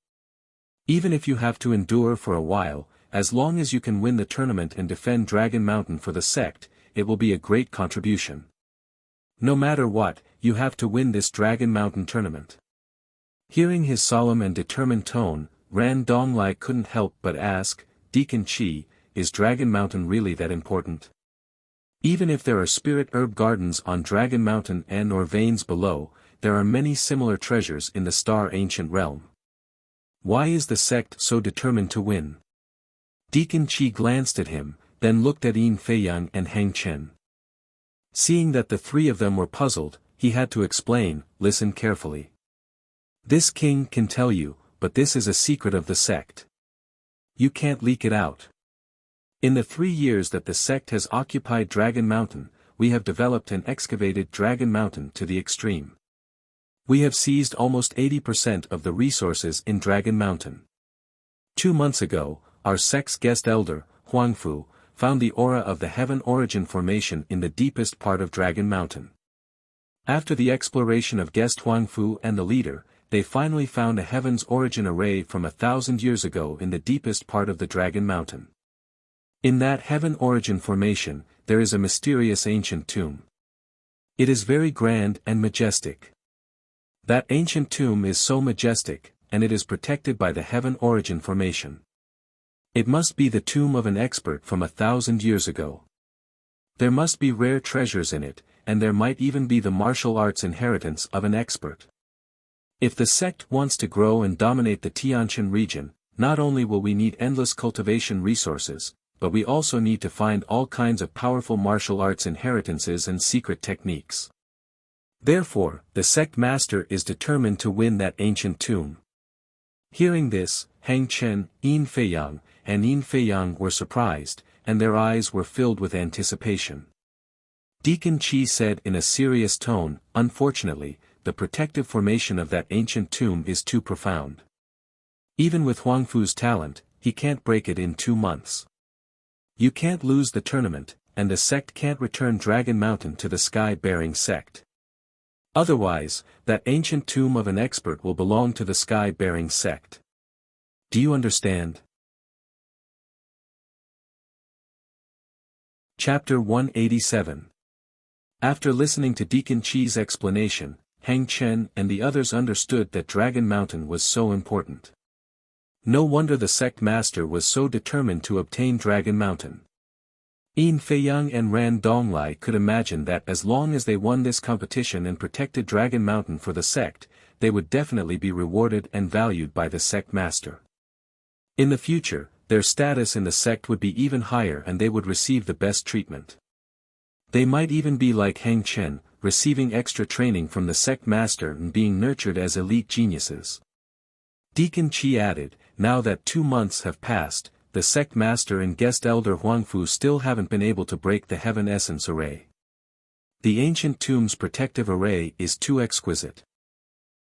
Even if you have to endure for a while, as long as you can win the tournament and defend Dragon Mountain for the sect, it will be a great contribution. No matter what, you have to win this Dragon Mountain tournament." Hearing his solemn and determined tone, Ran Donglai couldn't help but ask, "Deacon Qi, is Dragon Mountain really that important? Even if there are spirit herb gardens on Dragon Mountain and or veins below, there are many similar treasures in the Star Ancient Realm. Why is the sect so determined to win?" Deacon Qi glanced at him, then looked at Yin Feiyang and Hang Chen. Seeing that the three of them were puzzled, he had to explain, "Listen carefully. This king can tell you, but this is a secret of the sect. You can't leak it out. In the 3 years that the sect has occupied Dragon Mountain, we have developed and excavated Dragon Mountain to the extreme. We have seized almost 80% of the resources in Dragon Mountain. 2 months ago, our sect's guest elder, Huangfu, found the aura of the Heaven Origin Formation in the deepest part of Dragon Mountain. After the exploration of guest Huangfu and the leader, they finally found a Heaven's Origin array from 1,000 years ago in the deepest part of the Dragon Mountain. In that Heaven Origin Formation, there is a mysterious ancient tomb. It is very grand and majestic. That ancient tomb is so majestic, and it is protected by the Heaven Origin Formation. It must be the tomb of an expert from 1,000 years ago. There must be rare treasures in it, and there might even be the martial arts inheritance of an expert. If the sect wants to grow and dominate the Tianqian region, not only will we need endless cultivation resources, but we also need to find all kinds of powerful martial arts inheritances and secret techniques. Therefore, the sect master is determined to win that ancient tomb." Hearing this, Hang Chen, Yin Feiyang, and Yin Feiyang were surprised, and their eyes were filled with anticipation. Deacon Qi said in a serious tone, "Unfortunately, the protective formation of that ancient tomb is too profound. Even with Huangfu's talent, he can't break it in 2 months. You can't lose the tournament, and the sect can't return Dragon Mountain to the Sky-Bearing sect. Otherwise, that ancient tomb of an expert will belong to the sky-bearing sect. Do you understand? Chapter 187. After listening to Deacon Chi's explanation, Hang Chen and the others understood that Dragon Mountain was so important. No wonder the sect master was so determined to obtain Dragon Mountain. Yin Feiyang and Ran Donglai could imagine that as long as they won this competition and protected Dragon Mountain for the sect, they would definitely be rewarded and valued by the sect master. In the future, their status in the sect would be even higher and they would receive the best treatment. They might even be like Hang Chen, receiving extra training from the sect master and being nurtured as elite geniuses. Deacon Chi added, now that 2 months have passed, the sect master and guest elder Huangfu still haven't been able to break the heaven essence array. The ancient tomb's protective array is too exquisite.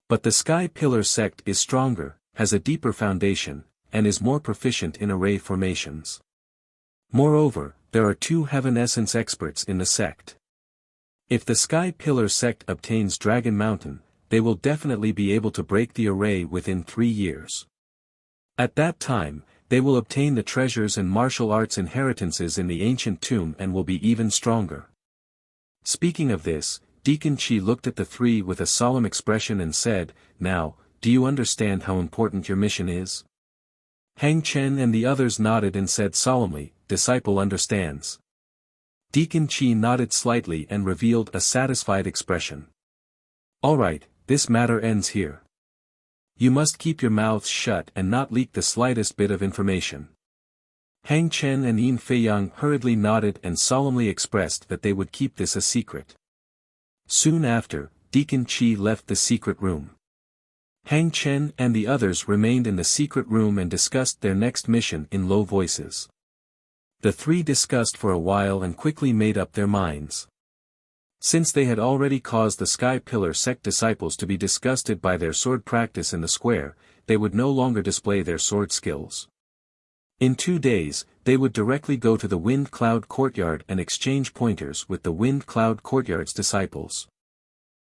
But the sky pillar sect is stronger, has a deeper foundation, and is more proficient in array formations. Moreover, there are 2 heaven essence experts in the sect. If the sky pillar sect obtains Dragon Mountain, they will definitely be able to break the array within 3 years. At that time, they will obtain the treasures and martial arts inheritances in the ancient tomb and will be even stronger. Speaking of this, Deacon Chi looked at the 3 with a solemn expression and said, now, do you understand how important your mission is? Hang Chen and the others nodded and said solemnly, disciple understands. Deacon Chi nodded slightly and revealed a satisfied expression. Alright, this matter ends here. You must keep your mouths shut and not leak the slightest bit of information. Hang Chen and Yin Feiyang hurriedly nodded and solemnly expressed that they would keep this a secret. Soon after, Deacon Chi left the secret room. Hang Chen and the others remained in the secret room and discussed their next mission in low voices. The 3 discussed for a while and quickly made up their minds. Since they had already caused the Sky Pillar sect disciples to be disgusted by their sword practice in the square, they would no longer display their sword skills. In 2 days, they would directly go to the Wind Cloud Courtyard and exchange pointers with the Wind Cloud Courtyard's disciples.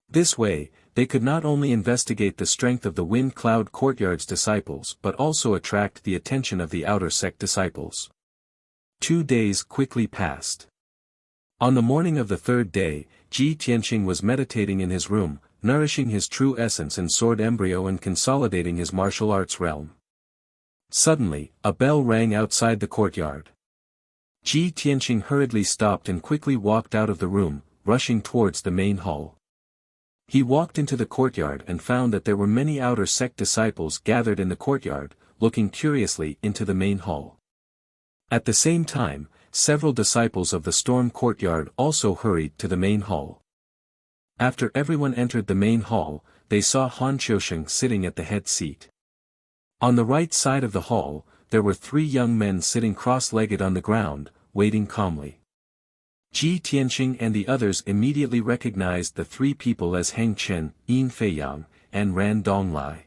This way, they could not only investigate the strength of the Wind Cloud Courtyard's disciples but also attract the attention of the outer sect disciples. 2 days quickly passed. On the morning of the 3rd day, Ji Tianqing was meditating in his room, nourishing his true essence and sword embryo and consolidating his martial arts realm. Suddenly, a bell rang outside the courtyard. Ji Tianqing hurriedly stopped and quickly walked out of the room, rushing towards the main hall. He walked into the courtyard and found that there were many outer sect disciples gathered in the courtyard, looking curiously into the main hall. At the same time, several disciples of the Storm Courtyard also hurried to the main hall. After everyone entered the main hall, they saw Han Qiusheng sitting at the head seat. On the right side of the hall, there were 3 young men sitting cross-legged on the ground, waiting calmly. Ji Tianqing and the others immediately recognized the 3 people as Hang Chen, Yin Feiyang, and Ran Donglai.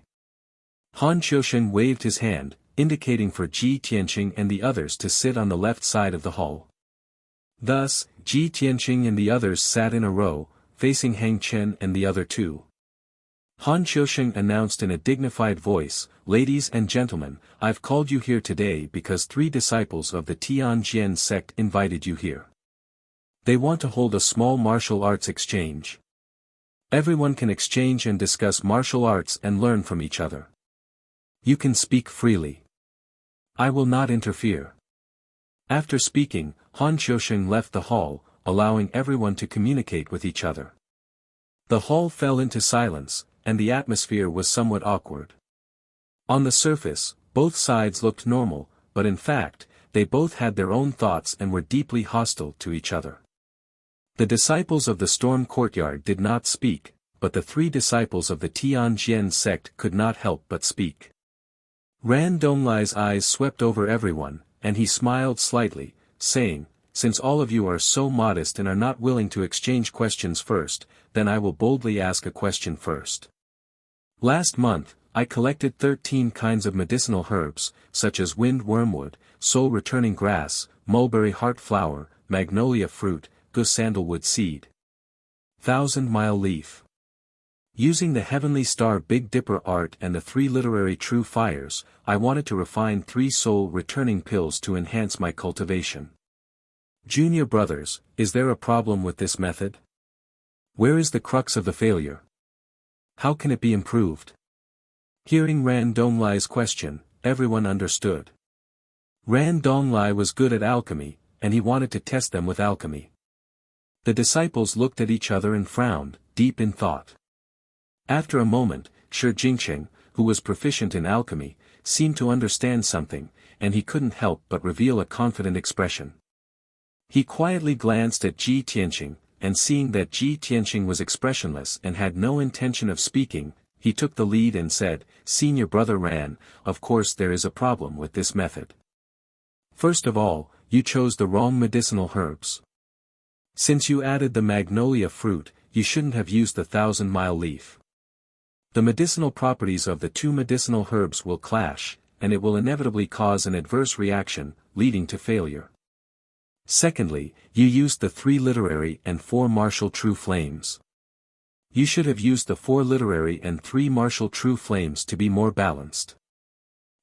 Han Qiusheng waved his hand, indicating for Ji Tianqing and the others to sit on the left side of the hall. Thus, Ji Tianqing and the others sat in a row, facing Hang Chen and the other 2. Han Qiusheng announced in a dignified voice, ladies and gentlemen, I've called you here today because 3 disciples of the Tianjian sect invited you here. They want to hold a small martial arts exchange. Everyone can exchange and discuss martial arts and learn from each other. You can speak freely. I will not interfere. After speaking, Han Qiusheng left the hall, allowing everyone to communicate with each other. The hall fell into silence, and the atmosphere was somewhat awkward. On the surface, both sides looked normal, but in fact, they both had their own thoughts and were deeply hostile to each other. The disciples of the Storm Courtyard did not speak, but the 3 disciples of the Tianjian sect could not help but speak. Ran Donglai's eyes swept over everyone, and he smiled slightly, saying, since all of you are so modest and are not willing to exchange questions first, then I will boldly ask a question first. Last month, I collected 13 kinds of medicinal herbs, such as wind wormwood, soul-returning grass, mulberry heart flower, magnolia fruit, goose sandalwood seed, 1,000-mile leaf. Using the Heavenly Star Big Dipper art and the 3 literary true fires, I wanted to refine 3 soul-returning pills to enhance my cultivation. Junior brothers, is there a problem with this method? Where is the crux of the failure? How can it be improved? Hearing Ran Donglai's question, everyone understood. Ran Donglai was good at alchemy, and he wanted to test them with alchemy. The disciples looked at each other and frowned, deep in thought. After a moment, Shi Jingqing, who was proficient in alchemy, seemed to understand something, and he couldn't help but reveal a confident expression. He quietly glanced at Ji Tianqing, and seeing that Ji Tianqing was expressionless and had no intention of speaking, he took the lead and said, "Senior brother Ran, of course there is a problem with this method. First of all, you chose the wrong medicinal herbs. Since you added the magnolia fruit, you shouldn't have used the 1,000-mile leaf. The medicinal properties of the 2 medicinal herbs will clash, and it will inevitably cause an adverse reaction, leading to failure. Secondly, you used the 3 literary and 4 martial true flames. You should have used the 4 literary and 3 martial true flames to be more balanced.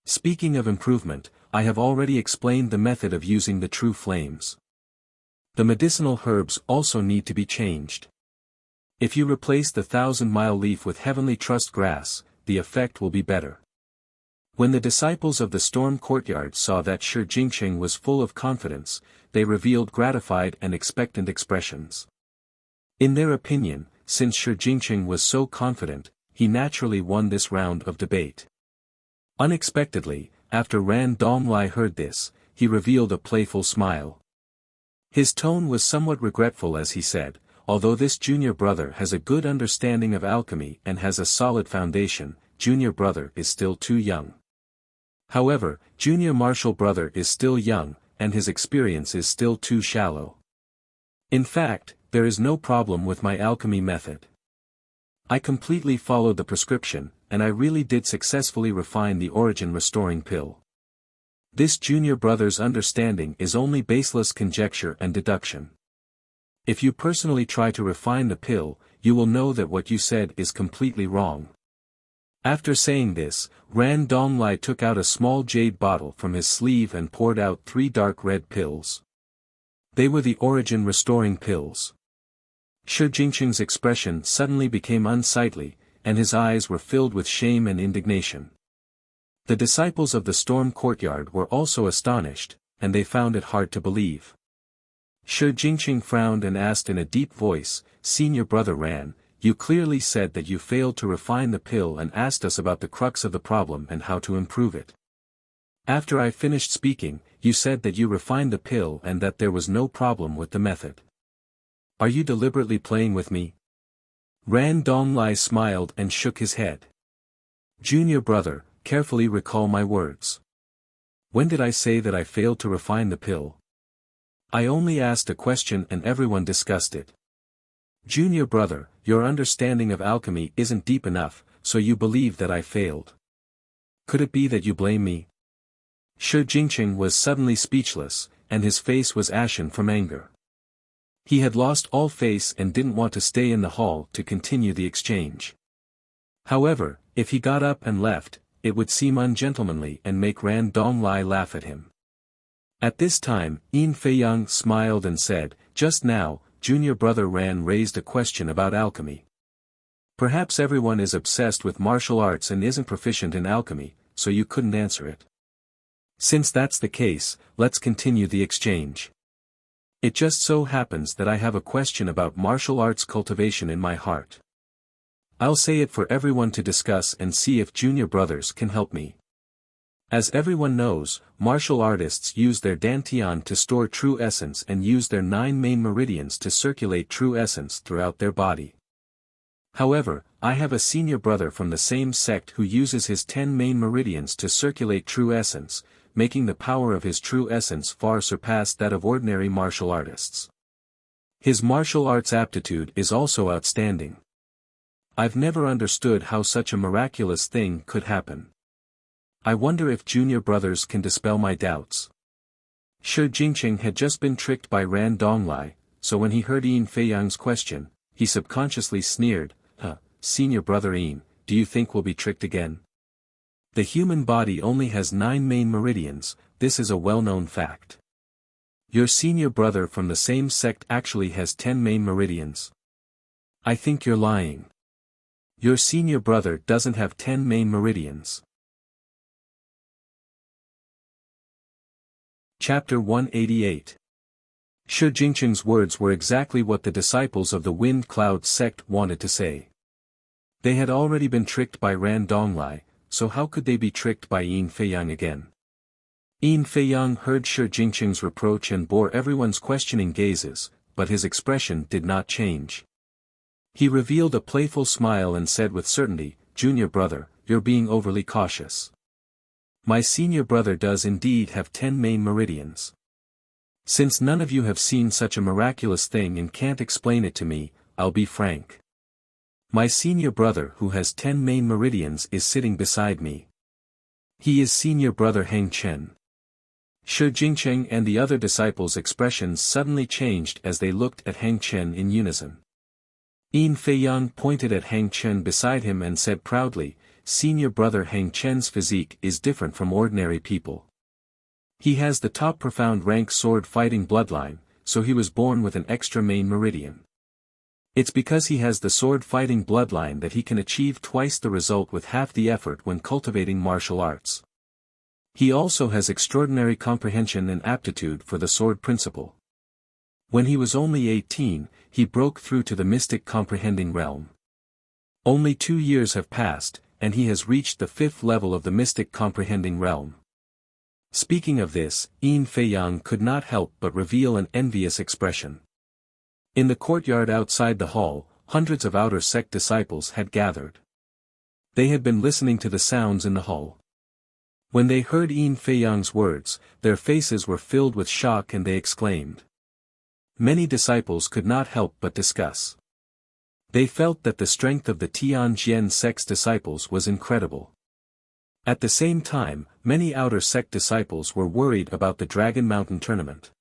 Speaking of improvement, I have already explained the method of using the true flames. The medicinal herbs also need to be changed. If you replace the 1,000-mile leaf with heavenly trust grass, the effect will be better." When the disciples of the storm courtyard saw that Shi Jingqing was full of confidence, they revealed gratified and expectant expressions. In their opinion, since Shi Jingqing was so confident, he naturally won this round of debate. Unexpectedly, after Ran Donglai heard this, he revealed a playful smile. His tone was somewhat regretful as he said, "Although this junior brother has a good understanding of alchemy and has a solid foundation, junior brother is still too young. However, junior martial brother is still young, and his experience is still too shallow. In fact, there is no problem with my alchemy method. I completely followed the prescription, and I really did successfully refine the origin restoring pill. This junior brother's understanding is only baseless conjecture and deduction. If you personally try to refine the pill, you will know that what you said is completely wrong." After saying this, Ran Donglai took out a small jade bottle from his sleeve and poured out 3 dark red pills. They were the origin restoring pills. Shi Jingqing's expression suddenly became unsightly, and his eyes were filled with shame and indignation. The disciples of the storm courtyard were also astonished, and they found it hard to believe. Shi Jingqing frowned and asked in a deep voice, "Senior brother Ran, you clearly said that you failed to refine the pill and asked us about the crux of the problem and how to improve it. After I finished speaking, you said that you refined the pill and that there was no problem with the method. Are you deliberately playing with me?" Ran Donglai smiled and shook his head. "Junior brother, carefully recall my words. When did I say that I failed to refine the pill? I only asked a question and everyone discussed it. Junior brother, your understanding of alchemy isn't deep enough, so you believe that I failed. Could it be that you blame me?" Shi Jingqing was suddenly speechless, and his face was ashen from anger. He had lost all face and didn't want to stay in the hall to continue the exchange. However, if he got up and left, it would seem ungentlemanly and make Ran Donglai laugh at him. At this time, Yin Feiyang smiled and said, "Just now, junior brother Ran raised a question about alchemy. Perhaps everyone is obsessed with martial arts and isn't proficient in alchemy, so you couldn't answer it. Since that's the case, let's continue the exchange. It just so happens that I have a question about martial arts cultivation in my heart. I'll say it for everyone to discuss and see if junior brothers can help me. As everyone knows, martial artists use their dantian to store true essence and use their 9 main meridians to circulate true essence throughout their body. However, I have a senior brother from the same sect who uses his 10 main meridians to circulate true essence, making the power of his true essence far surpass that of ordinary martial artists. His martial arts aptitude is also outstanding. I've never understood how such a miraculous thing could happen. I wonder if junior brothers can dispel my doubts." Shi Jingqing had just been tricked by Ran Donglai, so when he heard Yin Feiyang's question, he subconsciously sneered, senior brother Yin, do you think we'll be tricked again? The human body only has 9 main meridians, this is a well-known fact. Your senior brother from the same sect actually has 10 main meridians. I think you're lying. Your senior brother doesn't have 10 main meridians. Chapter 188. Shi Jingqing's words were exactly what the disciples of the Wind Cloud sect wanted to say. They had already been tricked by Ran Donglai, so how could they be tricked by Yin Feiyang again? Yin Feiyang heard Shi Jingqing's reproach and bore everyone's questioning gazes, but his expression did not change. He revealed a playful smile and said with certainty, "Junior brother, you're being overly cautious. My senior brother does indeed have 10 main meridians. Since none of you have seen such a miraculous thing and can't explain it to me, I'll be frank. My senior brother who has 10 main meridians is sitting beside me. He is senior brother Heng Chen." Shi Jingqing and the other disciples' expressions suddenly changed as they looked at Heng Chen in unison. Yin Feiyang pointed at Heng Chen beside him and said proudly, "Senior brother Heng Chen's physique is different from ordinary people. He has the top profound rank sword fighting bloodline, so he was born with an extra main meridian. It's because he has the sword fighting bloodline that he can achieve twice the result with half the effort when cultivating martial arts. He also has extraordinary comprehension and aptitude for the sword principle. When he was only 18, he broke through to the mystic comprehending realm. Only 2 years have passed, and he has reached the 5th level of the mystic comprehending realm." Speaking of this, Yin Feiyang could not help but reveal an envious expression. In the courtyard outside the hall, hundreds of outer sect disciples had gathered. They had been listening to the sounds in the hall. When they heard Yin Feiyang's words, their faces were filled with shock and they exclaimed. Many disciples could not help but discuss. They felt that the strength of the Tianjian sect's disciples was incredible. At the same time, many outer sect disciples were worried about the Dragon Mountain tournament.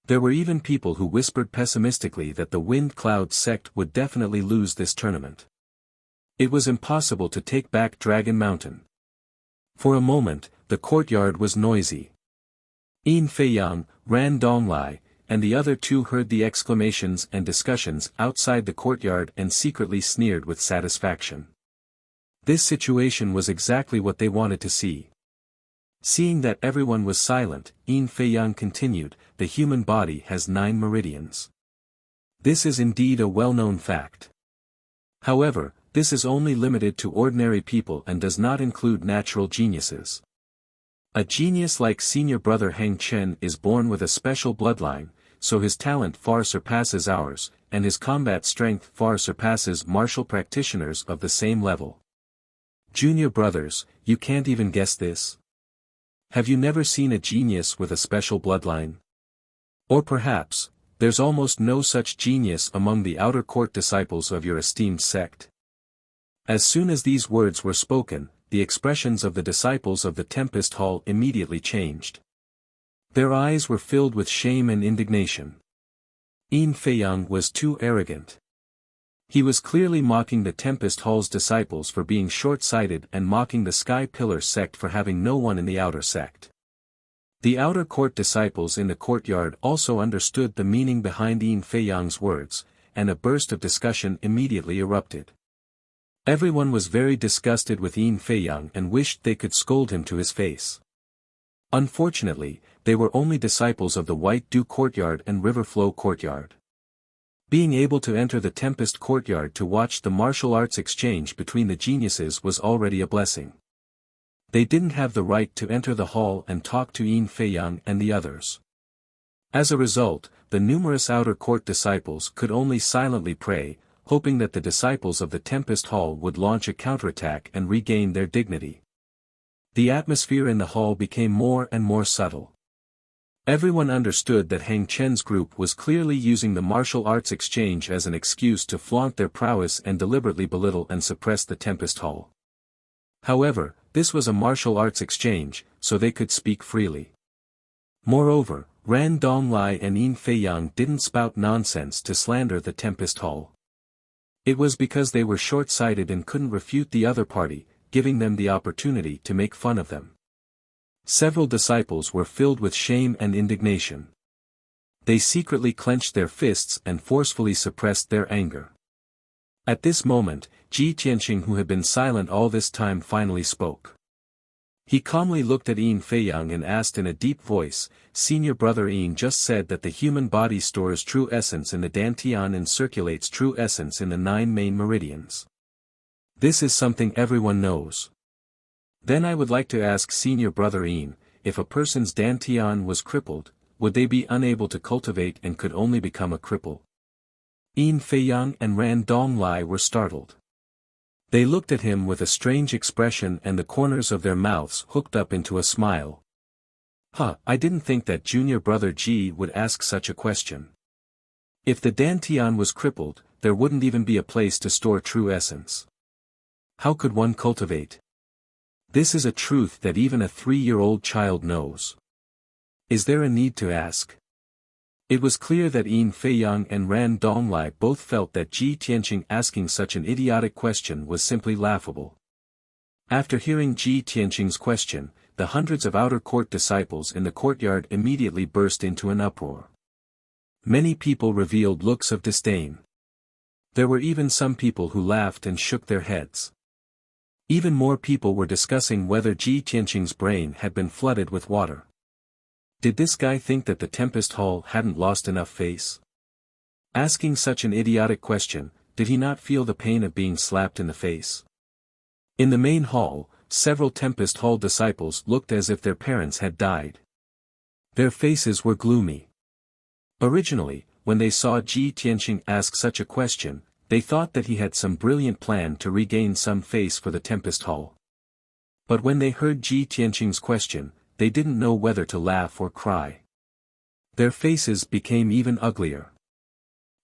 There were even people who whispered pessimistically that the Wind Cloud sect would definitely lose this tournament. It was impossible to take back Dragon Mountain. For a moment, the courtyard was noisy. Yin Feiyang, Ran Donglai, and the other two heard the exclamations and discussions outside the courtyard and secretly sneered with satisfaction. This situation was exactly what they wanted to see. Seeing that everyone was silent, Yin Feiyang continued, "The human body has 9 meridians. This is indeed a well-known fact. However, this is only limited to ordinary people and does not include natural geniuses. A genius like senior brother Heng Chen is born with a special bloodline, so his talent far surpasses ours, and his combat strength far surpasses martial practitioners of the same level. Junior brothers, you can't even guess this? Have you never seen a genius with a special bloodline? Or perhaps, there's almost no such genius among the outer court disciples of your esteemed sect?" As soon as these words were spoken, the expressions of the disciples of the Tempest Hall immediately changed. Their eyes were filled with shame and indignation. Yin Feiyang was too arrogant. He was clearly mocking the Tempest Hall's disciples for being short-sighted and mocking the Sky Pillar sect for having no one in the outer sect. The outer court disciples in the courtyard also understood the meaning behind Yin Feiyang's words, and a burst of discussion immediately erupted. Everyone was very disgusted with Yin Feiyang and wished they could scold him to his face. Unfortunately, they were only disciples of the White Dew Courtyard and River Flow Courtyard. Being able to enter the Tempest Courtyard to watch the martial arts exchange between the geniuses was already a blessing. They didn't have the right to enter the hall and talk to Yin Feiyang and the others. As a result, the numerous outer court disciples could only silently pray, hoping that the disciples of the Tempest Hall would launch a counterattack and regain their dignity. The atmosphere in the hall became more and more subtle. Everyone understood that Heng Chen's group was clearly using the martial arts exchange as an excuse to flaunt their prowess and deliberately belittle and suppress the Tempest Hall. However, this was a martial arts exchange, so they could speak freely. Moreover, Ran Donglai and Yin Feiyang didn't spout nonsense to slander the Tempest Hall. It was because they were short-sighted and couldn't refute the other party, giving them the opportunity to make fun of them. Several disciples were filled with shame and indignation. They secretly clenched their fists and forcefully suppressed their anger. At this moment, Ji Tianqing, who had been silent all this time, finally spoke. He calmly looked at Yin Feiyang and asked in a deep voice, "Senior brother, Yin just said that the human body stores true essence in the Dantian and circulates true essence in the 9 main meridians. This is something everyone knows. Then I would like to ask Senior brother Yin, if a person's Dantian was crippled, would they be unable to cultivate and could only become a cripple?" Yin Feiyang and Ran Donglai were startled. They looked at him with a strange expression and the corners of their mouths hooked up into a smile. I didn't think that junior brother Ji would ask such a question. If the Dantian was crippled, there wouldn't even be a place to store true essence. How could one cultivate? This is a truth that even a 3-year-old child knows. Is there a need to ask? It was clear that Yin Feiyang and Ran Donglai both felt that Ji Tianqing asking such an idiotic question was simply laughable. After hearing Ji Tianqing's question, the hundreds of outer court disciples in the courtyard immediately burst into an uproar. Many people revealed looks of disdain. There were even some people who laughed and shook their heads. Even more people were discussing whether Ji Tianqing's brain had been flooded with water. Did this guy think that the Tempest Hall hadn't lost enough face? Asking such an idiotic question, did he not feel the pain of being slapped in the face? In the main hall, several Tempest Hall disciples looked as if their parents had died. Their faces were gloomy. Originally, when they saw Ji Tianqing ask such a question, they thought that he had some brilliant plan to regain some face for the Tempest Hall. But when they heard Ji Tianqing's question, they didn't know whether to laugh or cry. Their faces became even uglier.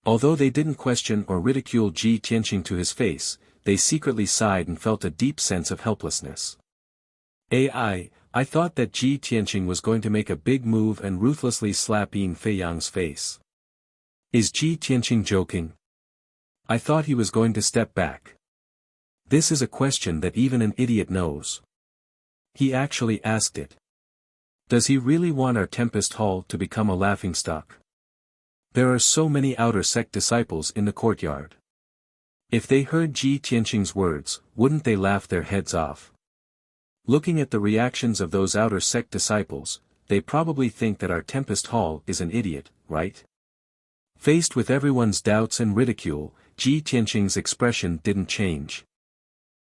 Although they didn't question or ridicule Ji Tianqing to his face, they secretly sighed and felt a deep sense of helplessness. I thought that Ji Tianqing was going to make a big move and ruthlessly slap Yin Feiyang's face. Is Ji Tianqing joking? I thought he was going to step back. This is a question that even an idiot knows. He actually asked it. Does he really want our Tempest Hall to become a laughingstock? There are so many outer sect disciples in the courtyard. If they heard Ji Tianqing's words, wouldn't they laugh their heads off? Looking at the reactions of those outer sect disciples, they probably think that our Tempest Hall is an idiot, right? Faced with everyone's doubts and ridicule, Ji Tianqing's expression didn't change.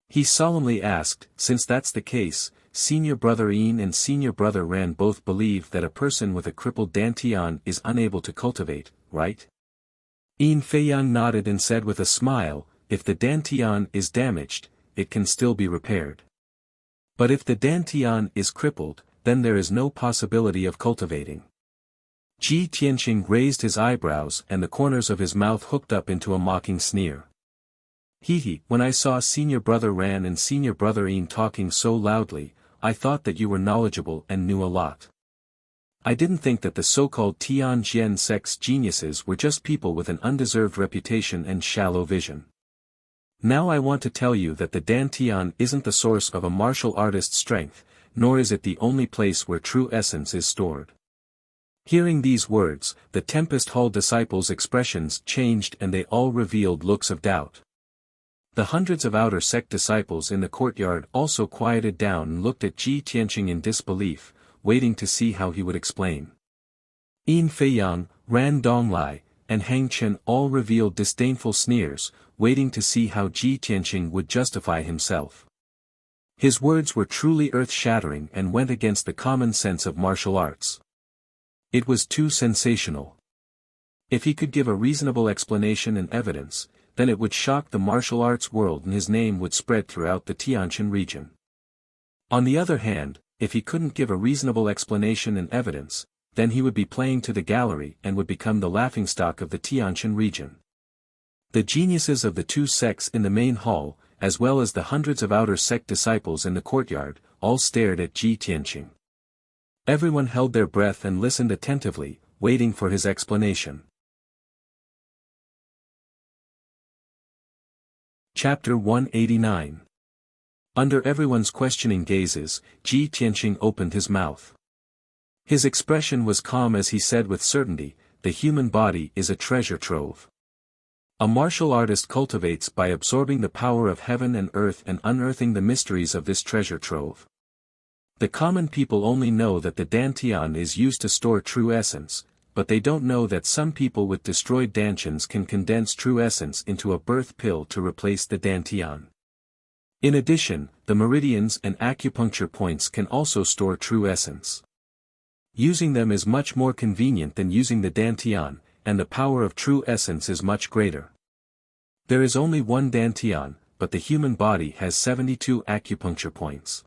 He solemnly asked, since that's the case, Senior brother Yin and Senior brother Ran both believe that a person with a crippled Dantian is unable to cultivate, right? Yin Feiyang nodded and said with a smile, if the Dantian is damaged, it can still be repaired. But if the Dantian is crippled, then there is no possibility of cultivating. Ji Tianqing raised his eyebrows and the corners of his mouth hooked up into a mocking sneer. When I saw Senior brother Ran and Senior brother Yin talking so loudly, I thought that you were knowledgeable and knew a lot. I didn't think that the so-called Tianjian sect's geniuses were just people with an undeserved reputation and shallow vision. Now I want to tell you that the Dantian isn't the source of a martial artist's strength, nor is it the only place where true essence is stored. Hearing these words, the Tempest Hall disciples' expressions changed and they all revealed looks of doubt. The hundreds of outer sect disciples in the courtyard also quieted down and looked at Ji Tianqing in disbelief, waiting to see how he would explain. Yin Feiyang, Ran Donglai, and Hang Chen all revealed disdainful sneers, waiting to see how Ji Tianqing would justify himself. His words were truly earth-shattering and went against the common sense of martial arts. It was too sensational. If he could give a reasonable explanation and evidence, then it would shock the martial arts world and his name would spread throughout the Tianjin region. On the other hand, if he couldn't give a reasonable explanation and evidence, then he would be playing to the gallery and would become the laughingstock of the Tianjin region. The geniuses of the two sects in the main hall, as well as the hundreds of outer sect disciples in the courtyard, all stared at Ji Tianqing. Everyone held their breath and listened attentively, waiting for his explanation. Chapter 189. Under everyone's questioning gazes, Ji Tianqing opened his mouth. His expression was calm as he said with certainty, "The human body is a treasure trove. A martial artist cultivates by absorbing the power of heaven and earth and unearthing the mysteries of this treasure trove. The common people only know that the dantian is used to store true essence, but they don't know that some people with destroyed dantians can condense true essence into a birth pill to replace the dantian. In addition, the meridians and acupuncture points can also store true essence. Using them is much more convenient than using the dantian, and the power of true essence is much greater. There is only one dantian, but the human body has 72 acupuncture points.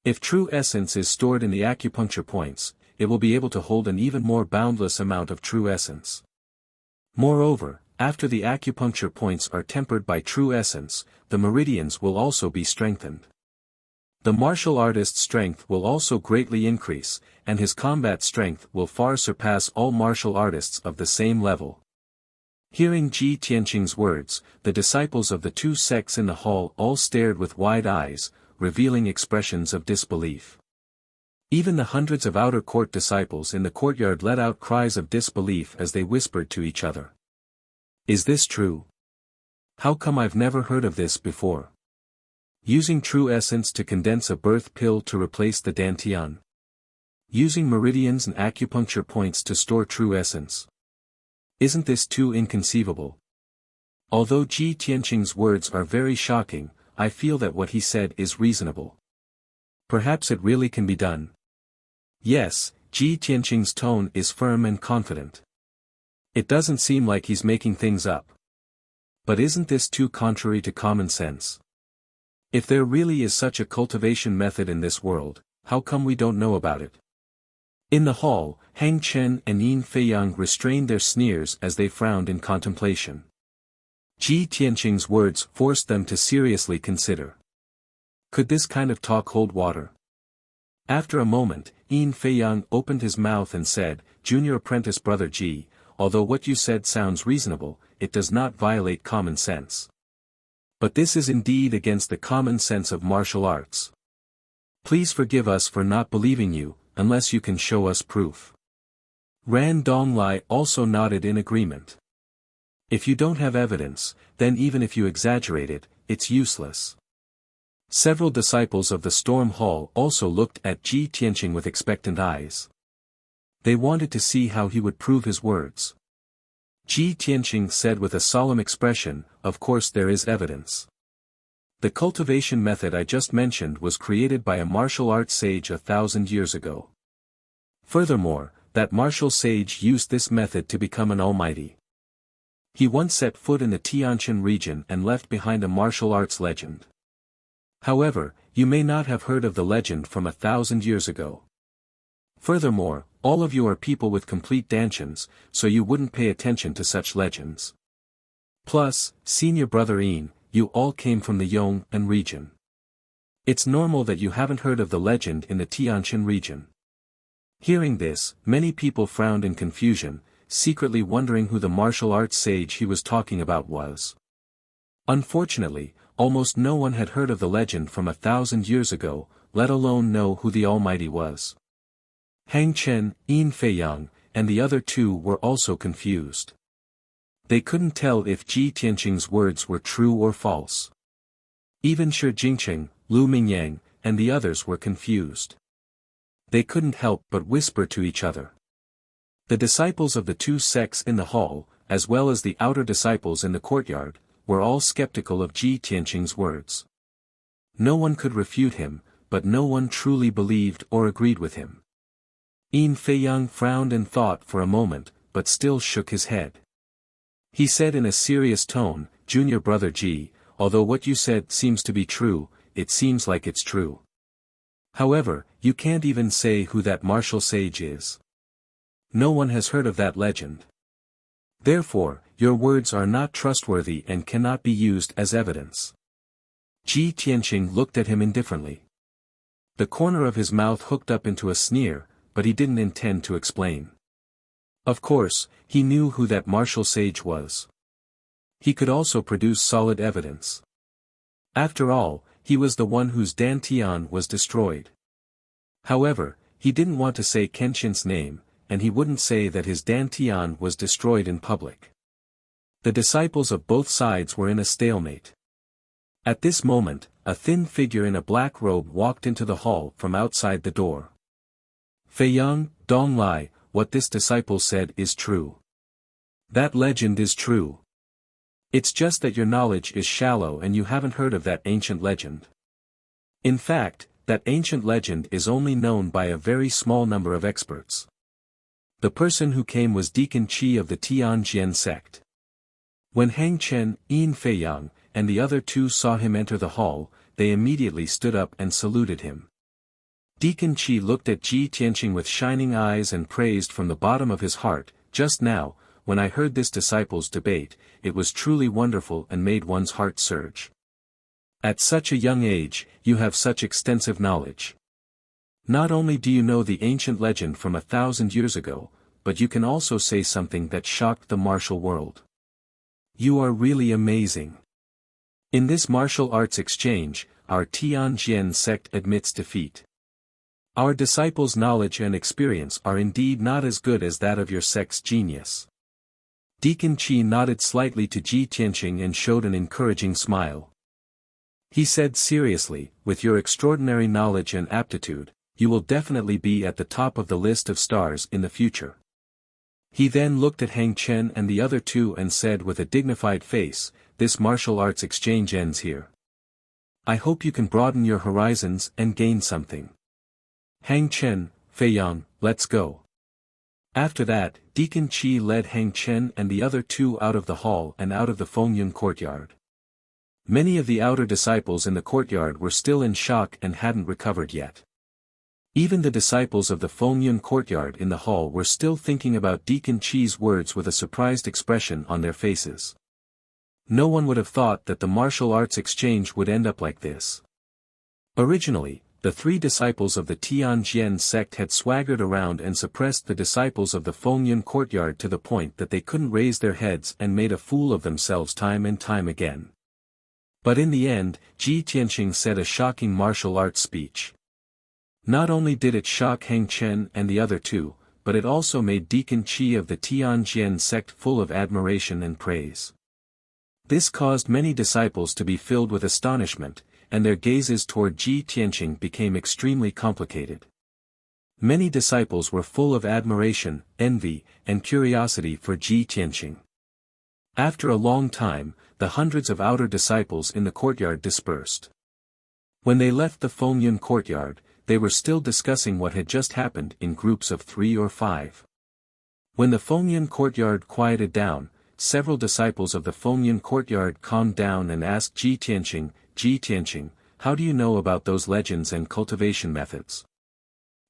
If true essence is stored in the acupuncture points, it will be able to hold an even more boundless amount of true essence. Moreover, after the acupuncture points are tempered by true essence, the meridians will also be strengthened. The martial artist's strength will also greatly increase, and his combat strength will far surpass all martial artists of the same level." Hearing Ji Tianqing's words, the disciples of the two sects in the hall all stared with wide eyes, revealing expressions of disbelief. Even the hundreds of outer court disciples in the courtyard let out cries of disbelief as they whispered to each other. "Is this true? How come I've never heard of this before? Using true essence to condense a birth pill to replace the dantian. Using meridians and acupuncture points to store true essence. Isn't this too inconceivable?" Although Ji Tianqing's words are very shocking, I feel that what he said is reasonable. Perhaps it really can be done. Yes, Ji Tianqing's tone is firm and confident. It doesn't seem like he's making things up. But isn't this too contrary to common sense? If there really is such a cultivation method in this world, how come we don't know about it? In the hall, Hang Chen and Yin Feiyang restrained their sneers as they frowned in contemplation. Ji Tianqing's words forced them to seriously consider. Could this kind of talk hold water? After a moment, Yin Feiyang opened his mouth and said, "Junior apprentice brother Ji, although what you said sounds reasonable, it does not violate common sense. But this is indeed against the common sense of martial arts. Please forgive us for not believing you, unless you can show us proof." Ran Donglai also nodded in agreement. "If you don't have evidence, then even if you exaggerate it, it's useless." Several disciples of the Storm Hall also looked at Ji Tianqing with expectant eyes. They wanted to see how he would prove his words. Ji Tianqing said with a solemn expression, "Of course there is evidence. The cultivation method I just mentioned was created by a martial arts sage 1,000 years ago. Furthermore, that martial sage used this method to become an almighty. He once set foot in the Tianshan region and left behind a martial arts legend. However, you may not have heard of the legend from 1,000 years ago. Furthermore, all of you are people with complete dantians, so you wouldn't pay attention to such legends. Plus, senior brother Yin, you all came from the Yong'an region. It's normal that you haven't heard of the legend in the Tianshan region." Hearing this, many people frowned in confusion, secretly wondering who the martial arts sage he was talking about was. Unfortunately, almost no one had heard of the legend from 1,000 years ago, let alone know who the Almighty was. Hang Chen, Yin Feiyang, and the other two were also confused. They couldn't tell if Ji Tianqing's words were true or false. Even Shi Jingqing, Lu Mingyang, and the others were confused. They couldn't help but whisper to each other. The disciples of the two sects in the hall, as well as the outer disciples in the courtyard, were all skeptical of Ji Tianqing's words. No one could refute him, but no one truly believed or agreed with him. Yin Feiyang frowned and thought for a moment, but still shook his head. He said in a serious tone, "Junior brother Ji, although what you said seems to be true, it seems like it's true. However, you can't even say who that martial sage is. No one has heard of that legend. Therefore, your words are not trustworthy and cannot be used as evidence." Ji Tianqing looked at him indifferently. The corner of his mouth hooked up into a sneer, but he didn't intend to explain. Of course, he knew who that martial sage was. He could also produce solid evidence. After all, he was the one whose dantian was destroyed. However, he didn't want to say Kenshin's name, and he wouldn't say that his dantian was destroyed in public. The disciples of both sides were in a stalemate. At this moment, a thin figure in a black robe walked into the hall from outside the door. Feiyang, Dong Lai, what this disciple said is true. That legend is true. It's just that your knowledge is shallow and you haven't heard of that ancient legend. In fact, that ancient legend is only known by a very small number of experts. The person who came was Deacon Qi of the Tianjian sect. When Hang Chen, Yin Feiyang, and the other two saw him enter the hall, they immediately stood up and saluted him. Deacon Qi looked at Ji Tianqing with shining eyes and praised from the bottom of his heart, "Just now, when I heard this disciples' debate, it was truly wonderful and made one's heart surge. At such a young age, you have such extensive knowledge. Not only do you know the ancient legend from 1,000 years ago, but you can also say something that shocked the martial world. You are really amazing. In this martial arts exchange, our Tianjian sect admits defeat. Our disciples' knowledge and experience are indeed not as good as that of your sect's genius." Deacon Qi nodded slightly to Ji Tianqing and showed an encouraging smile. He said seriously, "With your extraordinary knowledge and aptitude, you will definitely be at the top of the list of stars in the future." He then looked at Hang Chen and the other two and said with a dignified face, "This martial arts exchange ends here. I hope you can broaden your horizons and gain something. Hang Chen, Feiyang, let's go." After that, Deacon Qi led Hang Chen and the other two out of the hall and out of the Fengyun courtyard. Many of the outer disciples in the courtyard were still in shock and hadn't recovered yet. Even the disciples of the Fengyun courtyard in the hall were still thinking about Deacon Qi's words with a surprised expression on their faces. No one would have thought that the martial arts exchange would end up like this. Originally, the three disciples of the Tianjian sect had swaggered around and suppressed the disciples of the Fengyun courtyard to the point that they couldn't raise their heads and made a fool of themselves time and time again. But in the end, Ji Tianqing said a shocking martial arts speech. Not only did it shock Hang Chen and the other two, but it also made Deacon Qi of the Tianjian sect full of admiration and praise. This caused many disciples to be filled with astonishment, and their gazes toward Ji Tianqing became extremely complicated. Many disciples were full of admiration, envy, and curiosity for Ji Tianqing. After a long time, the hundreds of outer disciples in the courtyard dispersed. When they left the Fengyun courtyard, they were still discussing what had just happened in groups of 3 or 5. When the Fengyun courtyard quieted down, several disciples of the Fengyun courtyard calmed down and asked Ji Tianqing, "Ji Tianqing, how do you know about those legends and cultivation methods?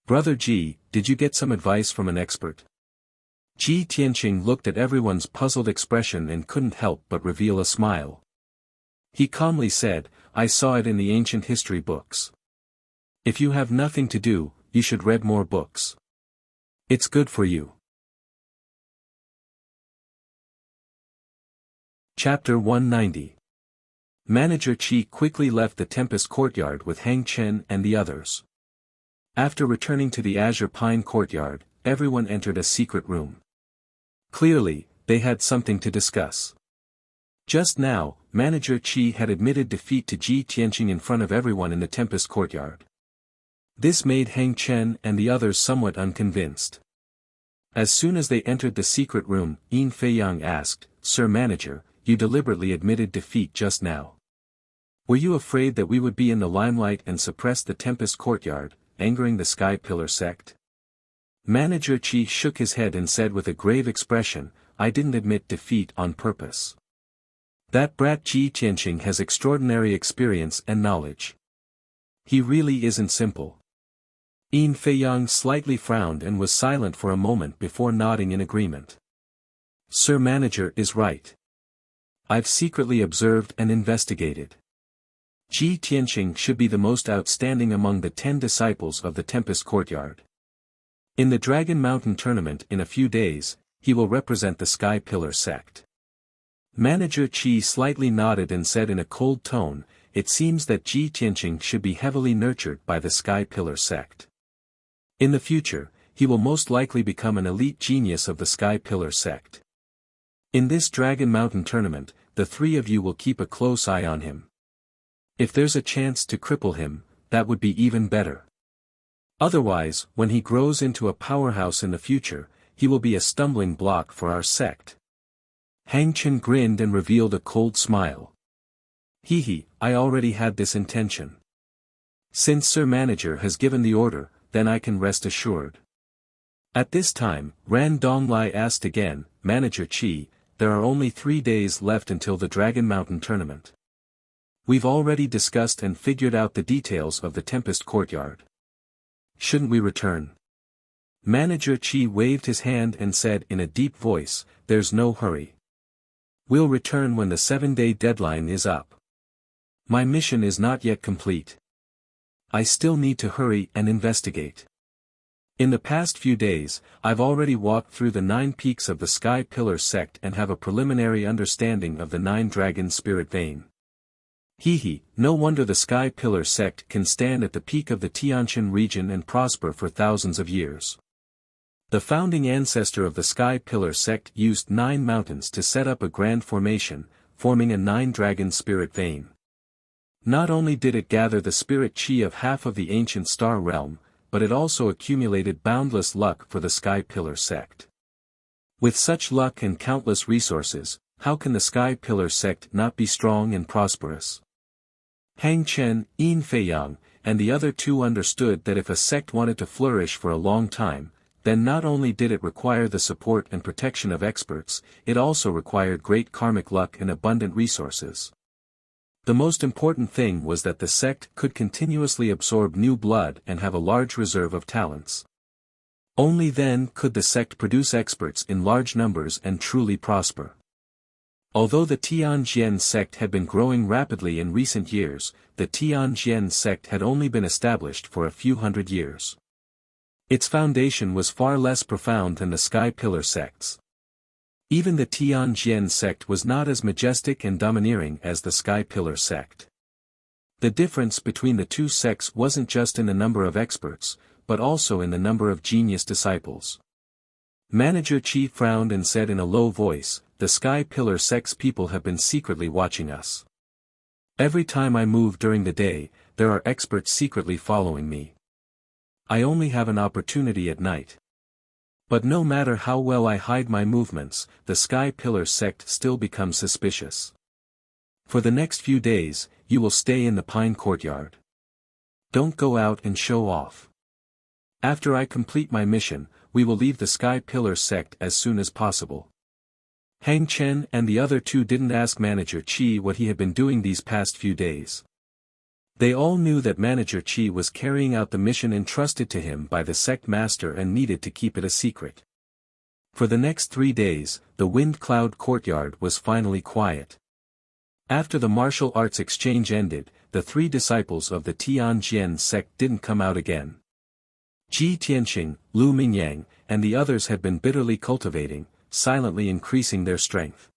Brother Ji, did you get some advice from an expert?" Ji Tianqing looked at everyone's puzzled expression and couldn't help but reveal a smile. He calmly said, "I saw it in the ancient history books. If you have nothing to do, you should read more books. It's good for you." Chapter 190. Manager Qi quickly left the Tempest courtyard with Hang Chen and the others. After returning to the Azure Pine courtyard, everyone entered a secret room. Clearly, they had something to discuss. Just now, Manager Qi had admitted defeat to Ji Tianqing in front of everyone in the Tempest courtyard. This made Hang Chen and the others somewhat unconvinced. As soon as they entered the secret room, Yin Feiyang asked, "Sir Manager, you deliberately admitted defeat just now. Were you afraid that we would be in the limelight and suppress the Tempest courtyard, angering the Sky Pillar sect?" Manager Qi shook his head and said with a grave expression, "I didn't admit defeat on purpose. That brat Ji Tianqing has extraordinary experience and knowledge. He really isn't simple." Yin Feiyang slightly frowned and was silent for a moment before nodding in agreement. "Sir Manager is right. I've secretly observed and investigated. Ji Tianqing should be the most outstanding among the 10 disciples of the Tempest courtyard. In the Dragon Mountain tournament in a few days, he will represent the Sky Pillar sect. Manager Qi slightly nodded and said in a cold tone, "It seems that Ji Tianqing should be heavily nurtured by the Sky Pillar sect. In the future, he will most likely become an elite genius of the Sky Pillar sect. In this Dragon Mountain tournament, the three of you will keep a close eye on him. If there's a chance to cripple him, that would be even better. Otherwise, when he grows into a powerhouse in the future, he will be a stumbling block for our sect." Hang Chen grinned and revealed a cold smile. "Hee, I already had this intention. Since Sir Manager has given the order, then I can rest assured." At this time, Ran Donglai asked again, "Manager Qi, there are only 3 days left until the Dragon Mountain tournament. We've already discussed and figured out the details of the Tempest Courtyard. Shouldn't we return?" Manager Qi waved his hand and said in a deep voice, "There's no hurry. We'll return when the 7-day deadline is up. My mission is not yet complete. I still need to hurry and investigate. In the past few days, I've already walked through the 9 peaks of the Sky Pillar sect and have a preliminary understanding of the 9 dragon spirit vein. No wonder the Sky Pillar sect can stand at the peak of the Tianshan region and prosper for thousands of years. The founding ancestor of the Sky Pillar sect used 9 mountains to set up a grand formation, forming a 9-dragon spirit vein. Not only did it gather the spirit chi of half of the ancient star realm, but it also accumulated boundless luck for the Sky Pillar sect. With such luck and countless resources, how can the Sky Pillar sect not be strong and prosperous?" Hang Chen, Yin Feiyang, and the other 2 understood that if a sect wanted to flourish for a long time, then not only did it require the support and protection of experts, it also required great karmic luck and abundant resources. The most important thing was that the sect could continuously absorb new blood and have a large reserve of talents. Only then could the sect produce experts in large numbers and truly prosper. Although the Tianjian sect had been growing rapidly in recent years, the Tianjian sect had only been established for a few hundred years. Its foundation was far less profound than the Sky Pillar sects. Even the Tianjian sect was not as majestic and domineering as the Sky Pillar sect. The difference between the 2 sects wasn't just in the number of experts, but also in the number of genius disciples. Manager Qi frowned and said in a low voice, "The Sky Pillar sect's people have been secretly watching us. Every time I move during the day, there are experts secretly following me. I only have an opportunity at night. But no matter how well I hide my movements, the Sky Pillar sect still becomes suspicious. For the next few days, you will stay in the Pine Courtyard. Don't go out and show off. After I complete my mission, we will leave the Sky Pillar sect as soon as possible." Hang Chen and the other 2 didn't ask Manager Qi what he had been doing these past few days. They all knew that Manager Qi was carrying out the mission entrusted to him by the sect master and needed to keep it a secret. For the next 3 days, the Wind Cloud Courtyard was finally quiet. After the martial arts exchange ended, the 3 disciples of the Tianjian sect didn't come out again. Ji Tianqing, Lu Mingyang, and the others had been bitterly cultivating, silently increasing their strength.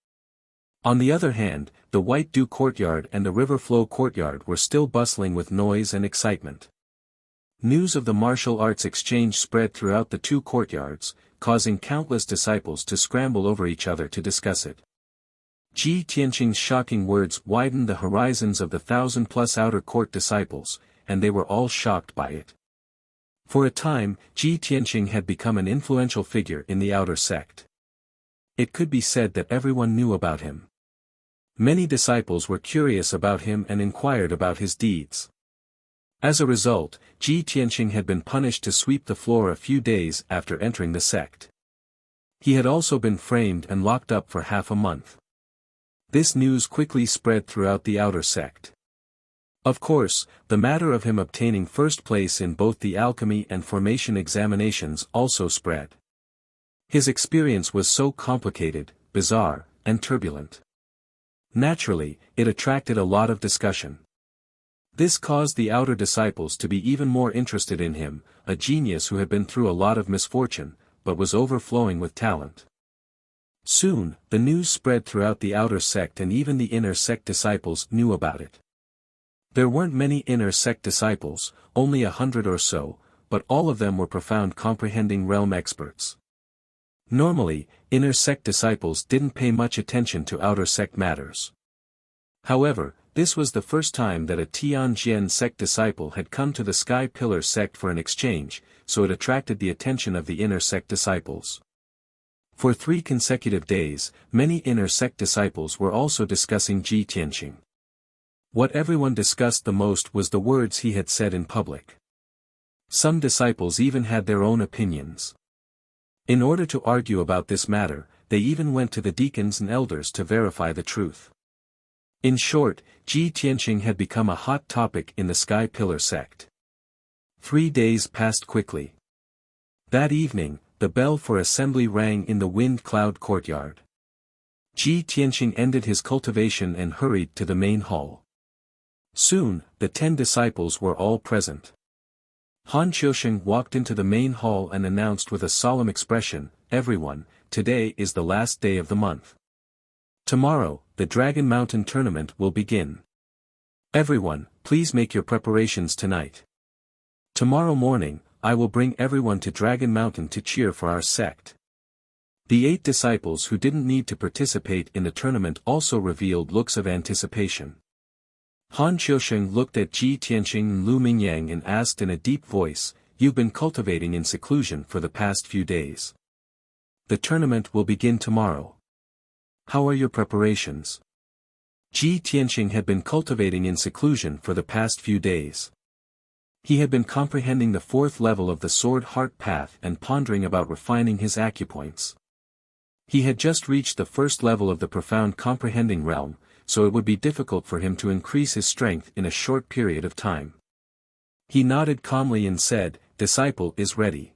On the other hand, the White Dew Courtyard and the River Flow Courtyard were still bustling with noise and excitement. News of the martial arts exchange spread throughout the 2 courtyards, causing countless disciples to scramble over each other to discuss it. Ji Tianqing's shocking words widened the horizons of the 1,000+ outer court disciples, and they were all shocked by it. For a time, Ji Tianqing had become an influential figure in the outer sect. It could be said that everyone knew about him. Many disciples were curious about him and inquired about his deeds. As a result, Ji Tianqing had been punished to sweep the floor a few days after entering the sect. He had also been framed and locked up for half a month. This news quickly spread throughout the outer sect. Of course, the matter of him obtaining first place in both the alchemy and formation examinations also spread. His experience was so complicated, bizarre, and turbulent. Naturally, it attracted a lot of discussion. This caused the outer disciples to be even more interested in him, a genius who had been through a lot of misfortune, but was overflowing with talent. Soon, the news spread throughout the outer sect and even the inner sect disciples knew about it. There weren't many inner sect disciples, only 100 or so, but all of them were profound comprehending realm experts. Normally, inner sect disciples didn't pay much attention to outer sect matters. However, this was the first time that a Tianjian sect disciple had come to the Sky Pillar sect for an exchange, so it attracted the attention of the inner sect disciples. For 3 consecutive days, many inner sect disciples were also discussing Ji Tianqing. What everyone discussed the most was the words he had said in public. Some disciples even had their own opinions. In order to argue about this matter, they even went to the deacons and elders to verify the truth. In short, Ji Tianqing had become a hot topic in the Sky Pillar sect. 3 days passed quickly. That evening, the bell for assembly rang in the wind cloud courtyard. Ji Tianqing ended his cultivation and hurried to the main hall. Soon, the 10 disciples were all present. Han Qiusheng walked into the main hall and announced with a solemn expression, "Everyone, today is the last day of the month. Tomorrow, the Dragon Mountain tournament will begin. Everyone, please make your preparations tonight. Tomorrow morning, I will bring everyone to Dragon Mountain to cheer for our sect." The 8 disciples who didn't need to participate in the tournament also revealed looks of anticipation. Han Qiusheng looked at Ji Tianqing and Lu Mingyang and asked in a deep voice, "You've been cultivating in seclusion for the past few days. The tournament will begin tomorrow. How are your preparations?" Ji Tianqing had been cultivating in seclusion for the past few days. He had been comprehending the 4th level of the Sword Heart Path and pondering about refining his acupoints. He had just reached the 1st level of the profound comprehending realm, so it would be difficult for him to increase his strength in a short period of time. He nodded calmly and said, "Disciple is ready.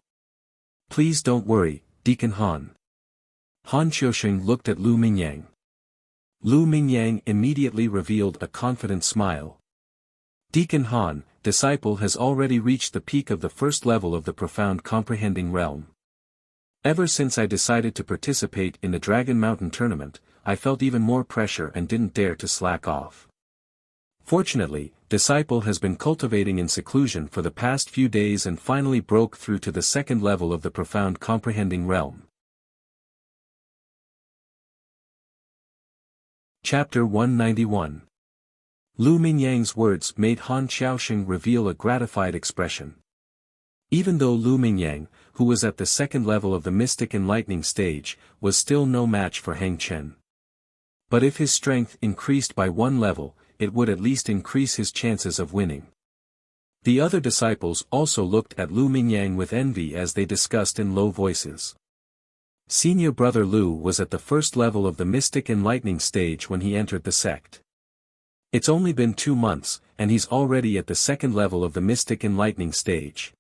Please don't worry, Deacon Han." Han Qiusheng looked at Lu Mingyang. Lu Mingyang immediately revealed a confident smile. "Deacon Han, disciple has already reached the peak of the 1st level of the profound comprehending realm. Ever since I decided to participate in the Dragon Mountain tournament, I felt even more pressure and didn't dare to slack off. Fortunately, disciple has been cultivating in seclusion for the past few days and finally broke through to the 2nd level of the profound comprehending realm." Chapter 191. Lu Mingyang's words made Han Qiusheng reveal a gratified expression. Even though Lu Mingyang, who was at the 2nd level of the mystic enlightening stage, was still no match for Heng Chen. But if his strength increased by 1 level, it would at least increase his chances of winning. The other disciples also looked at Lu Mingyang with envy as they discussed in low voices. Senior brother Lu was at the 1st level of the mystic enlightening stage when he entered the sect. It's only been 2 months, and he's already at the 2nd level of the mystic enlightening stage.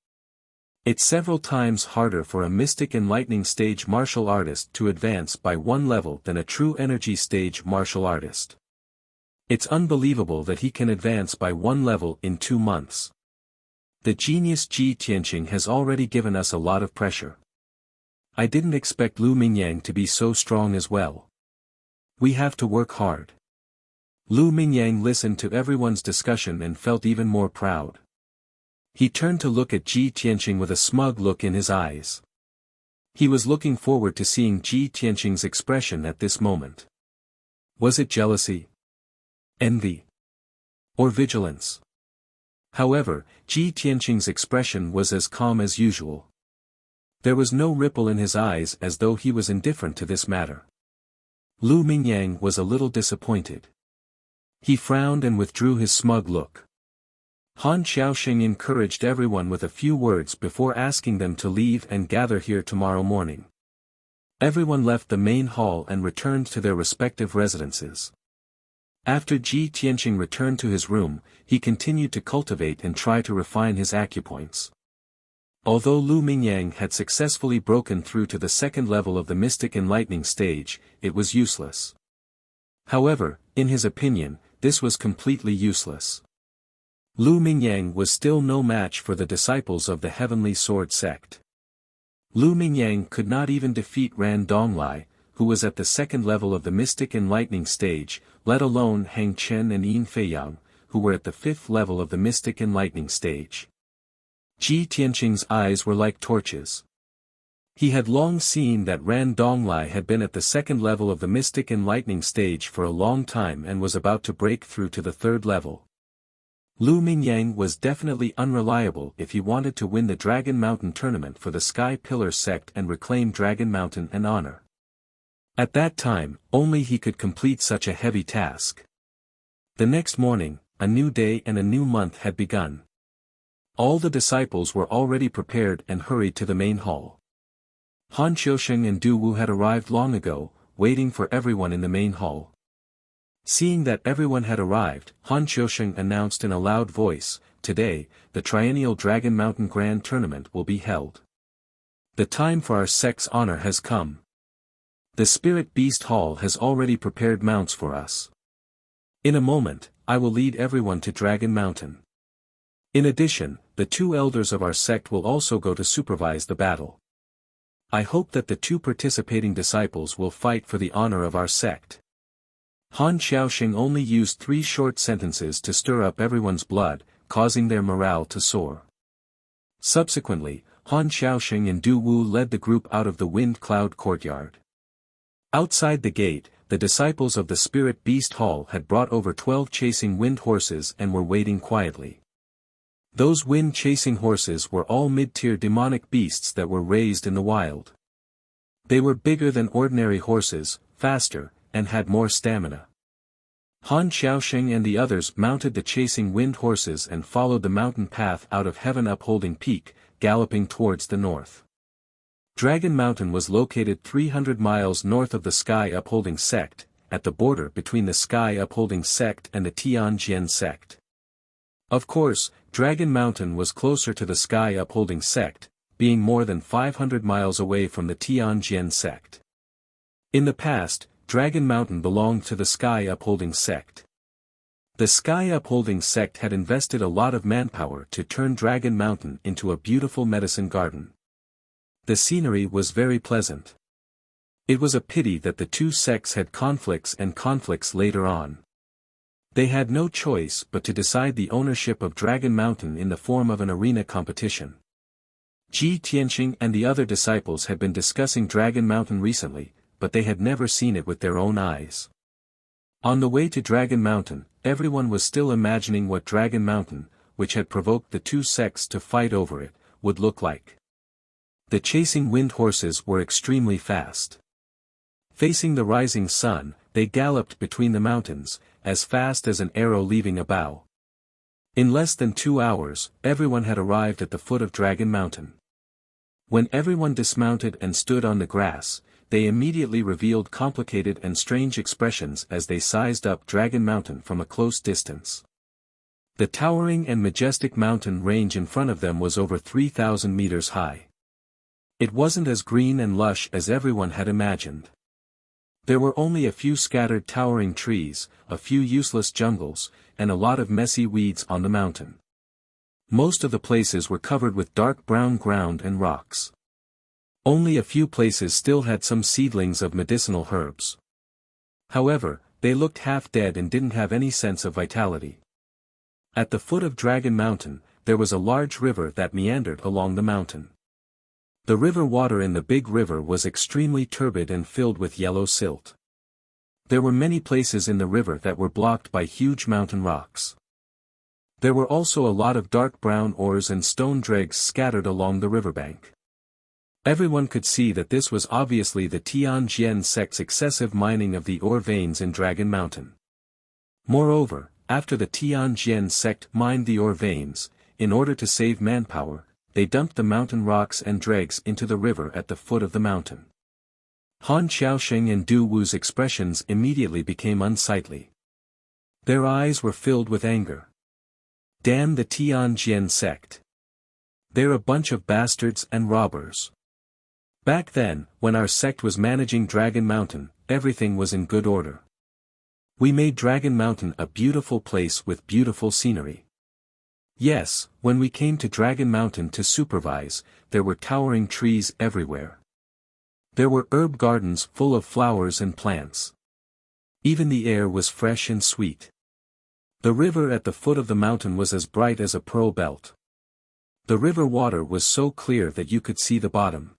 It's several times harder for a mystic enlightening stage martial artist to advance by 1 level than a true energy stage martial artist. It's unbelievable that he can advance by 1 level in 2 months. The genius Ji Tianqing has already given us a lot of pressure. I didn't expect Lu Mingyang to be so strong as well. We have to work hard. Lu Mingyang listened to everyone's discussion and felt even more proud. He turned to look at Ji Tianqing with a smug look in his eyes. He was looking forward to seeing Ji Tianqing's expression at this moment. Was it jealousy? Envy? Or vigilance? However, Ji Tianqing's expression was as calm as usual. There was no ripple in his eyes as though he was indifferent to this matter. Lu Mingyang was a little disappointed. He frowned and withdrew his smug look. Han Qiusheng encouraged everyone with a few words before asking them to leave and gather here tomorrow morning. Everyone left the main hall and returned to their respective residences. After Ji Tianqing returned to his room, he continued to cultivate and try to refine his acupoints. Although Lu Mingyang had successfully broken through to the 2nd level of the mystic enlightening stage, it was useless. However, in his opinion, this was completely useless. Lu Mingyang was still no match for the disciples of the Heavenly Sword sect. Lu Mingyang could not even defeat Ran Donglai, who was at the second level of the Mystic Enlightening stage, let alone Hang Chen and Yin Feiyang, who were at the fifth level of the Mystic Enlightening stage. Ji Tianqing's eyes were like torches. He had long seen that Ran Donglai had been at the second level of the Mystic Enlightening stage for a long time and was about to break through to the third level. Lu Mingyang was definitely unreliable if he wanted to win the Dragon Mountain tournament for the Sky Pillar sect and reclaim Dragon Mountain and honor. At that time, only he could complete such a heavy task. The next morning, a new day and a new month had begun. All the disciples were already prepared and hurried to the main hall. Han Qiusheng and Du Wu had arrived long ago, waiting for everyone in the main hall. Seeing that everyone had arrived, Han Qiusheng announced in a loud voice, "Today, the Triennial Dragon Mountain Grand Tournament will be held. The time for our sect's honor has come. The Spirit Beast Hall has already prepared mounts for us. In a moment, I will lead everyone to Dragon Mountain. In addition, the two elders of our sect will also go to supervise the battle. I hope that the two participating disciples will fight for the honor of our sect." Han Xiaoxing only used 3 short sentences to stir up everyone's blood, causing their morale to soar. Subsequently, Han Xiaoxing and Du Wu led the group out of the Wind Cloud courtyard. Outside the gate, the disciples of the Spirit Beast Hall had brought over 12 chasing wind horses and were waiting quietly. Those wind-chasing horses were all mid-tier demonic beasts that were raised in the wild. They were bigger than ordinary horses, faster, and had more stamina. Han Xiaoxing and the others mounted the chasing wind horses and followed the mountain path out of Heaven Upholding Peak, galloping towards the north. Dragon Mountain was located 300 miles north of the Sky Upholding sect, at the border between the Sky Upholding sect and the Tianjian sect. Of course, Dragon Mountain was closer to the Sky Upholding sect, being more than 500 miles away from the Tianjian sect. In the past, Dragon Mountain belonged to the Sky Upholding sect. The Sky Upholding sect had invested a lot of manpower to turn Dragon Mountain into a beautiful medicine garden. The scenery was very pleasant. It was a pity that the two sects had conflicts later on. They had no choice but to decide the ownership of Dragon Mountain in the form of an arena competition. Ji Tianqing and the other disciples had been discussing Dragon Mountain recently, but they had never seen it with their own eyes. On the way to Dragon Mountain, everyone was still imagining what Dragon Mountain, which had provoked the two sects to fight over it, would look like. The chasing wind horses were extremely fast. Facing the rising sun, they galloped between the mountains, as fast as an arrow leaving a bow. In less than 2 hours, everyone had arrived at the foot of Dragon Mountain. When everyone dismounted and stood on the grass, they immediately revealed complicated and strange expressions as they sized up Dragon Mountain from a close distance. The towering and majestic mountain range in front of them was over 3,000 meters high. It wasn't as green and lush as everyone had imagined. There were only a few scattered towering trees, a few useless jungles, and a lot of messy weeds on the mountain. Most of the places were covered with dark brown ground and rocks. Only a few places still had some seedlings of medicinal herbs. However, they looked half dead and didn't have any sense of vitality. At the foot of Dragon Mountain, there was a large river that meandered along the mountain. The river water in the big river was extremely turbid and filled with yellow silt. There were many places in the river that were blocked by huge mountain rocks. There were also a lot of dark brown ores and stone dregs scattered along the riverbank. Everyone could see that this was obviously the Tianjian sect's excessive mining of the ore veins in Dragon Mountain. Moreover, after the Tianjian sect mined the ore veins, in order to save manpower, they dumped the mountain rocks and dregs into the river at the foot of the mountain. Han Xiaoxing and Du Wu's expressions immediately became unsightly. Their eyes were filled with anger. Damn the Tianjian sect. They're a bunch of bastards and robbers. Back then, when our sect was managing Dragon Mountain, everything was in good order. We made Dragon Mountain a beautiful place with beautiful scenery. Yes, when we came to Dragon Mountain to supervise, there were towering trees everywhere. There were herb gardens full of flowers and plants. Even the air was fresh and sweet. The river at the foot of the mountain was as bright as a pearl belt. The river water was so clear that you could see the bottom.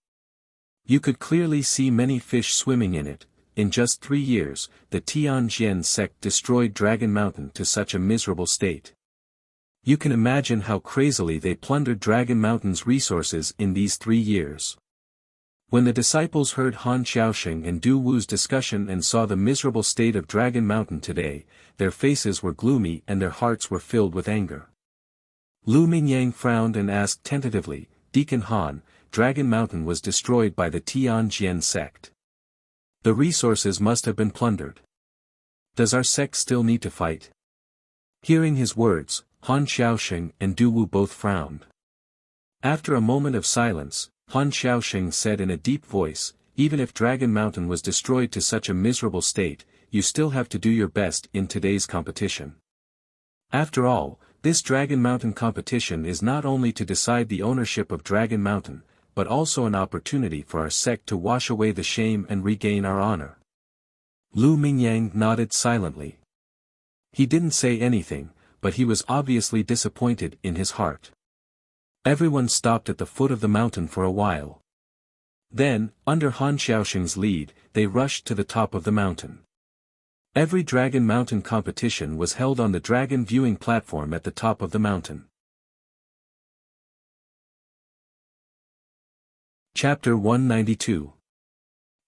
You could clearly see many fish swimming in it. In just 3 years, the Tianjian sect destroyed Dragon Mountain to such a miserable state. You can imagine how crazily they plundered Dragon Mountain's resources in these 3 years. When the disciples heard Han Xiaoxing and Du Wu's discussion and saw the miserable state of Dragon Mountain today, their faces were gloomy and their hearts were filled with anger. Lu Mingyang frowned and asked tentatively, "Deacon Han, Dragon Mountain was destroyed by the Tianjian sect. The resources must have been plundered. Does our sect still need to fight?" Hearing his words, Han Xiaoxing and Du Wu both frowned. After a moment of silence, Han Xiaoxing said in a deep voice, "Even if Dragon Mountain was destroyed to such a miserable state, you still have to do your best in today's competition. After all, this Dragon Mountain competition is not only to decide the ownership of Dragon Mountain, but also an opportunity for our sect to wash away the shame and regain our honor." Lu Mingyang nodded silently. He didn't say anything, but he was obviously disappointed in his heart. Everyone stopped at the foot of the mountain for a while. Then, under Han Xiaoxing's lead, they rushed to the top of the mountain. Every Dragon Mountain competition was held on the dragon viewing platform at the top of the mountain. Chapter 192.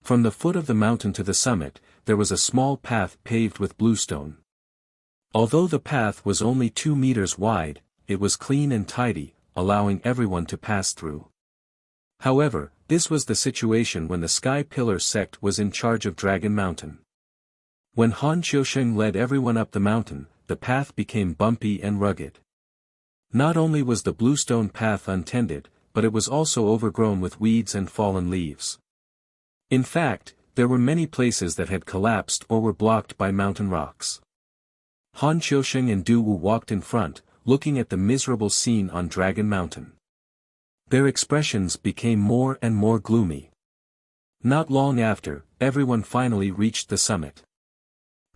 From the foot of the mountain to the summit, there was a small path paved with bluestone. Although the path was only 2 meters wide, it was clean and tidy, allowing everyone to pass through. However, this was the situation when the Sky Pillar sect was in charge of Dragon Mountain. When Han Xiaoxing led everyone up the mountain, the path became bumpy and rugged. Not only was the bluestone path untended, but it was also overgrown with weeds and fallen leaves. In fact, there were many places that had collapsed or were blocked by mountain rocks. Han Xiaoxing and Du Wu walked in front, looking at the miserable scene on Dragon Mountain. Their expressions became more and more gloomy. Not long after, everyone finally reached the summit.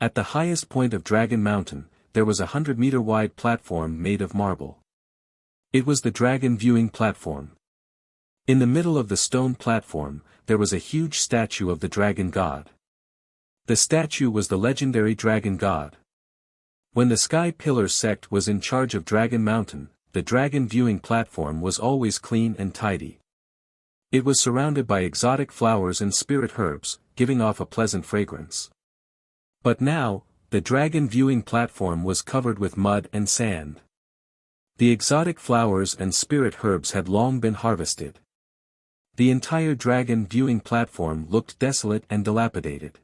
At the highest point of Dragon Mountain, there was a 100-meter wide platform made of marble. It was the dragon viewing platform. In the middle of the stone platform, there was a huge statue of the dragon god. The statue was the legendary dragon god. When the Sky Pillar sect was in charge of Dragon Mountain, the dragon viewing platform was always clean and tidy. It was surrounded by exotic flowers and spirit herbs, giving off a pleasant fragrance. But now, the dragon viewing platform was covered with mud and sand. The exotic flowers and spirit herbs had long been harvested. The entire dragon viewing platform looked desolate and dilapidated.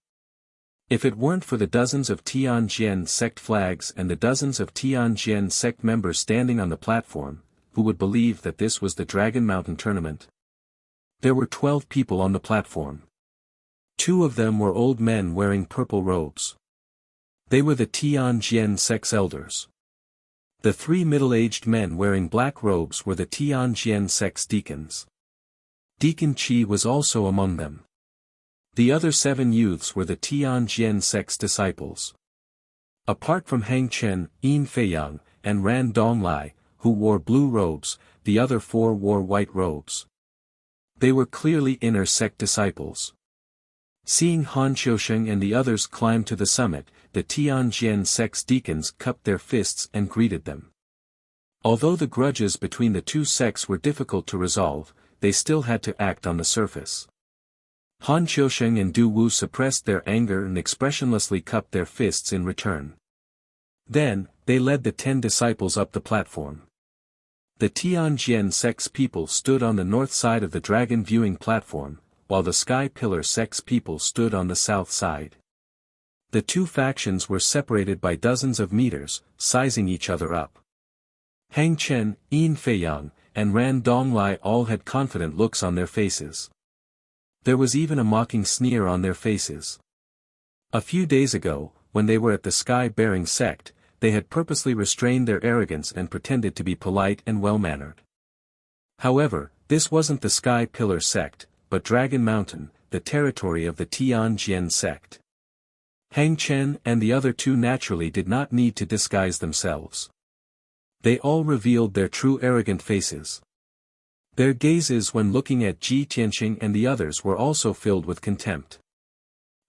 If it weren't for the dozens of Tianjian sect flags and the dozens of Tianjian sect members standing on the platform, who would believe that this was the Dragon Mountain tournament? There were 12 people on the platform. 2 of them were old men wearing purple robes. They were the Tianjian sect's elders. The 3 middle-aged men wearing black robes were the Tianjian sect's deacons. Deacon Qi was also among them. The other 7 youths were the Tianjian sect's disciples. Apart from Hang Chen, Yin Feiyang, and Ran Donglai, who wore blue robes, the other 4 wore white robes. They were clearly inner sect disciples. Seeing Han Xiaoxing and the others climb to the summit, the Tianjian sect's deacons cupped their fists and greeted them. Although the grudges between the 2 sects were difficult to resolve, they still had to act on the surface. Han Xiaoxing and Du Wu suppressed their anger and expressionlessly cupped their fists in return. Then, they led the 10 disciples up the platform. The Tianjian sect's people stood on the north side of the dragon viewing platform, while the Sky Pillar sect's people stood on the south side. The 2 factions were separated by dozens of meters, sizing each other up. Hang Chen, Yin Feiyang, and Ran Donglai all had confident looks on their faces. There was even a mocking sneer on their faces. A few days ago, when they were at the Sky-bearing sect, they had purposely restrained their arrogance and pretended to be polite and well-mannered. However, this wasn't the Sky Pillar sect, but Dragon Mountain, the territory of the Tianjin sect. Hang Chen and the other two naturally did not need to disguise themselves. They all revealed their true arrogant faces. Their gazes when looking at Ji Tianqing and the others were also filled with contempt.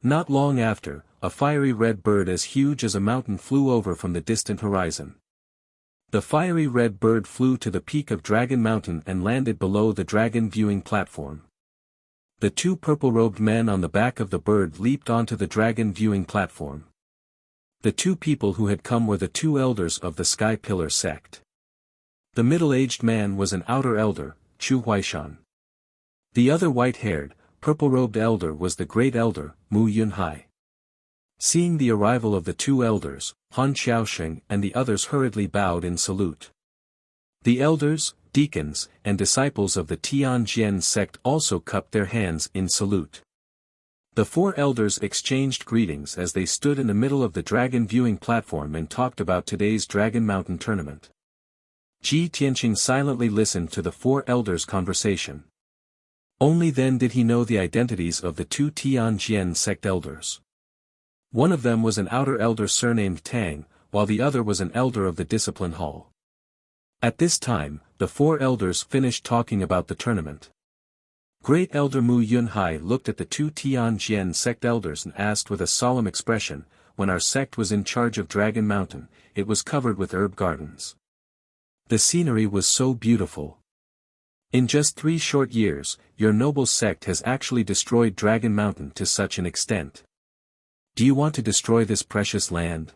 Not long after, a fiery red bird as huge as a mountain flew over from the distant horizon. The fiery red bird flew to the peak of Dragon Mountain and landed below the dragon viewing platform. The two purple-robed men on the back of the bird leaped onto the dragon viewing platform. The two people who had come were the two elders of the Sky Pillar sect. The middle-aged man was an outer elder, Chu Huaishan. The other white-haired, purple-robed elder was the great elder, Mu Yunhai. Seeing the arrival of the two elders, Han Xiaosheng and the others hurriedly bowed in salute. The elders, deacons, and disciples of the Tianjin sect also cupped their hands in salute. The four elders exchanged greetings as they stood in the middle of the dragon viewing platform and talked about today's Dragon Mountain tournament. Ji Tianqing silently listened to the four elders' conversation. Only then did he know the identities of the two Tianjin sect elders. One of them was an outer elder surnamed Tang, while the other was an elder of the discipline hall. At this time, the four elders finished talking about the tournament. Great Elder Mu Yunhai looked at the two Tianjin sect elders and asked with a solemn expression, "When our sect was in charge of Dragon Mountain, it was covered with herb gardens. The scenery was so beautiful. In just 3 short years, your noble sect has actually destroyed Dragon Mountain to such an extent. Do you want to destroy this precious land?"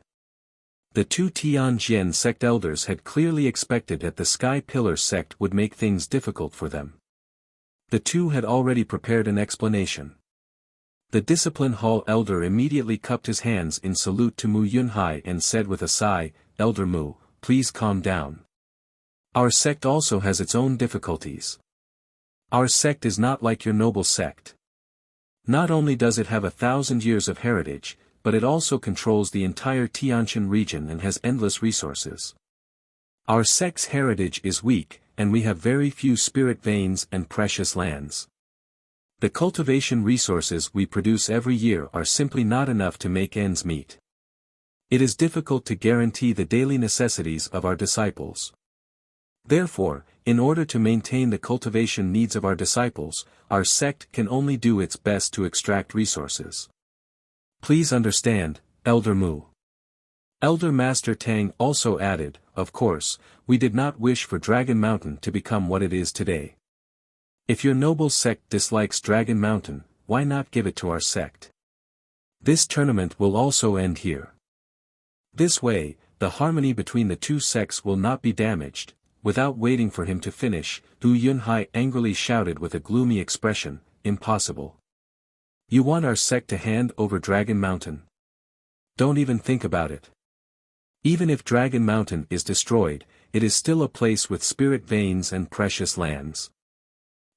The two Tianjin sect elders had clearly expected that the Sky Pillar sect would make things difficult for them. The two had already prepared an explanation. The discipline hall elder immediately cupped his hands in salute to Mu Yunhai and said with a sigh, "Elder Mu, please calm down. Our sect also has its own difficulties. Our sect is not like your noble sect. Not only does it have 1,000 years of heritage, but it also controls the entire Tianjin region and has endless resources. Our sect's heritage is weak, and we have very few spirit veins and precious lands. The cultivation resources we produce every year are simply not enough to make ends meet. It is difficult to guarantee the daily necessities of our disciples. Therefore, in order to maintain the cultivation needs of our disciples, our sect can only do its best to extract resources. Please understand, Elder Mu." Elder Master Tang also added, "Of course, we did not wish for Dragon Mountain to become what it is today. If your noble sect dislikes Dragon Mountain, why not give it to our sect? This tournament will also end here. This way, the harmony between the two sects will not be damaged." Without waiting for him to finish, Du Yunhai angrily shouted with a gloomy expression, "Impossible. You want our sect to hand over Dragon Mountain? Don't even think about it. Even if Dragon Mountain is destroyed, it is still a place with spirit veins and precious lands.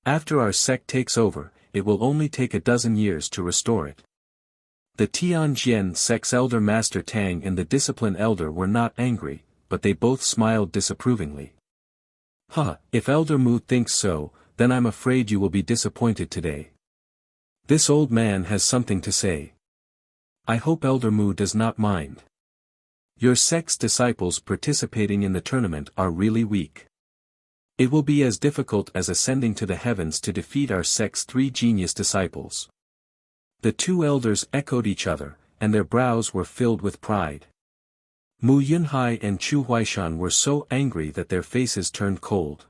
After our sect takes over, it will only take 12 years to restore it." The Tianjin sect's elder Master Tang and the discipline elder were not angry, but they both smiled disapprovingly. If Elder Mu thinks so, then I'm afraid you will be disappointed today. This old man has something to say. I hope Elder Mu does not mind. Your sect's disciples participating in the tournament are really weak. It will be as difficult as ascending to the heavens to defeat our sect's 3 genius disciples." The two elders echoed each other, and their brows were filled with pride. Mu Yunhai and Chu Huaishan were so angry that their faces turned cold.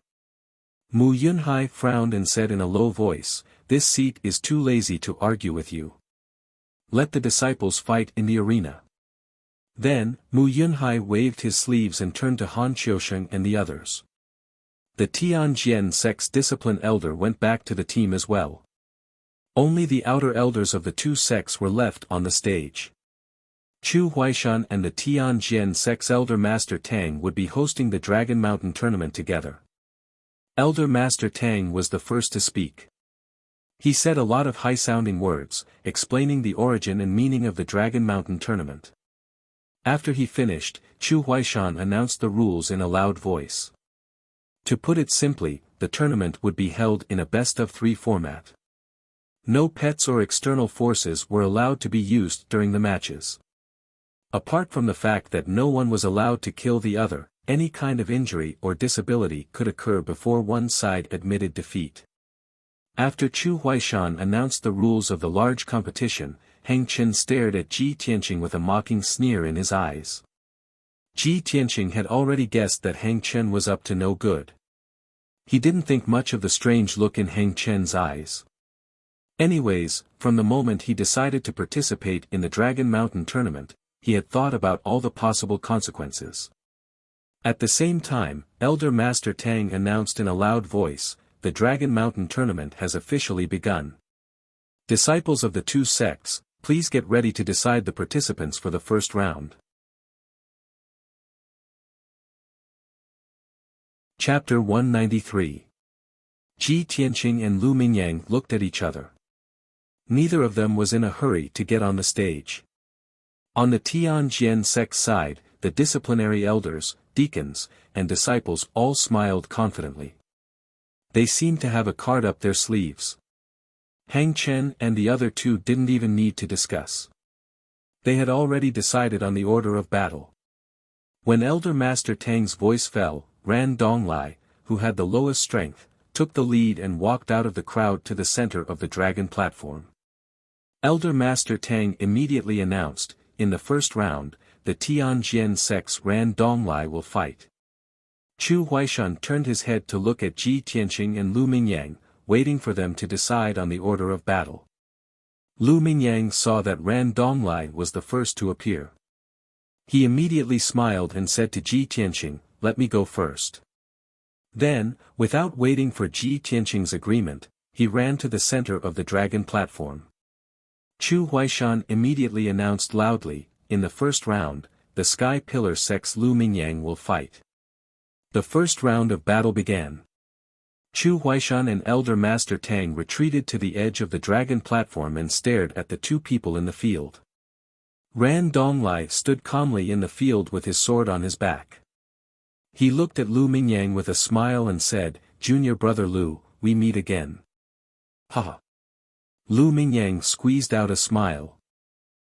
Mu Yunhai frowned and said in a low voice, "This seat is too lazy to argue with you. Let the disciples fight in the arena." Then, Mu Yunhai waved his sleeves and turned to Han Qiusheng and the others. The Tianjin sect's discipline elder went back to the team as well. Only the outer elders of the two sects were left on the stage. Chu Huaishan and the Tianjin sect's elder Master Tang would be hosting the Dragon Mountain tournament together. Elder Master Tang was the first to speak. He said a lot of high-sounding words, explaining the origin and meaning of the Dragon Mountain tournament. After he finished, Chu Huaishan announced the rules in a loud voice. To put it simply, the tournament would be held in a best-of-3 format. No pets or external forces were allowed to be used during the matches. Apart from the fact that no one was allowed to kill the other, any kind of injury or disability could occur before one side admitted defeat. After Chu Huaishan announced the rules of the large competition, Heng Chen stared at Ji Tianqing with a mocking sneer in his eyes. Ji Tianqing had already guessed that Heng Chen was up to no good. He didn't think much of the strange look in Heng Chen's eyes. Anyways, from the moment he decided to participate in the Dragon Mountain tournament, he had thought about all the possible consequences. At the same time, Elder Master Tang announced in a loud voice, "The Dragon Mountain tournament has officially begun. Disciples of the two sects, please get ready to decide the participants for the first round." Chapter 193. Ji Tianqing and Lu Mingyang looked at each other. Neither of them was in a hurry to get on the stage. On the Tianjian sect side, the disciplinary elders, deacons, and disciples all smiled confidently. They seemed to have a card up their sleeves. Heng Chen and the other two didn't even need to discuss. They had already decided on the order of battle. When Elder Master Tang's voice fell, Ran Donglai, who had the lowest strength, took the lead and walked out of the crowd to the center of the dragon platform. Elder Master Tang immediately announced, "In the first round, the Tianjian sect's Ran Donglai will fight." Chu Huaishan turned his head to look at Ji Tianqing and Lu Mingyang, waiting for them to decide on the order of battle. Lu Mingyang saw that Ran Donglai was the first to appear. He immediately smiled and said to Ji Tianqing, "Let me go first." Then, without waiting for Ji Tianqing's agreement, he ran to the center of the dragon platform. Chu Huaishan immediately announced loudly, "In the first round, the Sky Pillar sect's Lu Mingyang will fight." The first round of battle began. Chu Huaishan and Elder Master Tang retreated to the edge of the dragon platform and stared at the two people in the field. Ran Donglai stood calmly in the field with his sword on his back. He looked at Lu Mingyang with a smile and said, "Junior brother Lu, we meet again." "Haha." Lu Mingyang squeezed out a smile.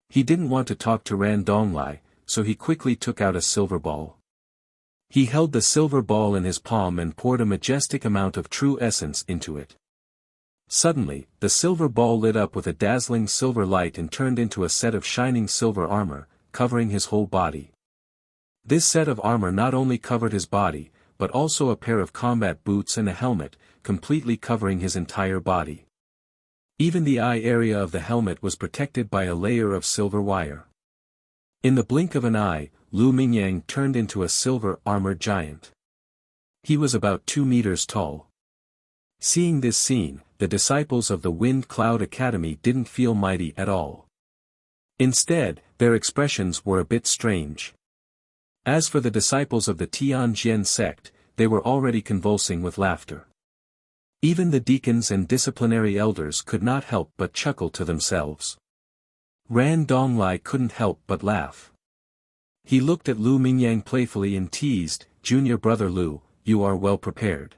He didn't want to talk to Ran Donglai, so he quickly took out a silver ball. He held the silver ball in his palm and poured a majestic amount of true essence into it. Suddenly, the silver ball lit up with a dazzling silver light and turned into a set of shining silver armor, covering his whole body. This set of armor not only covered his body, but also a pair of combat boots and a helmet, completely covering his entire body. Even the eye area of the helmet was protected by a layer of silver wire. In the blink of an eye, Lu Mingyang turned into a silver armored giant. He was about 2 meters tall. Seeing this scene, the disciples of the Wind Cloud Academy didn't feel mighty at all. Instead, their expressions were a bit strange. As for the disciples of the Tianjian sect, they were already convulsing with laughter. Even the deacons and disciplinary elders could not help but chuckle to themselves. Ran Donglai couldn't help but laugh. He looked at Lu Mingyang playfully and teased, "Junior brother Lu, you are well prepared.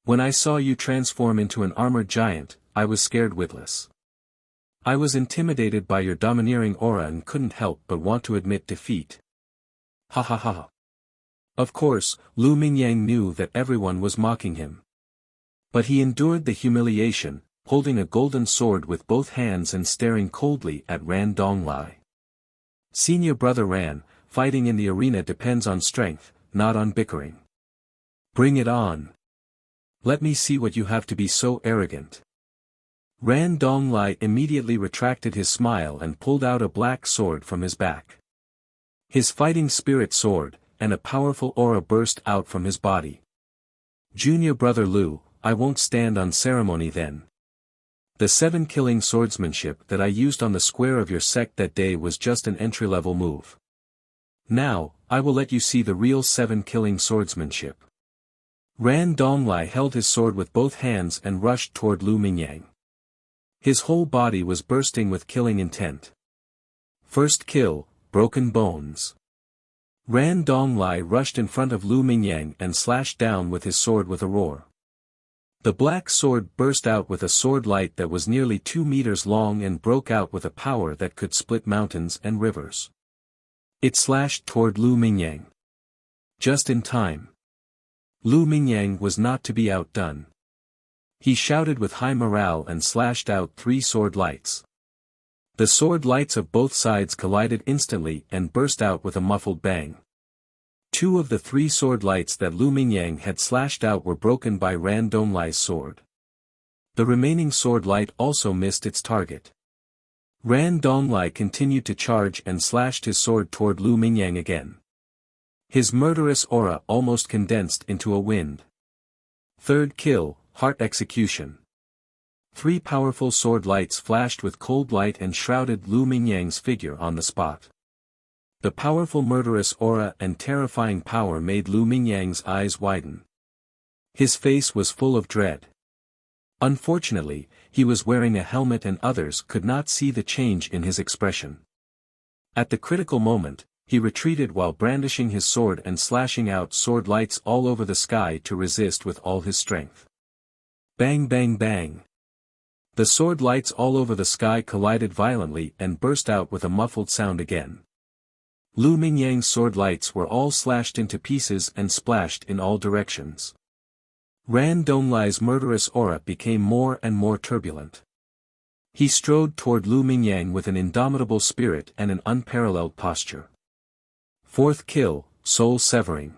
When I saw you transform into an armored giant, I was scared witless. I was intimidated by your domineering aura and couldn't help but want to admit defeat." Ha ha ha. Of course, Lu Mingyang knew that everyone was mocking him. But he endured the humiliation, holding a golden sword with both hands and staring coldly at Ran Donglai. "Senior brother Ran, fighting in the arena depends on strength, not on bickering. Bring it on. Let me see what you have to be so arrogant." Ran Donglai immediately retracted his smile and pulled out a black sword from his back. His fighting spirit soared, and a powerful aura burst out from his body. "Junior brother Lu, I won't stand on ceremony then. The 7 killing swordsmanship that I used on the square of your sect that day was just an entry-level move. Now, I will let you see the real 7 killing swordsmanship." Ran Donglai held his sword with both hands and rushed toward Lu Mingyang. His whole body was bursting with killing intent. First kill, broken bones. Ran Donglai rushed in front of Lu Mingyang and slashed down with his sword with a roar. The black sword burst out with a sword light that was nearly 2 meters long and broke out with a power that could split mountains and rivers. It slashed toward Lu Mingyang. Just in time. Lu Mingyang was not to be outdone. He shouted with high morale and slashed out 3 sword lights. The sword lights of both sides collided instantly and burst out with a muffled bang. 2 of the 3 sword lights that Lu Mingyang had slashed out were broken by Ran Donglai's sword. The remaining sword light also missed its target. Ran Donglai continued to charge and slashed his sword toward Lu Mingyang again. His murderous aura almost condensed into a wind. Third kill, heart execution. 3 powerful sword lights flashed with cold light and shrouded Lu Mingyang's figure on the spot. The powerful murderous aura and terrifying power made Lu Mingyang's eyes widen. His face was full of dread. Unfortunately, he was wearing a helmet and others could not see the change in his expression. At the critical moment, he retreated while brandishing his sword and slashing out sword lights all over the sky to resist with all his strength. Bang bang bang. The sword lights all over the sky collided violently and burst out with a muffled sound again. Lu Mingyang's sword lights were all slashed into pieces and splashed in all directions. Ran Donglai's murderous aura became more and more turbulent. He strode toward Lu Mingyang with an indomitable spirit and an unparalleled posture. Fourth kill, soul severing.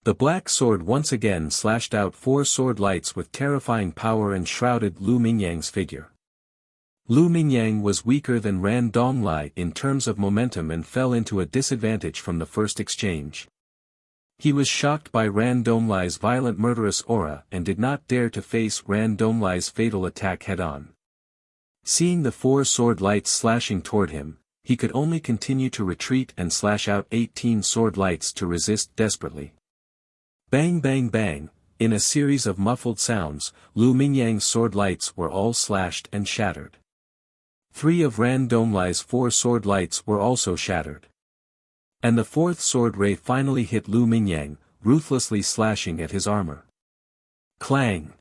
The black sword once again slashed out 4 sword lights with terrifying power and shrouded Lu Mingyang's figure. Lu Mingyang was weaker than Ran Donglai in terms of momentum and fell into a disadvantage from the first exchange. He was shocked by Ran Donglai's violent murderous aura and did not dare to face Ran Donglai's fatal attack head-on. Seeing the 4 sword lights slashing toward him, he could only continue to retreat and slash out 18 sword lights to resist desperately. Bang bang bang, in a series of muffled sounds, Lu Mingyang's sword lights were all slashed and shattered. 3 of Ran Donglai's 4 sword lights were also shattered. And the 4th sword ray finally hit Lu Mingyang, ruthlessly slashing at his armor. Clang!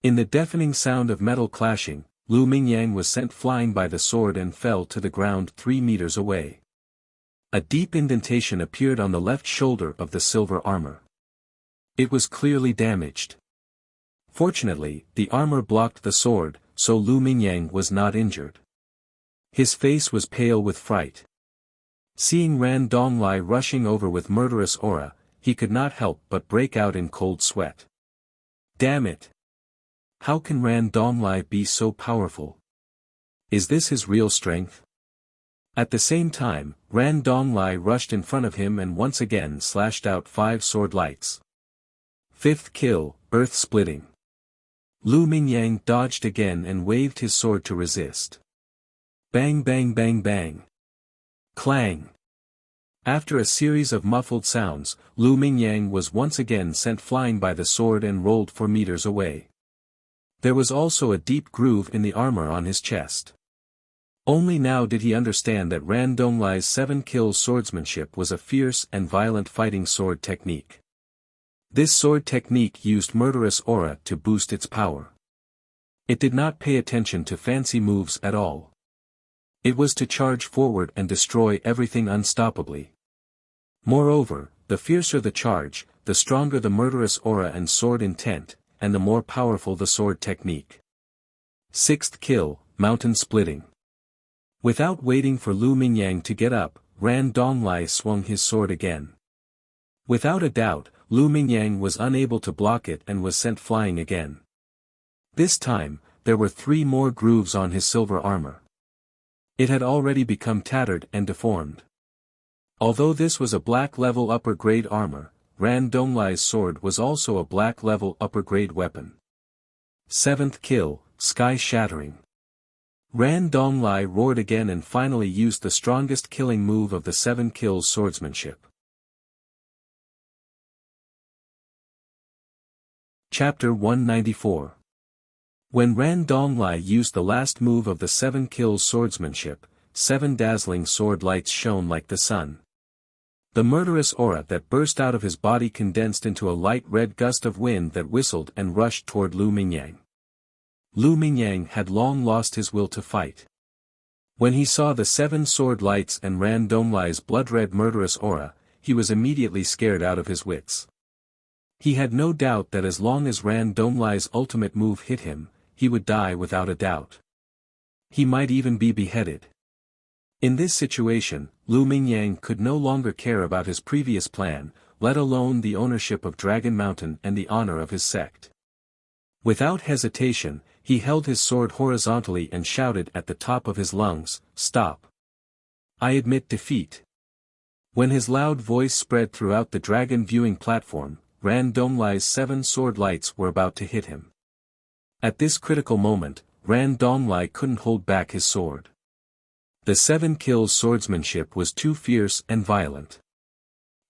In the deafening sound of metal clashing, Lu Mingyang was sent flying by the sword and fell to the ground 3 meters away. A deep indentation appeared on the left shoulder of the silver armor. It was clearly damaged. Fortunately, the armor blocked the sword, so Lu Mingyang was not injured. His face was pale with fright. Seeing Ran Donglai rushing over with murderous aura, he could not help but break out in cold sweat. Damn it! How can Ran Donglai be so powerful? Is this his real strength? At the same time, Ran Donglai rushed in front of him and once again slashed out 5 sword lights. 5th kill, earth splitting. Lu Mingyang dodged again and waved his sword to resist. Bang bang bang bang. Clang. After a series of muffled sounds, Lu Mingyang was once again sent flying by the sword and rolled 4 meters away. There was also a deep groove in the armor on his chest. Only now did he understand that Ran Donglai's 7-kill swordsmanship was a fierce and violent fighting sword technique. This sword technique used murderous aura to boost its power. It did not pay attention to fancy moves at all. It was to charge forward and destroy everything unstoppably. Moreover, the fiercer the charge, the stronger the murderous aura and sword intent, and the more powerful the sword technique. 6th kill, mountain splitting. Without waiting for Lu Mingyang to get up, Ran Donglai swung his sword again. Without a doubt, Lu Mingyang was unable to block it and was sent flying again. This time, there were 3 more grooves on his silver armor. It had already become tattered and deformed. Although this was a black-level upper-grade armor, Ran Donglai's sword was also a black-level upper-grade weapon. 7th kill, sky-shattering. Ran Donglai roared again and finally used the strongest killing move of the 7 kills swordsmanship. Chapter 194. When Ran Donglai used the last move of the 7 kills swordsmanship, 7 dazzling sword lights shone like the sun. The murderous aura that burst out of his body condensed into a light red gust of wind that whistled and rushed toward Lu Mingyang. Lu Mingyang had long lost his will to fight. When he saw the 7 sword lights and Ran Donglai's blood-red murderous aura, he was immediately scared out of his wits. He had no doubt that as long as Ran Donglai's ultimate move hit him, he would die without a doubt. He might even be beheaded. In this situation, Lu Mingyang could no longer care about his previous plan, let alone the ownership of Dragon Mountain and the honor of his sect. Without hesitation, he held his sword horizontally and shouted at the top of his lungs, "Stop! I admit defeat." When his loud voice spread throughout the dragon viewing platform, Ran Donglai's 7 sword lights were about to hit him. At this critical moment, Ran Donglai couldn't hold back his sword. The 7 kills swordsmanship was too fierce and violent.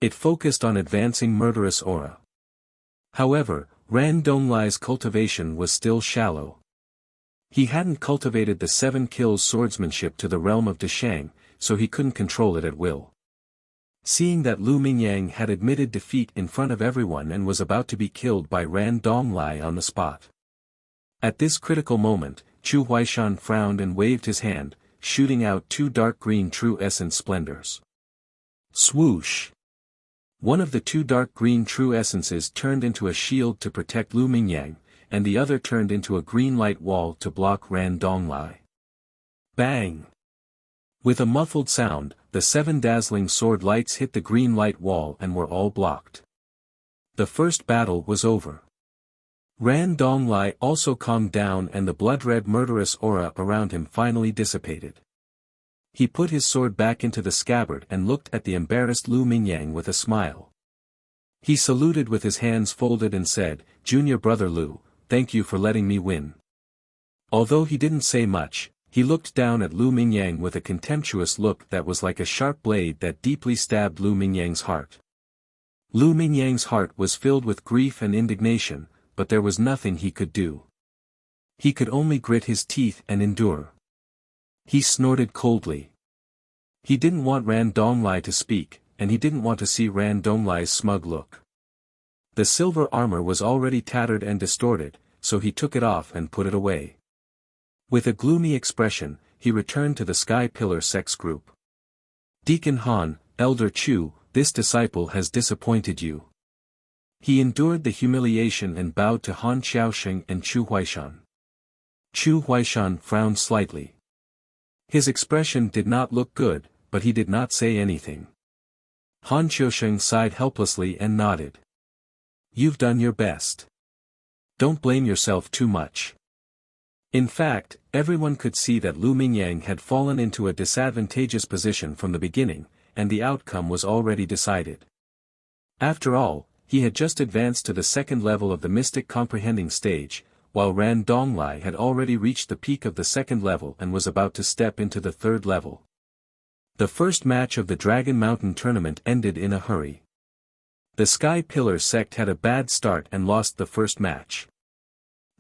It focused on advancing murderous aura. However, Ran Donglai's cultivation was still shallow. He hadn't cultivated the 7 kills swordsmanship to the realm of Deshang, so he couldn't control it at will. Seeing that Lu Mingyang had admitted defeat in front of everyone and was about to be killed by Ran Donglai on the spot. At this critical moment, Chu Huaishan frowned and waved his hand, shooting out 2 dark green true essence splendors. Swoosh! One of the 2 dark green true essences turned into a shield to protect Lu Mingyang, and the other turned into a green light wall to block Ran Donglai. Bang! With a muffled sound, the 7 dazzling sword lights hit the green light wall and were all blocked. The first battle was over. Ran Donglai also calmed down and the blood-red murderous aura around him finally dissipated. He put his sword back into the scabbard and looked at the embarrassed Lu Mingyang with a smile. He saluted with his hands folded and said, "Junior brother Lu, thank you for letting me win." Although he didn't say much, he looked down at Lu Mingyang with a contemptuous look that was like a sharp blade that deeply stabbed Lu Mingyang's heart. Lu Mingyang's heart was filled with grief and indignation, but there was nothing he could do. He could only grit his teeth and endure. He snorted coldly. He didn't want Ran Donglai to speak, and he didn't want to see Ran Donglai's smug look. The silver armor was already tattered and distorted, so he took it off and put it away. With a gloomy expression, he returned to the Sky Pillar sex group. "Deacon Han, Elder Chu, this disciple has disappointed you." He endured the humiliation and bowed to Han Xiaosheng and Chu Huaishan. Chu Huaishan frowned slightly. His expression did not look good, but he did not say anything. Han Xiaosheng sighed helplessly and nodded. "You've done your best. Don't blame yourself too much." In fact, everyone could see that Lu Mingyang had fallen into a disadvantageous position from the beginning, and the outcome was already decided. After all, he had just advanced to the 2nd level of the mystic comprehending stage, while Ran Donglai had already reached the peak of the 2nd level and was about to step into the 3rd level. The first match of the Dragon Mountain tournament ended in a hurry. The Sky Pillar sect had a bad start and lost the first match.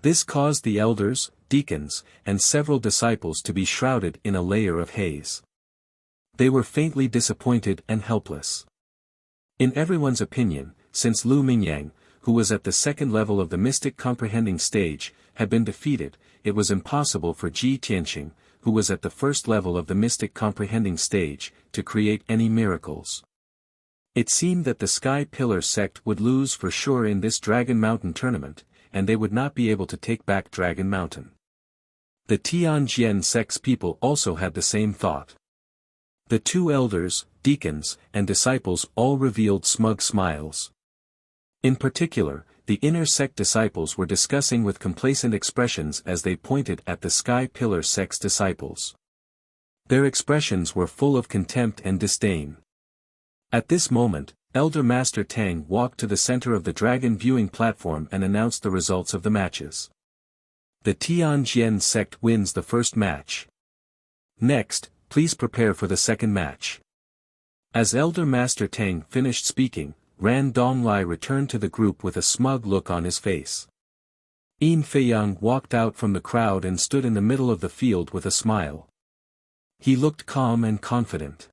This caused the elders, deacons, and several disciples to be shrouded in a layer of haze. They were faintly disappointed and helpless. In everyone's opinion, since Lu Mingyang, who was at the 2nd level of the mystic comprehending stage, had been defeated, it was impossible for Ji Tianqing, who was at the 1st level of the mystic comprehending stage, to create any miracles. It seemed that the Sky Pillar sect would lose for sure in this Dragon Mountain tournament, and they would not be able to take back Dragon Mountain. The Tianjian sect's people also had the same thought. The 2 elders, deacons, and disciples all revealed smug smiles. In particular, the inner sect disciples were discussing with complacent expressions as they pointed at the Sky Pillar sect's disciples. Their expressions were full of contempt and disdain. At this moment, Elder Master Tang walked to the center of the dragon viewing platform and announced the results of the matches. The Tianjian sect wins the first match. Next, please prepare for the second match. As Elder Master Tang finished speaking, Ran Donglai returned to the group with a smug look on his face. Yin Feiyang walked out from the crowd and stood in the middle of the field with a smile. He looked calm and confident.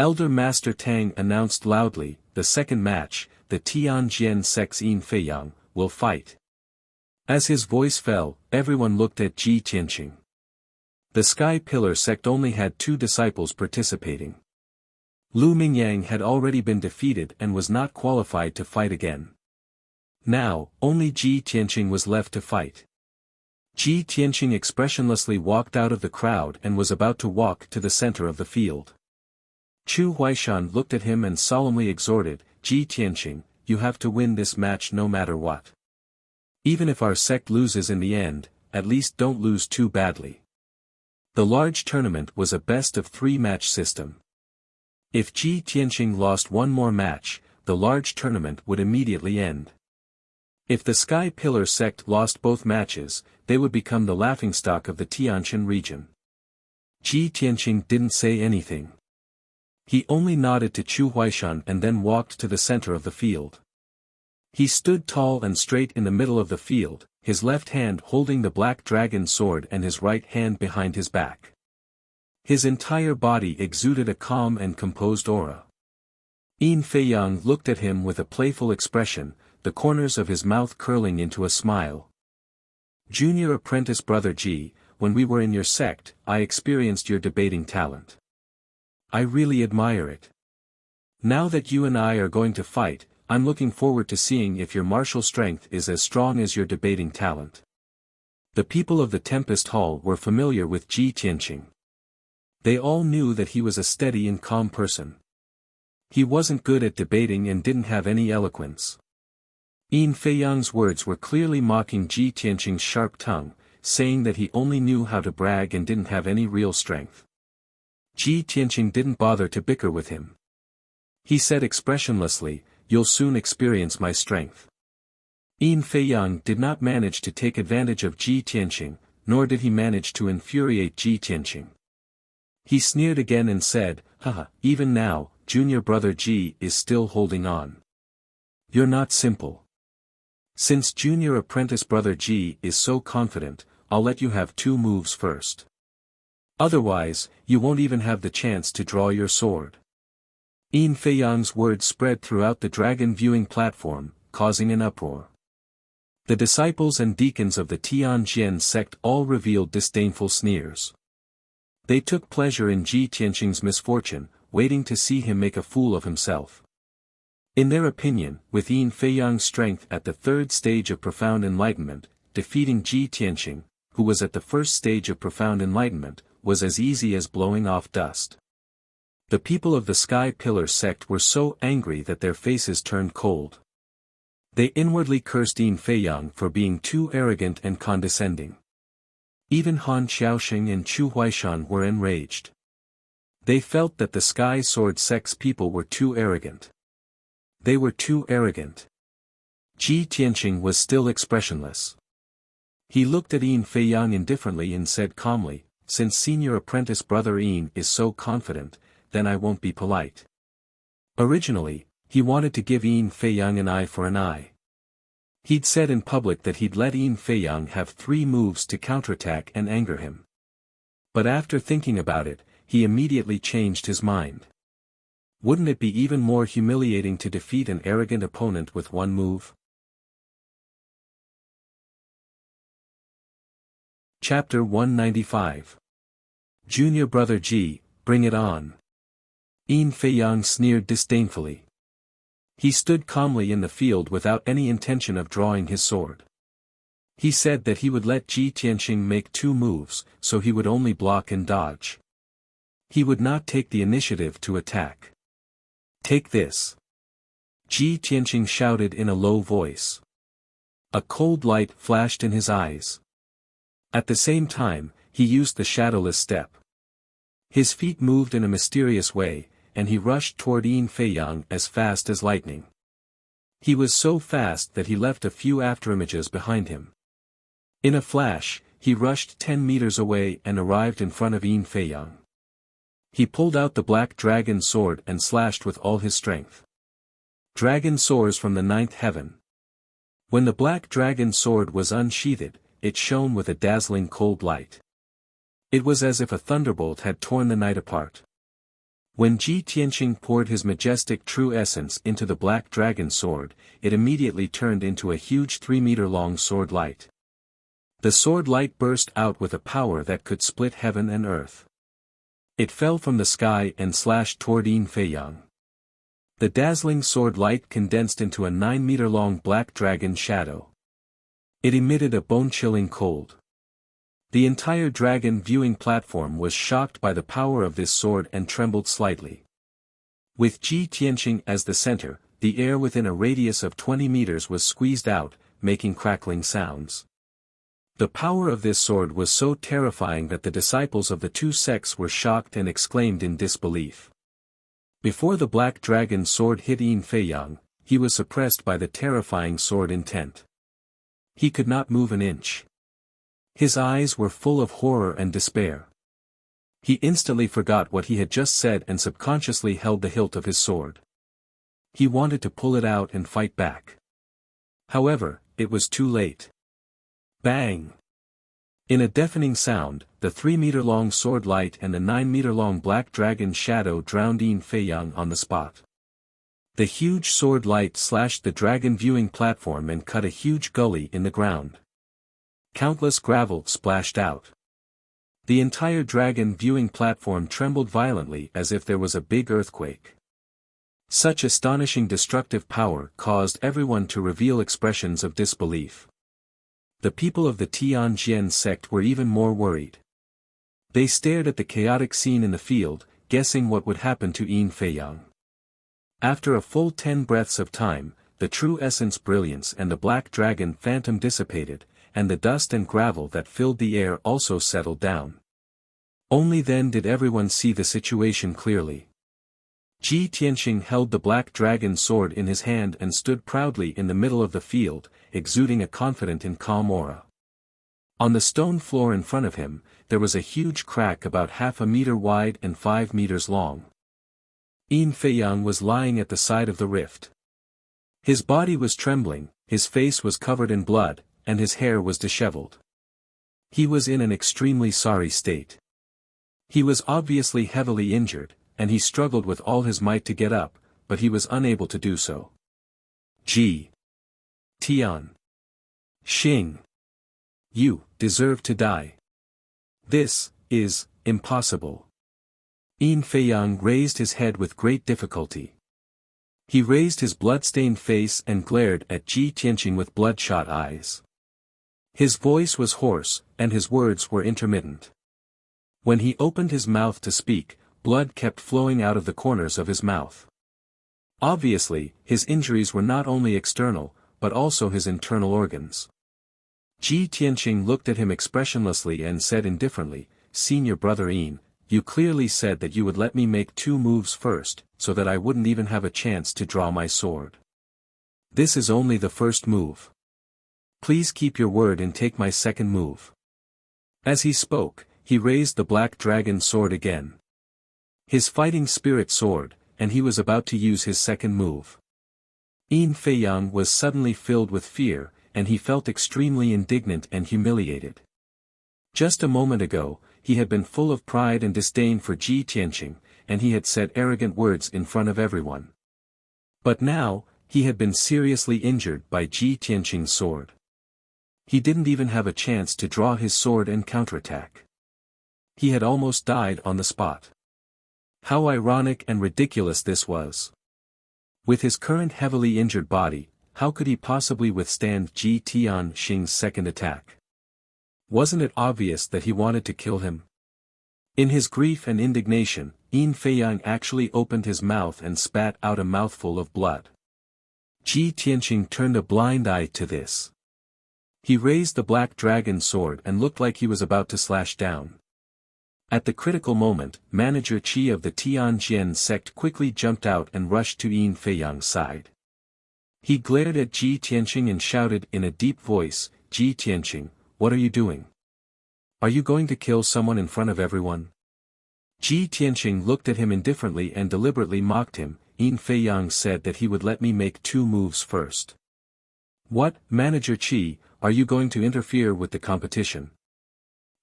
Elder Master Tang announced loudly, the second match, the Tianjian Sect's Yin Feiyang, will fight. As his voice fell, everyone looked at Ji Tianqing. The Sky Pillar sect only had 2 disciples participating. Lu Mingyang had already been defeated and was not qualified to fight again. Now, only Ji Tianqing was left to fight. Ji Tianqing expressionlessly walked out of the crowd and was about to walk to the center of the field. Chu Huaishan looked at him and solemnly exhorted, Ji Tianqing, you have to win this match no matter what. Even if our sect loses in the end, at least don't lose too badly. The large tournament was a best-of-3 match system. If Ji Tianqing lost one more match, the large tournament would immediately end. If the Sky Pillar sect lost both matches, they would become the laughingstock of the Tianshan region. Ji Tianqing didn't say anything. He only nodded to Chu Huaishan and then walked to the center of the field. He stood tall and straight in the middle of the field, his left hand holding the black dragon sword and his right hand behind his back. His entire body exuded a calm and composed aura. Yin Feiyang looked at him with a playful expression, the corners of his mouth curling into a smile. Junior apprentice brother Ji, when we were in your sect, I experienced your debating talent. I really admire it. Now that you and I are going to fight, I'm looking forward to seeing if your martial strength is as strong as your debating talent. The people of the Tempest Hall were familiar with Ji Tianqing. They all knew that he was a steady and calm person. He wasn't good at debating and didn't have any eloquence. Yin Feiyang's words were clearly mocking Ji Tianqing's sharp tongue, saying that he only knew how to brag and didn't have any real strength. Ji Tianqing didn't bother to bicker with him. He said expressionlessly, you'll soon experience my strength. Yin Feiyang did not manage to take advantage of Ji Tianqing, nor did he manage to infuriate Ji Tianqing. He sneered again and said, haha, even now, junior brother Ji is still holding on. You're not simple. Since junior apprentice brother Ji is so confident, I'll let you have 2 moves first. Otherwise, you won't even have the chance to draw your sword. Yin Feiyang's words spread throughout the dragon viewing platform, causing an uproar. The disciples and deacons of the Tianjian sect all revealed disdainful sneers. They took pleasure in Ji Tianqing's misfortune, waiting to see him make a fool of himself. In their opinion, with Yin Feiyang's strength at the 3rd stage of profound enlightenment, defeating Ji Tianqing, who was at the 1st stage of profound enlightenment, was as easy as blowing off dust. The people of the Sky Pillar sect were so angry that their faces turned cold. They inwardly cursed Yin Feiyang for being too arrogant and condescending. Even Han Xiaoxing and Chu Huaishan were enraged. They felt that the Sky Sword sect's people were too arrogant. They were too arrogant. Ji Tianqing was still expressionless. He looked at Yin Feiyang indifferently and said calmly, since senior apprentice brother Yin is so confident, then I won't be polite. Originally, he wanted to give Yin Feiyang an eye for an eye. He'd said in public that he'd let Yin Feiyang have 3 moves to counterattack and anger him. But after thinking about it, he immediately changed his mind. Wouldn't it be even more humiliating to defeat an arrogant opponent with 1 move? Chapter 195. Junior brother Ji, bring it on. Yin Feiyang sneered disdainfully. He stood calmly in the field without any intention of drawing his sword. He said that he would let Ji Tianqing make 2 moves, so he would only block and dodge. He would not take the initiative to attack. Take this. Ji Tianqing shouted in a low voice. A cold light flashed in his eyes. At the same time, he used the shadowless step. His feet moved in a mysterious way, and he rushed toward Yin Feiyang as fast as lightning. He was so fast that he left a few afterimages behind him. In a flash, he rushed 10 meters away and arrived in front of Yin Feiyang. He pulled out the black dragon sword and slashed with all his strength. Dragon soars from the 9th heaven. When the black dragon sword was unsheathed, it shone with a dazzling cold light. It was as if a thunderbolt had torn the night apart. When Ji Tianqing poured his majestic true essence into the black dragon sword, it immediately turned into a huge 3-meter-long sword light. The sword light burst out with a power that could split heaven and earth. It fell from the sky and slashed toward Yin Feiyang. The dazzling sword light condensed into a 9-meter-long black dragon shadow. It emitted a bone-chilling cold. The entire dragon viewing platform was shocked by the power of this sword and trembled slightly. With Ji Tianqing as the center, the air within a radius of 20 meters was squeezed out, making crackling sounds. The power of this sword was so terrifying that the disciples of the two sects were shocked and exclaimed in disbelief. Before the black dragon sword hit Yin Feiyang, he was suppressed by the terrifying sword intent. He could not move an inch. His eyes were full of horror and despair. He instantly forgot what he had just said and subconsciously held the hilt of his sword. He wanted to pull it out and fight back. However, it was too late. Bang! In a deafening sound, the 3-meter-long sword light and the 9-meter-long black dragon shadow drowned Yin Feiyang on the spot. The huge sword light slashed the dragon viewing platform and cut a huge gully in the ground. Countless gravel splashed out. The entire dragon viewing platform trembled violently as if there was a big earthquake. Such astonishing destructive power caused everyone to reveal expressions of disbelief. The people of the Tianjin sect were even more worried. They stared at the chaotic scene in the field, guessing what would happen to Yin Feiyang. After a full 10 breaths of time, the true essence brilliance and the black dragon phantom dissipated, and the dust and gravel that filled the air also settled down. Only then did everyone see the situation clearly. Ji Tianqing held the black dragon sword in his hand and stood proudly in the middle of the field, exuding a confident and calm aura. On the stone floor in front of him, there was a huge crack about 1/2 meter wide and 5 meters long. Yin Feiyang was lying at the side of the rift. His body was trembling, his face was covered in blood, and his hair was disheveled. He was in an extremely sorry state. He was obviously heavily injured, and he struggled with all his might to get up, but he was unable to do so. Ji Tian Xing. You deserve to die. This is impossible. Yin Feiyang raised his head with great difficulty. He raised his blood-stained face and glared at Ji Tianqing with bloodshot eyes. His voice was hoarse, and his words were intermittent. When he opened his mouth to speak, blood kept flowing out of the corners of his mouth. Obviously, his injuries were not only external, but also his internal organs. Ji Tianqing looked at him expressionlessly and said indifferently, "Senior brother Yin, you clearly said that you would let me make 2 moves first, so that I wouldn't even have a chance to draw my sword. This is only the first move. Please keep your word and take my second move." As he spoke, he raised the black dragon sword again. His fighting spirit soared, and he was about to use his second move. Yin Feiyang was suddenly filled with fear, and he felt extremely indignant and humiliated. Just a moment ago, he had been full of pride and disdain for Ji Tianqing, and he had said arrogant words in front of everyone. But now, he had been seriously injured by Ji Tianqing's sword. He didn't even have a chance to draw his sword and counterattack. He had almost died on the spot. How ironic and ridiculous this was. With his current heavily injured body, how could he possibly withstand Ji Tianqing's second attack? Wasn't it obvious that he wanted to kill him? In his grief and indignation, Yin Feiyang actually opened his mouth and spat out a mouthful of blood. Ji Tianqing turned a blind eye to this. He raised the black dragon sword and looked like he was about to slash down. At the critical moment, Manager Qi of the Tianjin sect quickly jumped out and rushed to Yin Feiyang's side. He glared at Ji Tianqing and shouted in a deep voice, "Ji Tianqing, what are you doing? Are you going to kill someone in front of everyone?" Ji Tianqing looked at him indifferently and deliberately mocked him. Yin Feiyang said that he would let me make 2 moves first. What, Manager Qi, are you going to interfere with the competition?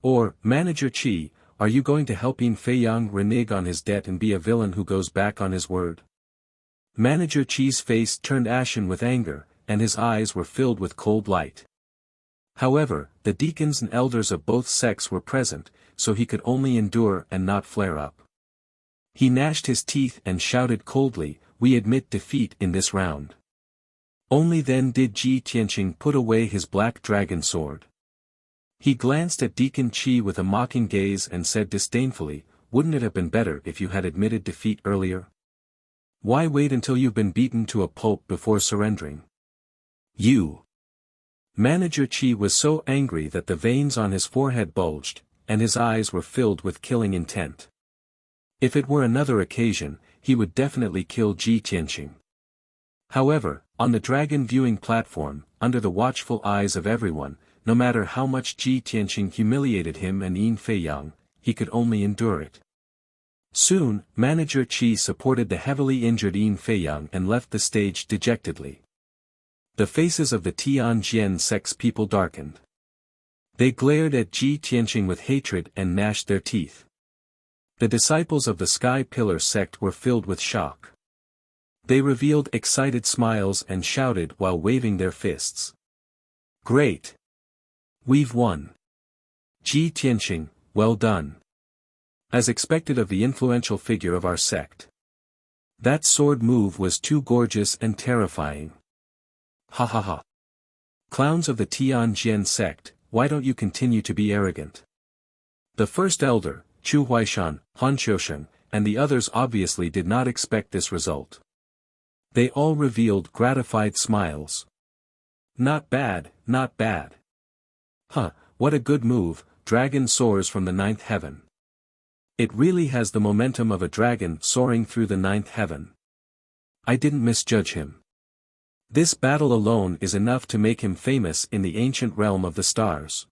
Or, Manager Qi, are you going to help Yin Feiyang renege on his debt and be a villain who goes back on his word? Manager Qi's face turned ashen with anger, and his eyes were filled with cold light. However, the deacons and elders of both sects were present, so he could only endure and not flare up. He gnashed his teeth and shouted coldly, "We admit defeat in this round." Only then did Ji Tianqing put away his black dragon sword. He glanced at Deacon Qi with a mocking gaze and said disdainfully, "Wouldn't it have been better if you had admitted defeat earlier? Why wait until you've been beaten to a pulp before surrendering? You!" Manager Qi was so angry that the veins on his forehead bulged, and his eyes were filled with killing intent. If it were another occasion, he would definitely kill Ji Tianqing. However, on the dragon viewing platform, under the watchful eyes of everyone, no matter how much Ji Tianqing humiliated him and Yin Feiyang, he could only endure it. Soon, Manager Qi supported the heavily injured Yin Feiyang and left the stage dejectedly. The faces of the Tianjin sect's people darkened. They glared at Ji Tianqing with hatred and gnashed their teeth. The disciples of the Sky Pillar sect were filled with shock. They revealed excited smiles and shouted while waving their fists. "Great! We've won! Ji Tianqing, well done! As expected of the influential figure of our sect. That sword move was too gorgeous and terrifying. Ha ha ha! Clowns of the Tianjin sect, why don't you continue to be arrogant?" The first elder, Chu Huaishan, Han Qiusheng, and the others obviously did not expect this result. They all revealed gratified smiles. "Not bad, not bad. Huh, what a good move, dragon soars from the ninth heaven. It really has the momentum of a dragon soaring through the ninth heaven. I didn't misjudge him. This battle alone is enough to make him famous in the ancient realm of the stars.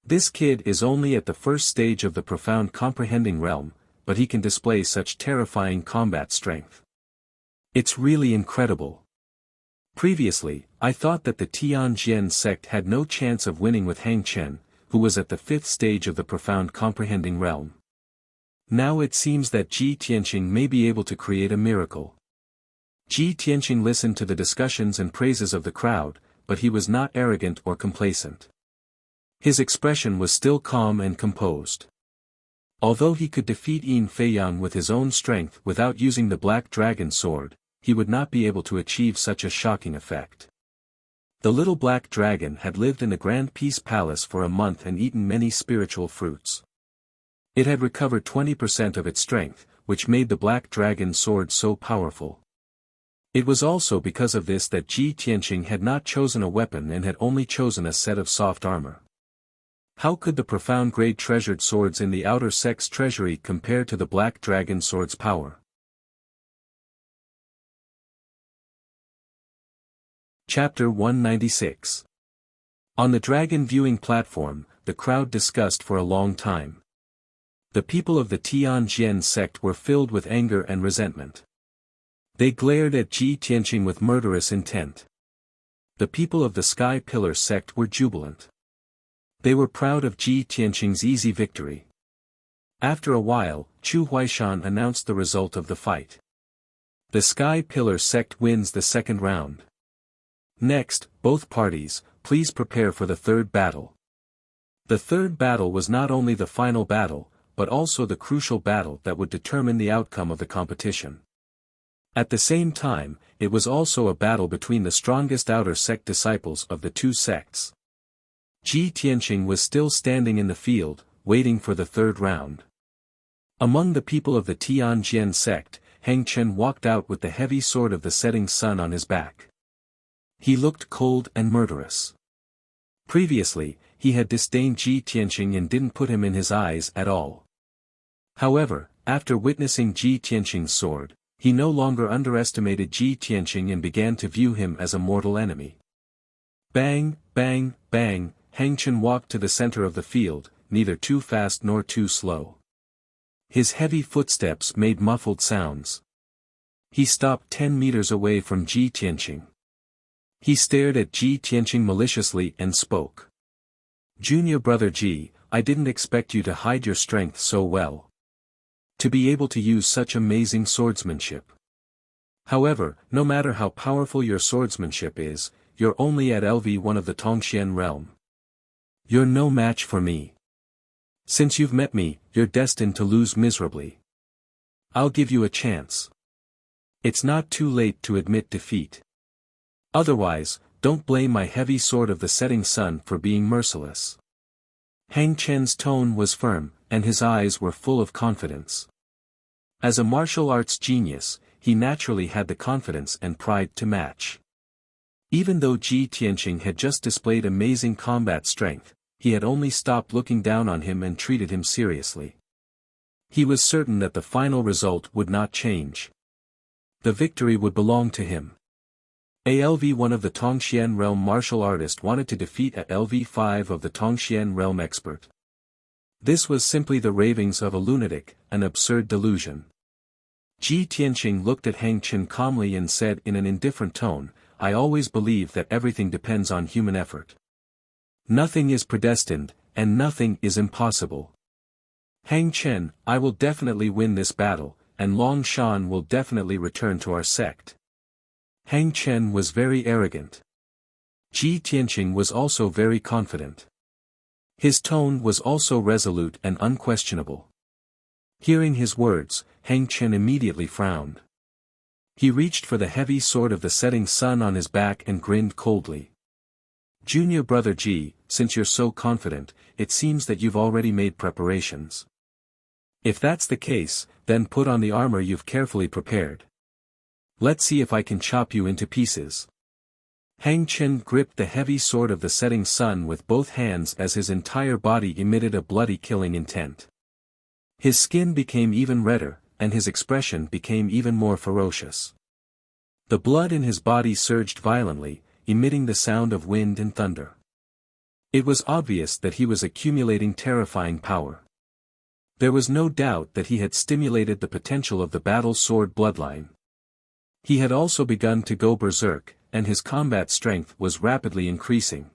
This kid is only at the first stage of the profound comprehending realm, but he can display such terrifying combat strength. It's really incredible. Previously, I thought that the Tianjin sect had no chance of winning with Hang Chen, who was at the fifth stage of the profound comprehending realm. Now it seems that Ji Tianqing may be able to create a miracle." Ji Tianqing listened to the discussions and praises of the crowd, but he was not arrogant or complacent. His expression was still calm and composed. Although he could defeat Yin Feiyang with his own strength without using the black dragon sword, he would not be able to achieve such a shocking effect. The little black dragon had lived in the Grand Peace Palace for a month and eaten many spiritual fruits. It had recovered 20% of its strength, which made the black dragon sword so powerful. It was also because of this that Ji Tianqing had not chosen a weapon and had only chosen a set of soft armor. How could the profound grade treasured swords in the outer sect's treasury compare to the black dragon sword's power? Chapter 196. On the dragon viewing platform, the crowd discussed for a long time. The people of the Tianjin sect were filled with anger and resentment. They glared at Ji Tianqing with murderous intent. The people of the Sky Pillar sect were jubilant. They were proud of Ji Tianqing's easy victory. After a while, Chu Huaishan announced the result of the fight. The Sky Pillar sect wins the second round. Next, both parties, please prepare for the third battle. The third battle was not only the final battle, but also the crucial battle that would determine the outcome of the competition. At the same time, it was also a battle between the strongest outer sect disciples of the two sects. Ji Tianqing was still standing in the field, waiting for the third round. Among the people of the Tianjin sect, Hang Chen walked out with the heavy sword of the setting sun on his back. He looked cold and murderous. Previously, he had disdained Ji Tianqing and didn't put him in his eyes at all. However, after witnessing Ji Tianqing's sword, he no longer underestimated Ji Tianqing and began to view him as a mortal enemy. Bang, bang, bang, Hang Chen walked to the center of the field, neither too fast nor too slow. His heavy footsteps made muffled sounds. He stopped 10 meters away from Ji Tianqing. He stared at Ji Tianqing maliciously and spoke. "Junior brother Ji, I didn't expect you to hide your strength so well. To be able to use such amazing swordsmanship. However, no matter how powerful your swordsmanship is, you're only at LV1 of the Tongxian realm. You're no match for me. Since you've met me, you're destined to lose miserably. I'll give you a chance. It's not too late to admit defeat. Otherwise, don't blame my heavy sword of the setting sun for being merciless. Hang Chen's tone was firm, and his eyes were full of confidence. As a martial arts genius, he naturally had the confidence and pride to match. Even though Ji Tianqing had just displayed amazing combat strength, he had only stopped looking down on him and treated him seriously. He was certain that the final result would not change. The victory would belong to him. ALV1 of the Tongxian realm martial artist wanted to defeat a LV5 of the Tongxian realm expert. This was simply the ravings of a lunatic, an absurd delusion. Ji Tianqing looked at Hang Chen calmly and said in an indifferent tone, I always believe that everything depends on human effort. Nothing is predestined, and nothing is impossible. Hang Chen, I will definitely win this battle, and Long Shan will definitely return to our sect. Hang Chen was very arrogant. Ji Tianqing was also very confident. His tone was also resolute and unquestionable. Hearing his words, Hang Chen immediately frowned. He reached for the heavy sword of the setting sun on his back and grinned coldly. Junior brother Ji, since you're so confident, it seems that you've already made preparations. If that's the case, then put on the armor you've carefully prepared. Let's see if I can chop you into pieces. Hang Chen gripped the heavy sword of the setting sun with both hands as his entire body emitted a bloody killing intent. His skin became even redder, and his expression became even more ferocious. The blood in his body surged violently, emitting the sound of wind and thunder. It was obvious that he was accumulating terrifying power. There was no doubt that he had stimulated the potential of the battle sword bloodline. He had also begun to go berserk, and his combat strength was rapidly increasing.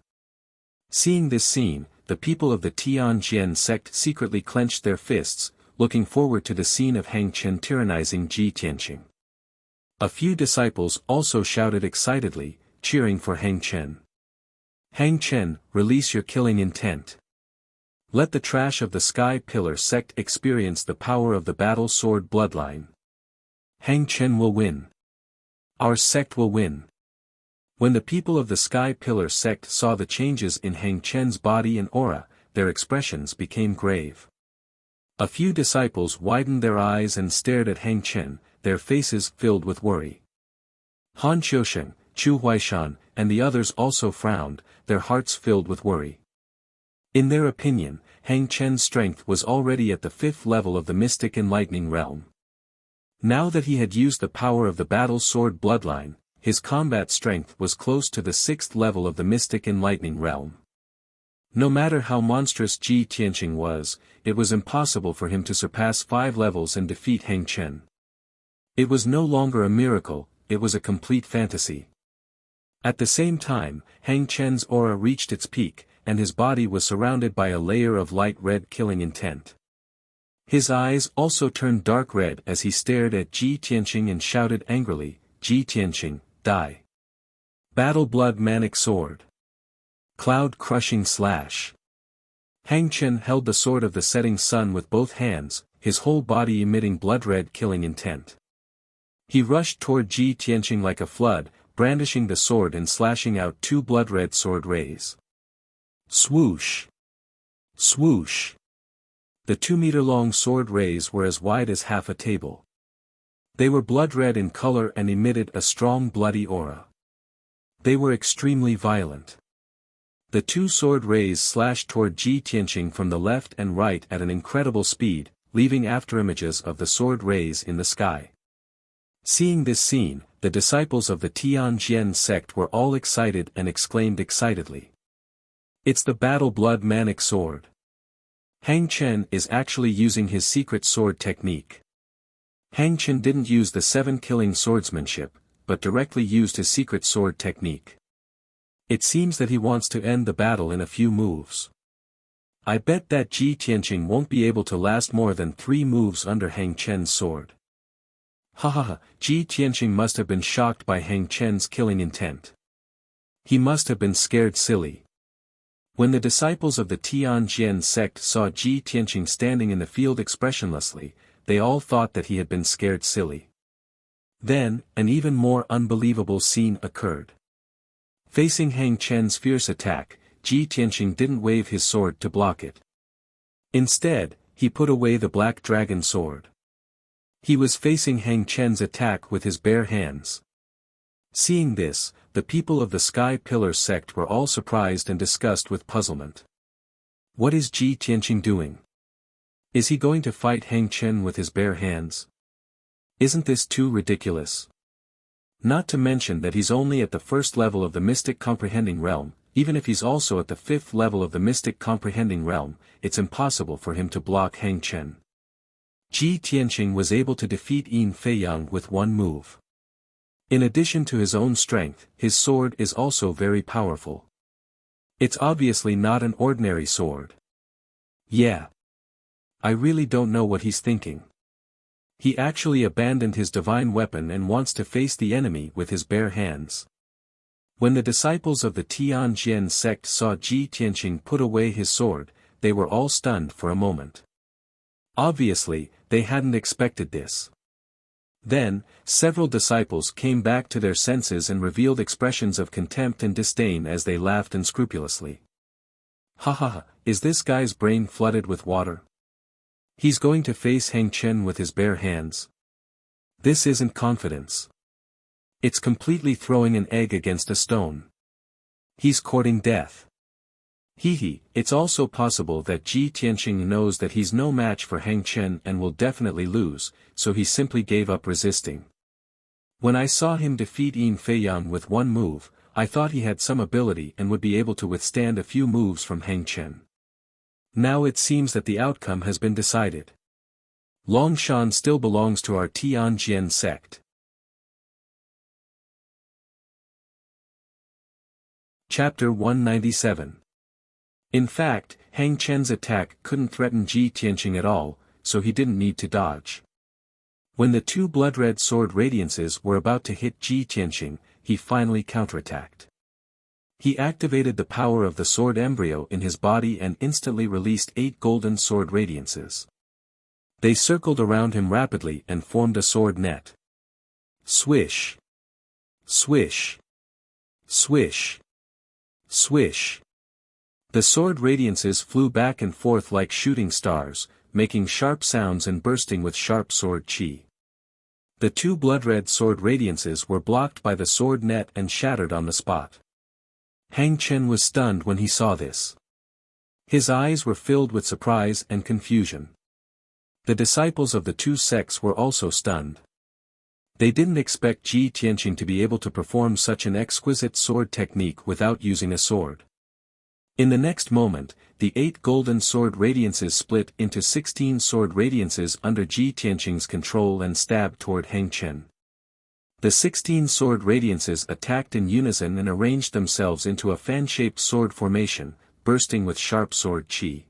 Seeing this scene, the people of the Tianjian sect secretly clenched their fists, looking forward to the scene of Hang Chen tyrannizing Ji Tianqing. A few disciples also shouted excitedly, cheering for Hang Chen. Hang Chen, release your killing intent. Let the trash of the Sky Pillar sect experience the power of the battle sword bloodline. Hang Chen will win. Our sect will win. When the people of the Sky Pillar sect saw the changes in Hang Chen's body and aura, their expressions became grave. A few disciples widened their eyes and stared at Hang Chen, their faces filled with worry. Han Qiusheng, Chu Huaishan, and the others also frowned, their hearts filled with worry. In their opinion, Hang Chen's strength was already at the 5th level of the Mystic Enlightening realm. Now that he had used the power of the battle sword bloodline, his combat strength was close to the 6th level of the Mystic Enlightening realm. No matter how monstrous Ji Tianqing was, it was impossible for him to surpass 5 levels and defeat Hang Chen. It was no longer a miracle, it was a complete fantasy. At the same time, Hang Chen's aura reached its peak, and his body was surrounded by a layer of light red killing intent. His eyes also turned dark red as he stared at Ji Tianqing and shouted angrily, Ji Tianqing, die. Battle Blood Manic Sword. Cloud-crushing slash. Hang Chen held the sword of the setting sun with both hands, his whole body emitting blood-red killing intent. He rushed toward Ji Tianqing like a flood, brandishing the sword and slashing out 2 blood-red sword rays. Swoosh! Swoosh! The 2-meter-long sword rays were as wide as half a table. They were blood-red in color and emitted a strong bloody aura. They were extremely violent. The 2 sword rays slashed toward Ji Tianqing from the left and right at an incredible speed, leaving afterimages of the sword rays in the sky. Seeing this scene, the disciples of the Tianjian sect were all excited and exclaimed excitedly. It's the Battle Blood Manic Sword. Hang Chen is actually using his secret sword technique. Hang Chen didn't use the 7-killing swordsmanship, but directly used his secret sword technique. It seems that he wants to end the battle in a few moves. I bet that Ji Tianqing won't be able to last more than 3 moves under Hang Chen's sword. Ha ha ha, Ji Tianqing must have been shocked by Hang Chen's killing intent. He must have been scared silly. When the disciples of the Tianjian sect saw Ji Tianqing standing in the field expressionlessly, they all thought that he had been scared silly. Then, an even more unbelievable scene occurred. Facing Hang Chen's fierce attack, Ji Tianqing didn't wave his sword to block it. Instead, he put away the black dragon sword. He was facing Hang Chen's attack with his bare hands. Seeing this, the people of the Sky Pillar sect were all surprised and discussed with puzzlement. What is Ji Tianqing doing? Is he going to fight Hang Chen with his bare hands? Isn't this too ridiculous? Not to mention that he's only at the first level of the Mystic Comprehending Realm. Even if he's also at the 5th level of the Mystic Comprehending Realm, it's impossible for him to block Hang Chen. Ji Tianqing was able to defeat Yin Feiyang with one move. In addition to his own strength, his sword is also very powerful. It's obviously not an ordinary sword. Yeah. I really don't know what he's thinking. He actually abandoned his divine weapon and wants to face the enemy with his bare hands. When the disciples of the Tianjian sect saw Ji Tianqing put away his sword, they were all stunned for a moment. Obviously, they hadn't expected this. Then, several disciples came back to their senses and revealed expressions of contempt and disdain as they laughed unscrupulously. Ha ha ha, is this guy's brain flooded with water? He's going to face Hang Chen with his bare hands. This isn't confidence. It's completely throwing an egg against a stone. He's courting death. It's also possible that Ji Tianqing knows that he's no match for Hang Chen and will definitely lose, so he simply gave up resisting. When I saw him defeat Yin Feiyang with one move, I thought he had some ability and would be able to withstand a few moves from Hang Chen. Now it seems that the outcome has been decided. Longshan still belongs to our Tianjian sect. Chapter 197. In fact, Hang Chen's attack couldn't threaten Ji Tianqing at all, so he didn't need to dodge. When the 2 blood-red sword radiances were about to hit Ji Tianqing, he finally counterattacked. He activated the power of the sword embryo in his body and instantly released 8 golden sword radiances. They circled around him rapidly and formed a sword net. Swish! Swish! Swish! Swish! The sword radiances flew back and forth like shooting stars, making sharp sounds and bursting with sharp sword chi. The 2 blood-red sword radiances were blocked by the sword net and shattered on the spot. Hang Chen was stunned when he saw this. His eyes were filled with surprise and confusion. The disciples of the 2 sects were also stunned. They didn't expect Ji Tianqing to be able to perform such an exquisite sword technique without using a sword. In the next moment, the 8 golden sword radiances split into 16 sword radiances under Ji Tianqing's control and stabbed toward Hang Chen. The 16 sword radiances attacked in unison and arranged themselves into a fan-shaped sword formation, bursting with sharp sword chi.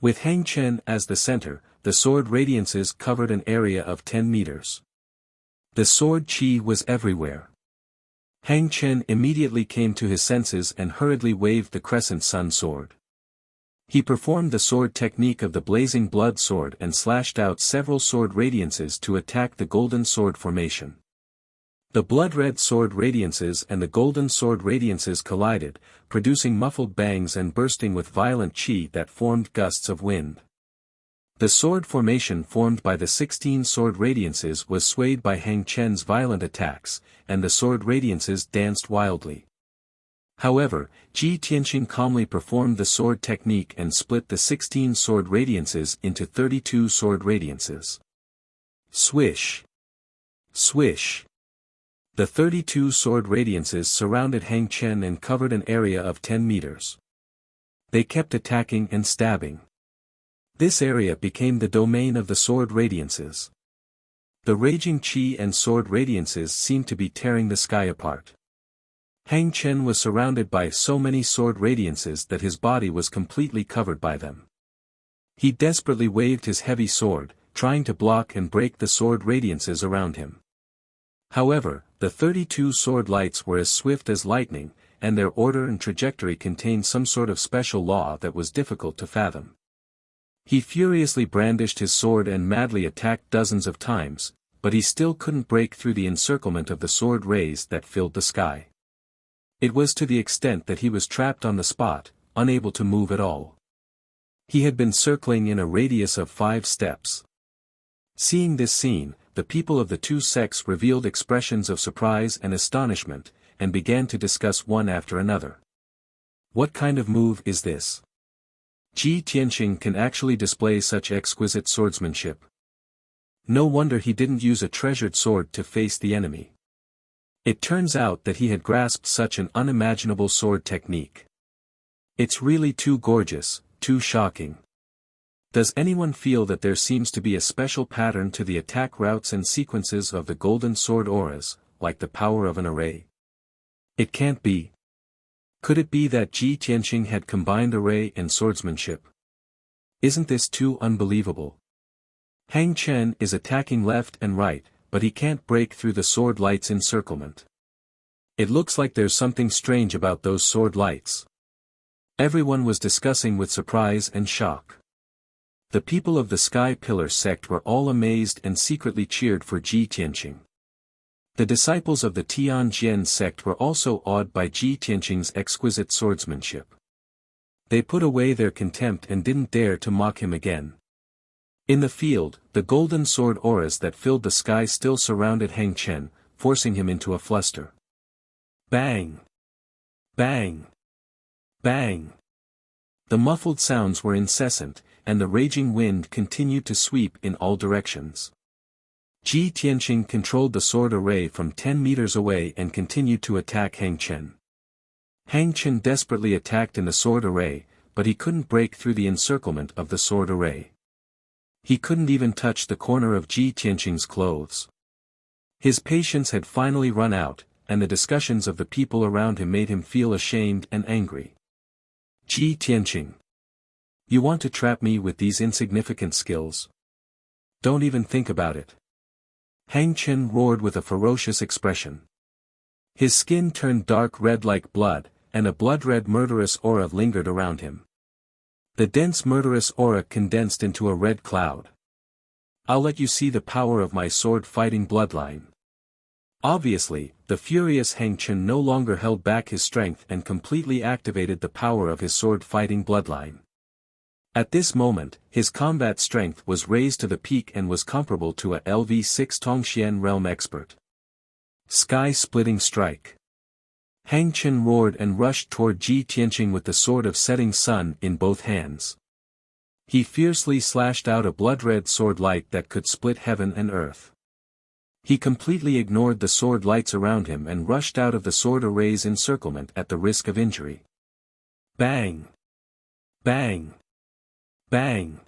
With Hang Chen as the center, the sword radiances covered an area of 10 meters. The sword chi was everywhere. Hang Chen immediately came to his senses and hurriedly waved the crescent sun sword. He performed the sword technique of the blazing blood sword and slashed out several sword radiances to attack the golden sword formation. The blood-red sword radiances and the golden sword radiances collided, producing muffled bangs and bursting with violent chi that formed gusts of wind. The sword formation formed by the 16 sword radiances was swayed by Hang Chen's violent attacks, and the sword radiances danced wildly. However, Ji Tianqing calmly performed the sword technique and split the 16 sword radiances into 32 sword radiances. Swish! Swish! The 32 sword radiances surrounded Hang Chen and covered an area of 10 meters. They kept attacking and stabbing. This area became the domain of the sword radiances. The raging chi and sword radiances seemed to be tearing the sky apart. Hang Chen was surrounded by so many sword radiances that his body was completely covered by them. He desperately waved his heavy sword, trying to block and break the sword radiances around him. However, the 32 sword lights were as swift as lightning, and their order and trajectory contained some sort of special law that was difficult to fathom. He furiously brandished his sword and madly attacked dozens of times, but he still couldn't break through the encirclement of the sword rays that filled the sky. It was to the extent that he was trapped on the spot, unable to move at all. He had been circling in a radius of 5 steps. Seeing this scene, the people of the two sects revealed expressions of surprise and astonishment, and began to discuss one after another. What kind of move is this? Ji Tianqing can actually display such exquisite swordsmanship. No wonder he didn't use a treasured sword to face the enemy. It turns out that he had grasped such an unimaginable sword technique. It's really too gorgeous, too shocking. Does anyone feel that there seems to be a special pattern to the attack routes and sequences of the golden sword auras, like the power of an array? It can't be. Could it be that Ji Tianqing had combined array and swordsmanship? Isn't this too unbelievable? Hang Chen is attacking left and right, but he can't break through the sword light's encirclement. It looks like there's something strange about those sword lights. Everyone was discussing with surprise and shock. The people of the Sky Pillar sect were all amazed and secretly cheered for Ji Tianqing. The disciples of the Tianjian sect were also awed by Ji Tianqing's exquisite swordsmanship. They put away their contempt and didn't dare to mock him again. In the field, the golden sword auras that filled the sky still surrounded Hang Chen, forcing him into a fluster. Bang! Bang! Bang! The muffled sounds were incessant, and the raging wind continued to sweep in all directions. Ji Tianqing controlled the sword array from 10 meters away and continued to attack Hang Chen. Hang Chen desperately attacked in the sword array, but he couldn't break through the encirclement of the sword array. He couldn't even touch the corner of Ji Tianqing's clothes. His patience had finally run out, and the discussions of the people around him made him feel ashamed and angry. Ji Tianqing. You want to trap me with these insignificant skills? Don't even think about it. Hang Chen roared with a ferocious expression. His skin turned dark red like blood, and a blood-red murderous aura lingered around him. The dense murderous aura condensed into a red cloud. I'll let you see the power of my sword-fighting bloodline. Obviously, the furious Hang Chen no longer held back his strength and completely activated the power of his sword-fighting bloodline. At this moment, his combat strength was raised to the peak and was comparable to a LV6 Tongxian realm expert. Sky-splitting strike. Hang Chen roared and rushed toward Ji Tianqing with the sword of setting sun in both hands. He fiercely slashed out a blood-red sword light that could split heaven and earth. He completely ignored the sword lights around him and rushed out of the sword array's encirclement at the risk of injury. Bang! Bang! Bang!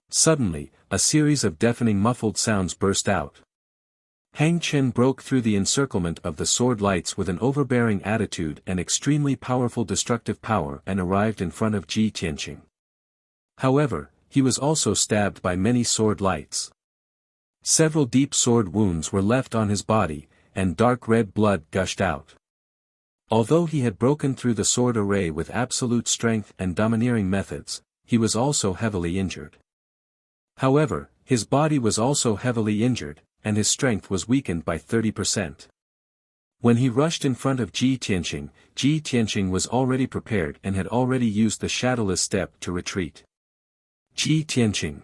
Suddenly, a series of deafening muffled sounds burst out. Hang Chen broke through the encirclement of the sword lights with an overbearing attitude and extremely powerful destructive power and arrived in front of Ji Tianqing. However, he was also stabbed by many sword lights. Several deep sword wounds were left on his body, and dark red blood gushed out. Although he had broken through the sword array with absolute strength and domineering methods, he was also heavily injured. However, his body was also heavily injured, and his strength was weakened by 30%. When he rushed in front of Ji Tianqing was already prepared and had already used the shadowless step to retreat. Ji Tianqing.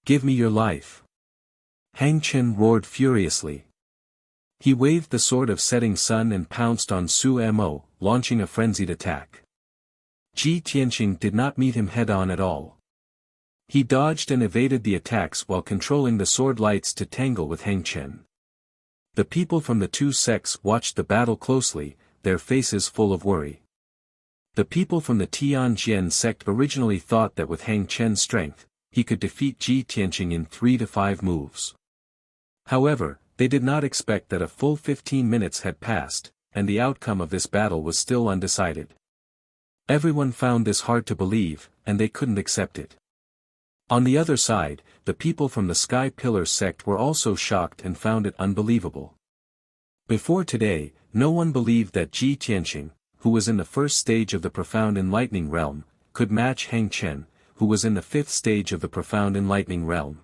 Give me your life. Hang Chen roared furiously. He waved the sword of setting sun and pounced on Su Mo, launching a frenzied attack. Ji Tianqing did not meet him head-on at all. He dodged and evaded the attacks while controlling the sword lights to tangle with Hang Chen. The people from the two sects watched the battle closely, their faces full of worry. The people from the Tianjian sect originally thought that with Hang Chen's strength, he could defeat Ji Tianqing in 3 to 5 moves. However, they did not expect that a full 15 minutes had passed, and the outcome of this battle was still undecided. Everyone found this hard to believe, and they couldn't accept it. On the other side, the people from the Sky Pillar sect were also shocked and found it unbelievable. Before today, no one believed that Ji Tianqing, who was in the first stage of the Profound Enlightening Realm, could match Heng Chen, who was in the fifth stage of the Profound Enlightening Realm.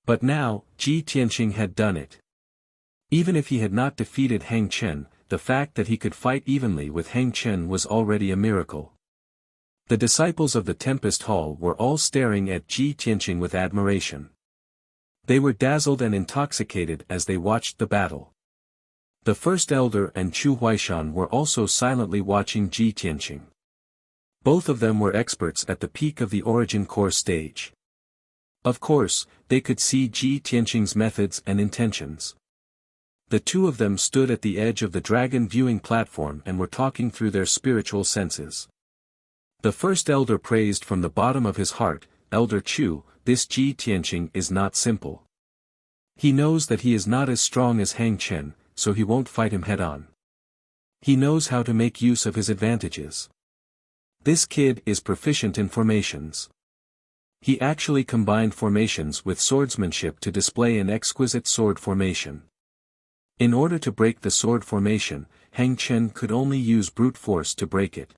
But now, Ji Tianqing had done it. Even if he had not defeated Heng Chen, the fact that he could fight evenly with Heng Chen was already a miracle. The disciples of the Tempest Hall were all staring at Ji Tianqing with admiration. They were dazzled and intoxicated as they watched the battle. The First Elder and Chu Huaishan were also silently watching Ji Tianqing. Both of them were experts at the peak of the Origin Core stage. Of course, they could see Ji Tianqing's methods and intentions. The two of them stood at the edge of the dragon viewing platform and were talking through their spiritual senses. The First Elder praised from the bottom of his heart, "Elder Chu, this Ji Tianqing is not simple. He knows that he is not as strong as Heng Chen, so he won't fight him head-on. He knows how to make use of his advantages. This kid is proficient in formations. He actually combined formations with swordsmanship to display an exquisite sword formation. In order to break the sword formation, Heng Chen could only use brute force to break it.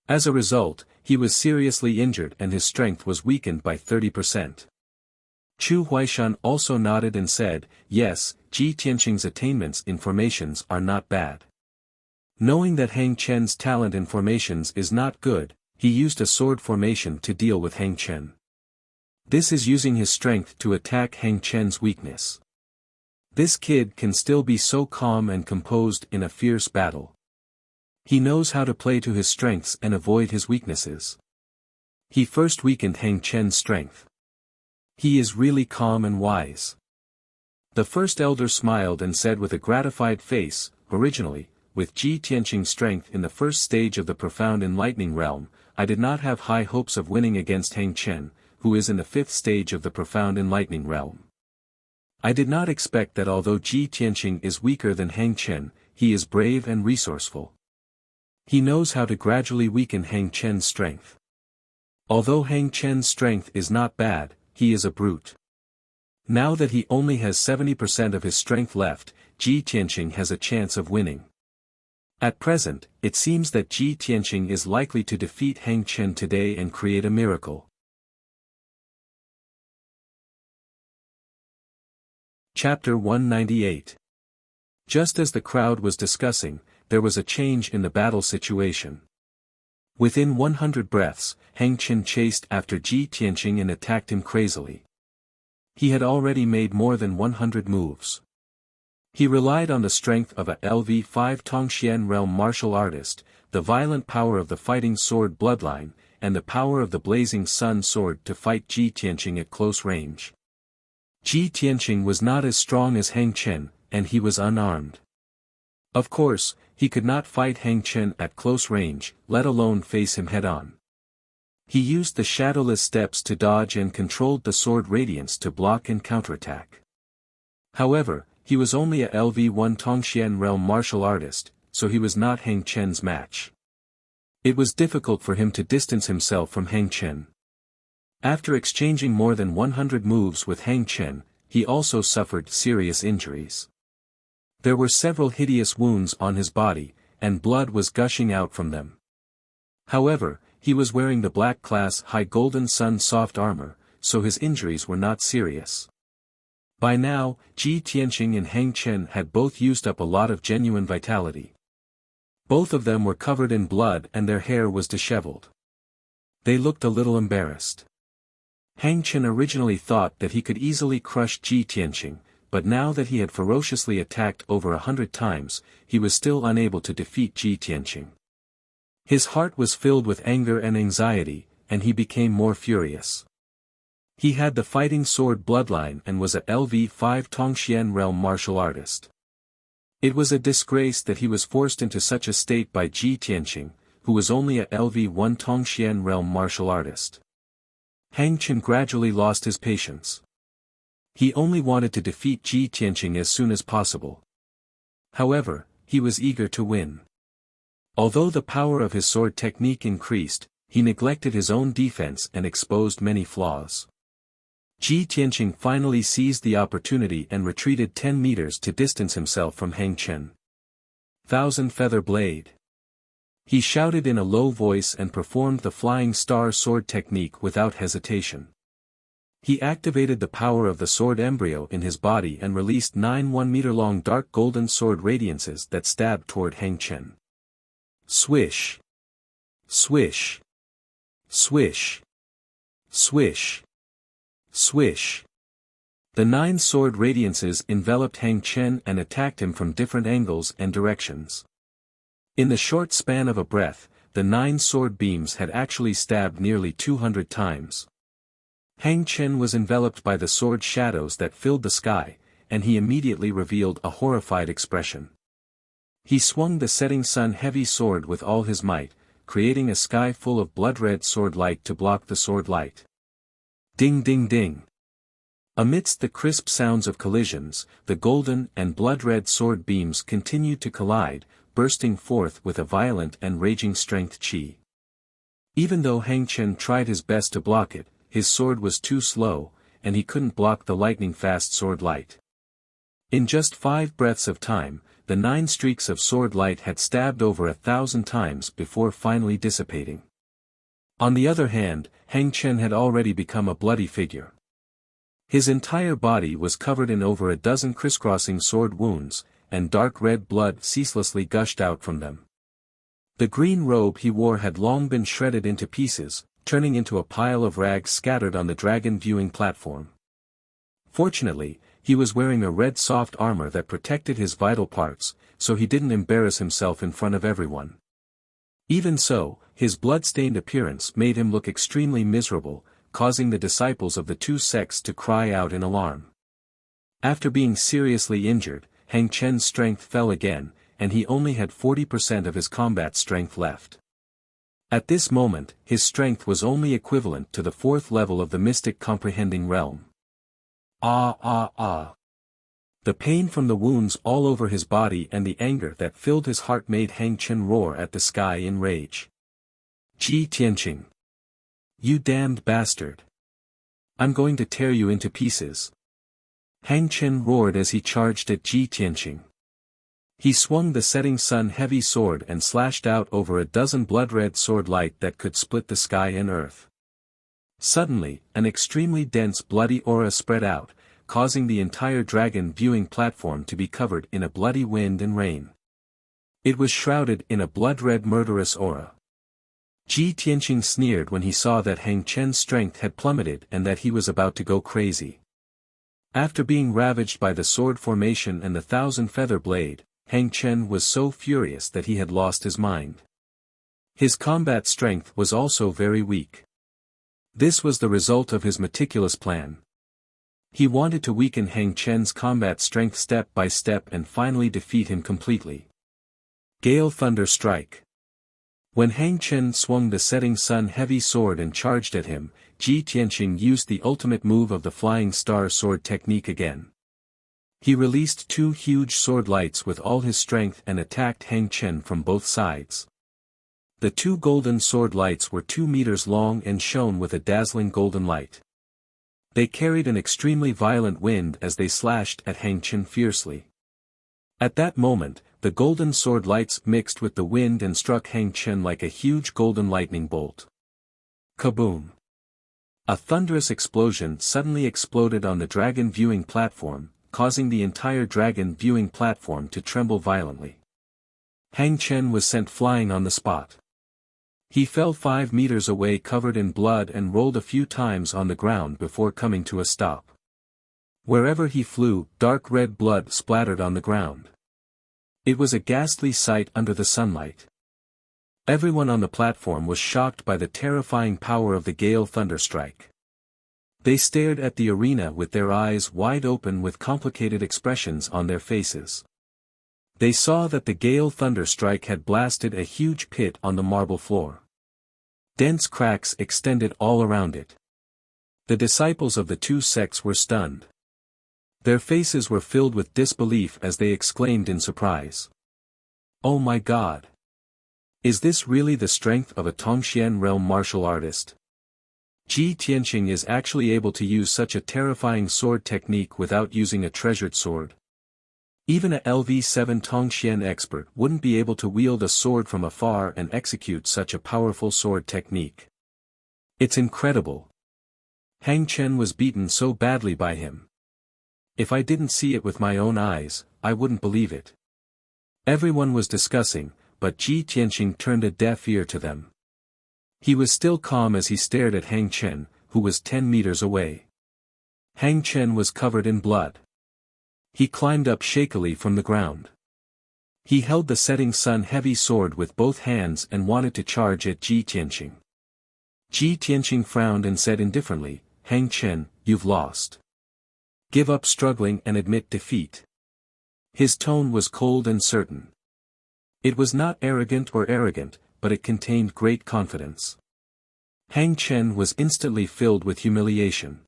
As a result, he was seriously injured and his strength was weakened by 30%. Chu Huaishan also nodded and said, "Yes, Ji Tianqing's attainments in formations are not bad." Knowing that Heng Chen's talent in formations is not good, he used a sword formation to deal with Heng Chen. This is using his strength to attack Heng Chen's weakness. This kid can still be so calm and composed in a fierce battle. He knows how to play to his strengths and avoid his weaknesses. He first weakened Heng Chen's strength. He is really calm and wise. The First Elder smiled and said with a gratified face, "Originally, with Ji Tianqing's strength in the first stage of the Profound Enlightening Realm, I did not have high hopes of winning against Heng Chen, who is in the fifth stage of the Profound Enlightening Realm. I did not expect that although Ji Tianqing is weaker than Heng Chen, he is brave and resourceful. He knows how to gradually weaken Heng Chen's strength. Although Heng Chen's strength is not bad, he is a brute. Now that he only has 70% of his strength left, Ji Tianqing has a chance of winning. At present, it seems that Ji Tianqing is likely to defeat Heng Chen today and create a miracle." Chapter 198. Just as the crowd was discussing, there was a change in the battle situation. Within 100 breaths, Heng Chen chased after Ji Tianqing and attacked him crazily. He had already made more than 100 moves. He relied on the strength of a LV5 Tongxian realm martial artist, the violent power of the fighting sword bloodline, and the power of the blazing sun sword to fight Ji Tianqing at close range. Ji Tianqing was not as strong as Heng Chen, and he was unarmed. Of course, he could not fight Heng Chen at close range, let alone face him head-on. He used the shadowless steps to dodge and controlled the sword radiance to block and counterattack. However, he was only a LV1 Tongxian realm martial artist, so he was not Heng Chen's match. It was difficult for him to distance himself from Heng Chen. After exchanging more than 100 moves with Heng Chen, he also suffered serious injuries. There were several hideous wounds on his body, and blood was gushing out from them. However, he was wearing the black class high golden sun soft armor, so his injuries were not serious. By now, Ji Tianqing and Heng Chen had both used up a lot of genuine vitality. Both of them were covered in blood and their hair was disheveled. They looked a little embarrassed. Heng Chen originally thought that he could easily crush Ji Tianqing, but now that he had ferociously attacked over 100 times, he was still unable to defeat Ji Tianqing. His heart was filled with anger and anxiety, and he became more furious. He had the fighting sword bloodline and was a LV5 Tongxian realm martial artist. It was a disgrace that he was forced into such a state by Ji Tianqing, who was only a LV1 Tongxian realm martial artist. Heng Chen gradually lost his patience. He only wanted to defeat Ji Tianqing as soon as possible. However, he was eager to win. Although the power of his sword technique increased, he neglected his own defense and exposed many flaws. Ji Tianqing finally seized the opportunity and retreated 10 meters to distance himself from Hang Chen. Thousand Feather Blade. He shouted in a low voice and performed the Flying Star sword technique without hesitation. He activated the power of the sword embryo in his body and released 9 1-meter-long dark golden sword radiances that stabbed toward Hang Chen. Swish. Swish. Swish. Swish. Swish. The 9 sword radiances enveloped Hang Chen and attacked him from different angles and directions. In the short span of a breath, the 9 sword beams had actually stabbed nearly 200 times. Hang Chen was enveloped by the sword shadows that filled the sky, and he immediately revealed a horrified expression. He swung the setting sun heavy sword with all his might, creating a sky full of blood-red sword light to block the sword light. Ding ding ding. Amidst the crisp sounds of collisions, the golden and blood-red sword beams continued to collide, bursting forth with a violent and raging strength chi. Even though Hang Chen tried his best to block it, his sword was too slow, and he couldn't block the lightning-fast sword light. In just 5 breaths of time, the 9 streaks of sword light had stabbed over 1,000 times before finally dissipating. On the other hand, Hang Chen had already become a bloody figure. His entire body was covered in over a dozen crisscrossing sword wounds, and dark red blood ceaselessly gushed out from them. The green robe he wore had long been shredded into pieces, turning into a pile of rags scattered on the dragon viewing platform. Fortunately, he was wearing a red soft armor that protected his vital parts, so he didn't embarrass himself in front of everyone. Even so, his blood-stained appearance made him look extremely miserable, causing the disciples of the 2 sects to cry out in alarm. After being seriously injured, Hang Chen's strength fell again, and he only had 40% of his combat strength left. At this moment, his strength was only equivalent to the 4th level of the mystic comprehending realm. Ah ah ah. The pain from the wounds all over his body and the anger that filled his heart made Hang Chen roar at the sky in rage. Ji Tianqing. You damned bastard. I'm going to tear you into pieces. Hang Chen roared as he charged at Ji Tianqing. He swung the setting sun heavy sword and slashed out over a dozen blood-red sword light that could split the sky and earth. Suddenly, an extremely dense bloody aura spread out, causing the entire dragon viewing platform to be covered in a bloody wind and rain. It was shrouded in a blood-red murderous aura. Ji Tianqing sneered when he saw that Hang Chen's strength had plummeted and that he was about to go crazy. After being ravaged by the sword formation and the 1,000-feather blade, Hang Chen was so furious that he had lost his mind. His combat strength was also very weak. This was the result of his meticulous plan. He wanted to weaken Hang Chen's combat strength step by step and finally defeat him completely. Gale Thunder Strike. When Hang Chen swung the setting sun heavy sword and charged at him, Ji Tianqing used the ultimate move of the Flying Star sword technique again. He released 2 huge sword lights with all his strength and attacked Hang Chen from both sides. The 2 golden sword lights were 2 meters long and shone with a dazzling golden light. They carried an extremely violent wind as they slashed at Hang Chen fiercely. At that moment, the golden sword lights mixed with the wind and struck Hang Chen like a huge golden lightning bolt. Kaboom! A thunderous explosion suddenly exploded on the dragon viewing platform, causing the entire dragon viewing platform to tremble violently. Hang Chen was sent flying on the spot. He fell 5 meters away covered in blood and rolled a few times on the ground before coming to a stop. Wherever he flew, dark red blood splattered on the ground. It was a ghastly sight under the sunlight. Everyone on the platform was shocked by the terrifying power of the Gale Thunderstrike. They stared at the arena with their eyes wide open with complicated expressions on their faces. They saw that the Gale Thunderstrike had blasted a huge pit on the marble floor. Dense cracks extended all around it. The disciples of the 2 sects were stunned. Their faces were filled with disbelief as they exclaimed in surprise. Oh my god! Is this really the strength of a Tongxian realm martial artist? Ji Tianqing is actually able to use such a terrifying sword technique without using a treasured sword. Even a LV7 Tongxian expert wouldn't be able to wield a sword from afar and execute such a powerful sword technique. It's incredible. Hang Chen was beaten so badly by him. If I didn't see it with my own eyes, I wouldn't believe it. Everyone was discussing, but Ji Tianqing turned a deaf ear to them. He was still calm as he stared at Hang Chen, who was 10 meters away. Hang Chen was covered in blood. He climbed up shakily from the ground. He held the setting sun heavy sword with both hands and wanted to charge at Ji Tianqing. Ji Tianqing frowned and said indifferently, "Hang Chen, you've lost. Give up struggling and admit defeat." His tone was cold and certain. It was not arrogant, but it contained great confidence. Hang Chen was instantly filled with humiliation.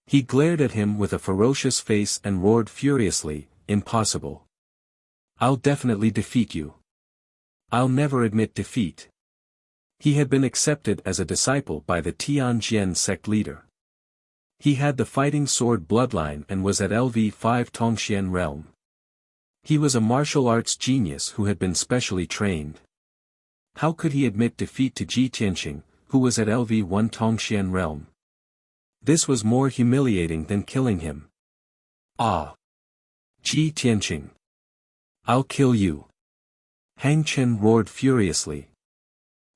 He glared at him with a ferocious face and roared furiously, "Impossible. I'll definitely defeat you. I'll never admit defeat." He had been accepted as a disciple by the Tianjian sect leader. He had the fighting sword bloodline and was at LV5 Tongxian realm. He was a martial arts genius who had been specially trained. How could he admit defeat to Ji Tianqing, who was at LV1 Tongxian realm? This was more humiliating than killing him. Ah! Ji Tianqing! I'll kill you! Hang Chen roared furiously.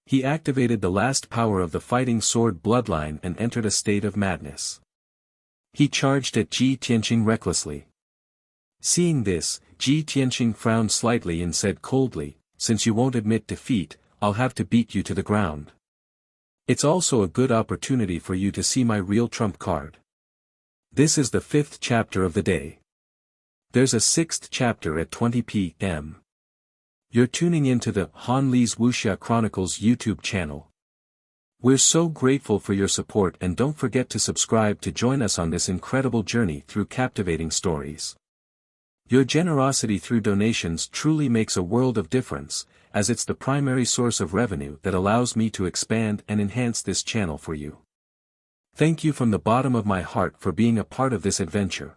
He activated the last power of the fighting sword bloodline and entered a state of madness. He charged at Ji Tianqing recklessly. Seeing this, Ji Tianqing frowned slightly and said coldly, "Since you won't admit defeat, I'll have to beat you to the ground. It's also a good opportunity for you to see my real trump card." This is the 5th chapter of the day. There's a 6th chapter at 20 p.m. You're tuning into the Han Li's Wuxia Chronicles YouTube channel. We're so grateful for your support, and don't forget to subscribe to join us on this incredible journey through captivating stories. Your generosity through donations truly makes a world of difference, as it's the primary source of revenue that allows me to expand and enhance this channel for you. Thank you from the bottom of my heart for being a part of this adventure.